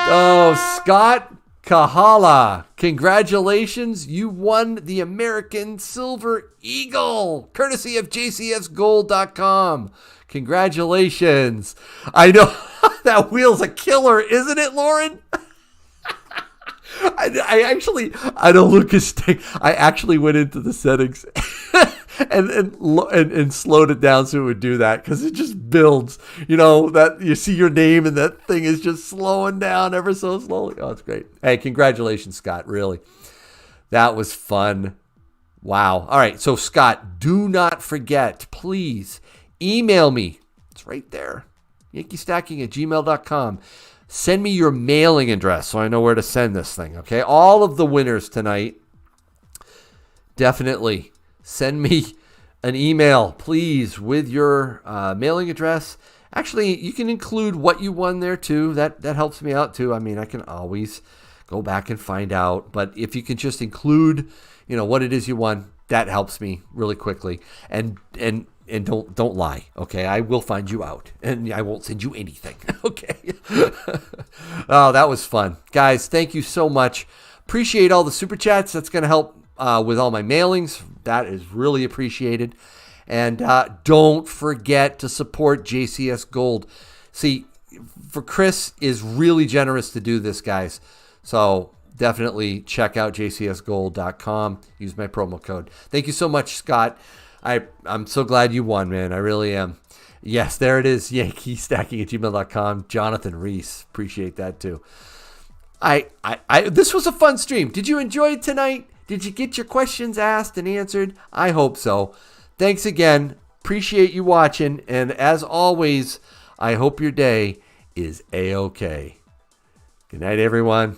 Oh, Scott Kahala, congratulations. You won the American Silver Eagle, courtesy of jcsgold.com. Congratulations. I know that wheel's a killer, isn't it, Lauren? I know Lucas. I actually went into the settings and slowed it down so it would do that because it just builds. You know that you see your name and that thing is just slowing down ever so slowly. Oh, it's great. Hey, congratulations, Scott. Really, that was fun. Wow. All right. So Scott, do not forget, please email me. It's right there. yankeestacking@gmail.com. Send me your mailing address so I know where to send this thing, okay? All of the winners tonight, definitely send me an email, please, with your mailing address. Actually, you can include what you won there, too. That helps me out, too. I mean, I can always go back and find out. But if you can just include, what it is you won, that helps me really quickly. And don't lie, okay? I will find you out, and I won't send you anything, okay? Oh, that was fun. Guys, thank you so much. Appreciate all the super chats. That's going to help with all my mailings. That is really appreciated. And don't forget to support JCS Gold. See, for Chris is really generous to do this, guys. So definitely check out jcsgold.com. Use my promo code. Thank you so much, Scott. I'm so glad you won, man. I really am. Yes, there it is. YankeeStacking@gmail.com. Jonathan Reese. Appreciate that too. This was a fun stream. Did you enjoy it tonight? Did you get your questions asked and answered? I hope so. Thanks again. Appreciate you watching. And as always, I hope your day is A-OK. Good night, everyone.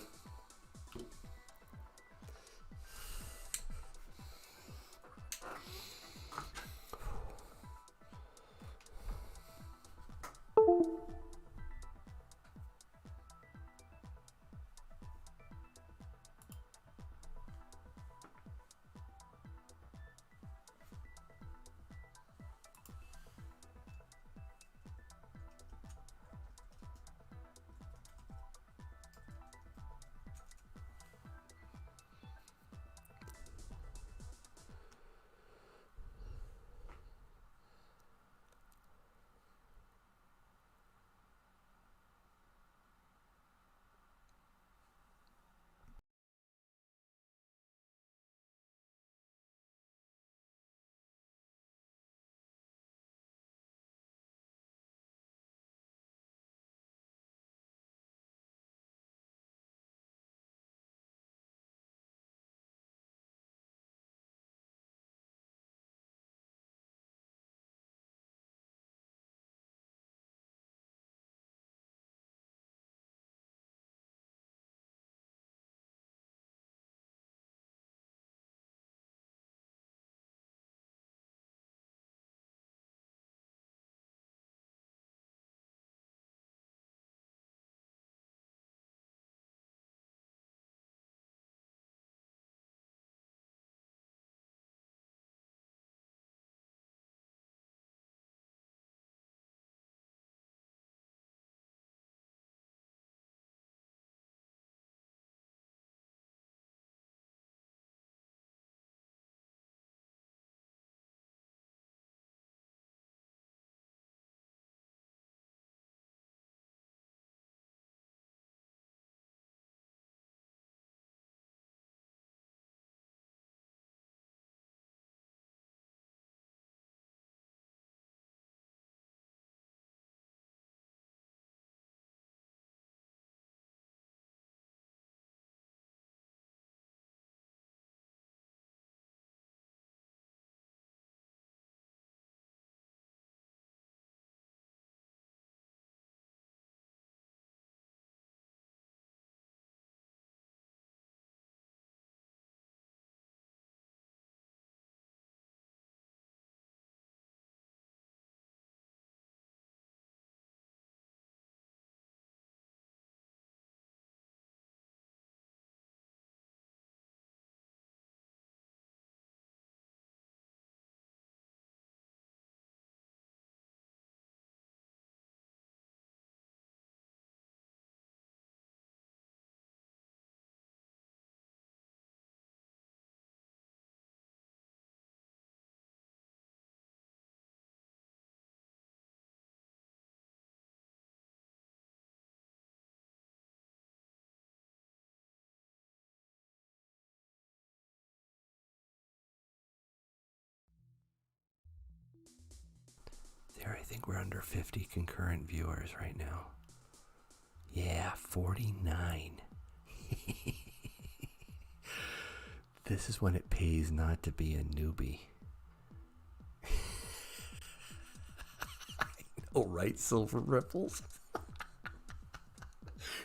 think we're under 50 concurrent viewers right now. Yeah, 49. This is when it pays not to be a newbie. I know, right, Silver Ripples?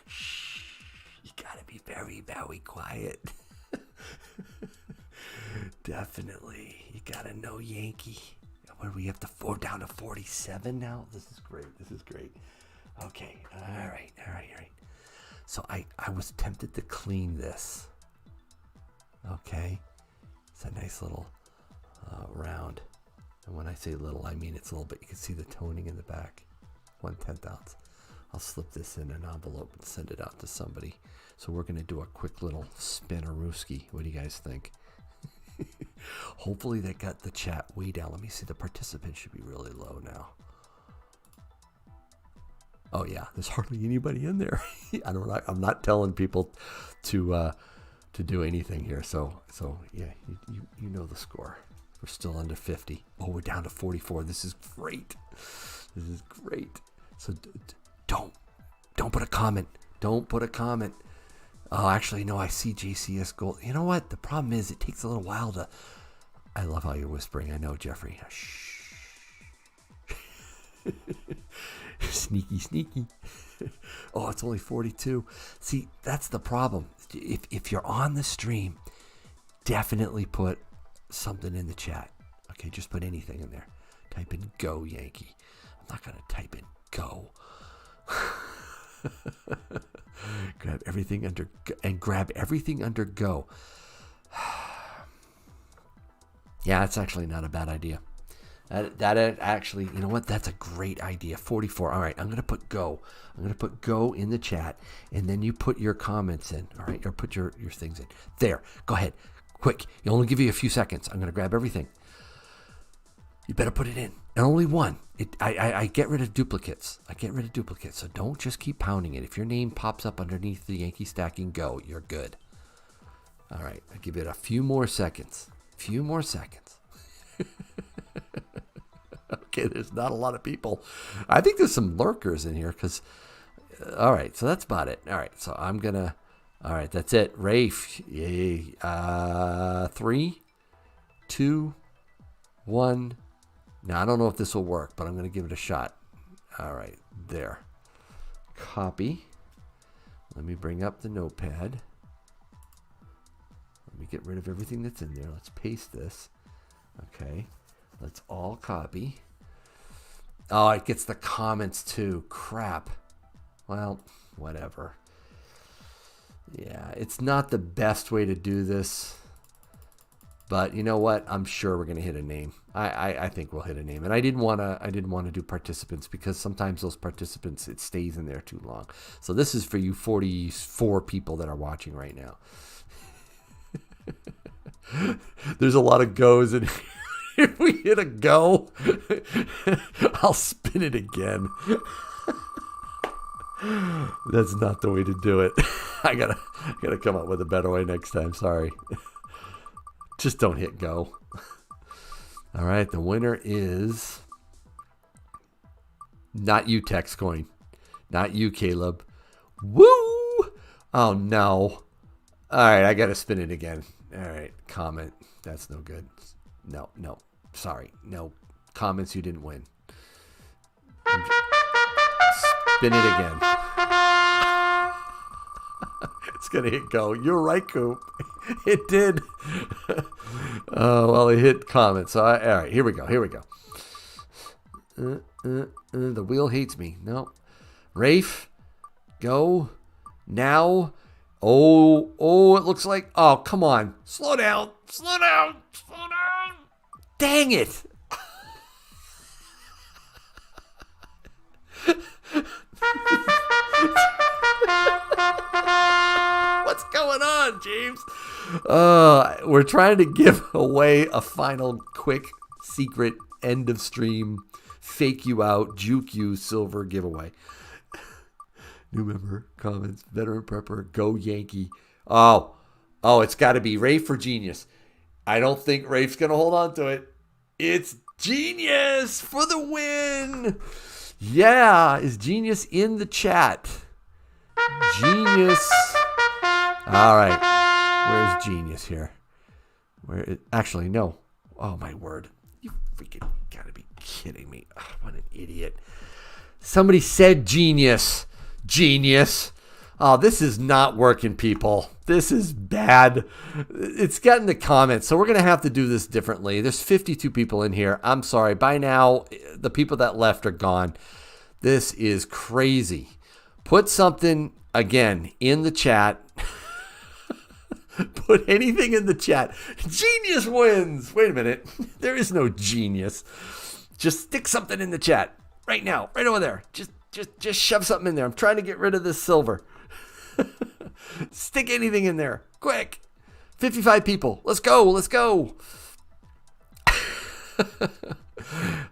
Shh, you gotta be very, very quiet. Definitely. You gotta know Yankee. What do we have to down to 47 now? This is great. Okay. All right. So I was tempted to clean this. Okay. It's a nice little round. And when I say little, I mean it's a little bit. You can see the toning in the back. 1/10 ounce. I'll slip this in an envelope and send it out to somebody. So we're going to do a quick little spinnerooski. What do you guys think? Hopefully they got the chat way down. Let me see. The participants should be really low now. Oh yeah, there's hardly anybody in there. I'm not telling people to do anything here. So yeah, you know the score. We're still under 50. Oh, we're down to 44. This is great. So don't put a comment. Don't put a comment. Oh, actually, no, I see JCS Gold. You know what? The problem is it takes a little while to... I love how you're whispering. I know, Jeffrey. Shh. Sneaky. Oh, it's only 42. See, that's the problem. If you're on the stream, definitely put something in the chat. Okay, just put anything in there. Type in Go Yankee. I'm not going to type in Go. Grab everything under Go. Yeah, that's actually not a bad idea. That actually, you know what? That's a great idea. 44. All right, I'm going to put Go. I'm going to put Go in the chat, and then you put your comments in, all right? Or put your things in. There. Go ahead. Quick. You'll only give you a few seconds. I'm going to grab everything. You better put it in. And only one. I get rid of duplicates. So don't just keep pounding it. If your name pops up underneath the Yankee Stacking Go, you're good. All right. I'll give it a few more seconds. Okay, there's not a lot of people. I think there's some lurkers in here because... all right, so that's about it. All right, so I'm going to... All right, that's it. Rafe, yay. 3, 2, 1... Now, I don't know if this will work, but I'm going to give it a shot. All right, there. Copy. Let me bring up the notepad. Let me get rid of everything that's in there. Let's paste this. Okay. Let's all copy. Oh, it gets the comments too. Crap. Well, whatever. Yeah, it's not the best way to do this. But you know what? I'm sure we're going to hit a name. I think we'll hit a name. And I didn't want to do participants because sometimes those participants, it stays in there too long. So this is for you 44 people that are watching right now. There's a lot of goes in here. If we hit a go, I'll spin it again. That's not the way to do it. I gotta come up with a better way next time. Sorry. Just don't hit go. All right, the winner is not you, Tex Coin. Not you, Caleb. Woo! Oh, no. All right, I got to spin it again. All right, comment. That's no good. No. Sorry. No. Comments, you didn't win. Spin it again. It's going to hit go. You're right, Coop. It did. Oh, well, it hit comment. So, all right, here we go. The wheel hates me. No. Rafe, go. Now. Oh, it looks like. Oh, come on. Slow down. Dang it. What's going on, James? We're trying to give away a final quick secret end of stream fake you out, juke you silver giveaway. New member, comments, veteran prepper, go Yankee. Oh, it's got to be Rafe for Genius. I don't think Rafe's going to hold on to it. It's Genius for the win. Yeah, is Genius in the chat? Genius. All right. Where's Genius here? Actually, no. Oh, my word. You freaking gotta be kidding me. Oh, what an idiot. Somebody said Genius. Genius. Oh, this is not working, people. This is bad. It's getting the comments, so we're going to have to do this differently. There's 52 people in here. I'm sorry. By now, the people that left are gone. This is crazy. Put something, again, in the chat. Put anything in the chat. Genius wins. Wait a minute. There is no genius. Just stick something in the chat right now, right over there. Just shove something in there. I'm trying to get rid of this silver. Stick anything in there. Quick. 55 people. Let's go. Let's go.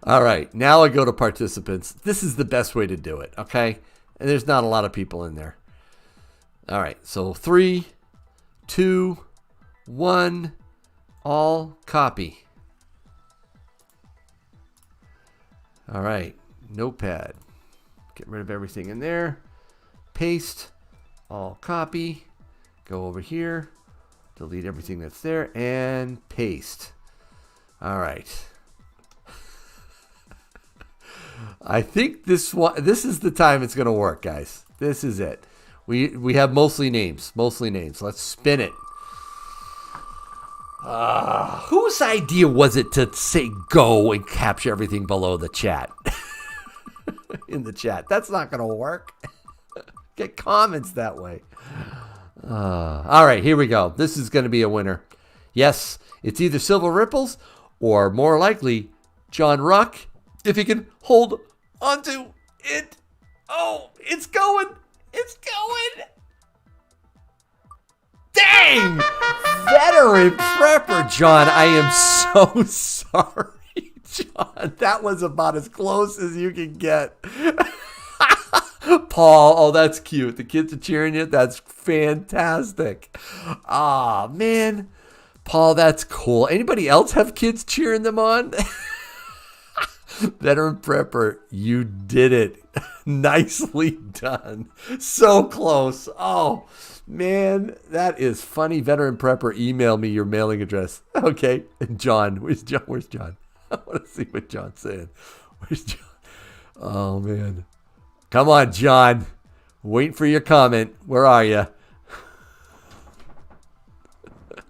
All right. Now I go to participants. This is the best way to do it. Okay. And there's not a lot of people in there. All right. So 3, 2, 1. All copy. All right. Notepad. Get rid of everything in there. Paste. All copy. Go over here. Delete everything that's there. And paste. All right. I think this is the time it's going to work, guys. This is it. We have mostly names. Mostly names. Let's spin it. Whose idea was it to say go and capture everything below the chat? In the chat. That's not going to work. Get comments that way. All right, here we go. This is going to be a winner. Yes, it's either Silver Ripples or more likely John Ruck, if he can hold onto it. Oh, it's going. It's going. Dang! Veteran prepper, John. I am so sorry, John. That was about as close as you can get. Paul, oh, that's cute. The kids are cheering you. That's fantastic. Ah, man. Paul, that's cool. Anybody else have kids cheering them on? Veteran prepper, you did it. Nicely done. So close. Oh, man, that is funny. Veteran prepper, email me your mailing address. Okay. And John, where's John? Where's John? I want to see what John's saying. Where's John? Oh, man. Come on, John. Waiting for your comment. Where are you?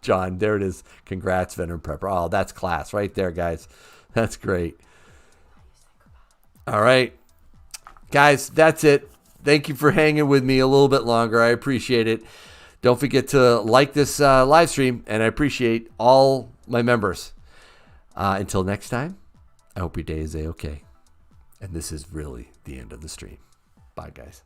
John, there it is. Congrats, Veteran Prepper. Oh, that's class right there, guys. That's great. All right. Guys, that's it. Thank you for hanging with me a little bit longer. I appreciate it. Don't forget to like this live stream, and I appreciate all my members. Until next time, I hope your day is A-okay. And this is really the end of the stream. Bye, guys.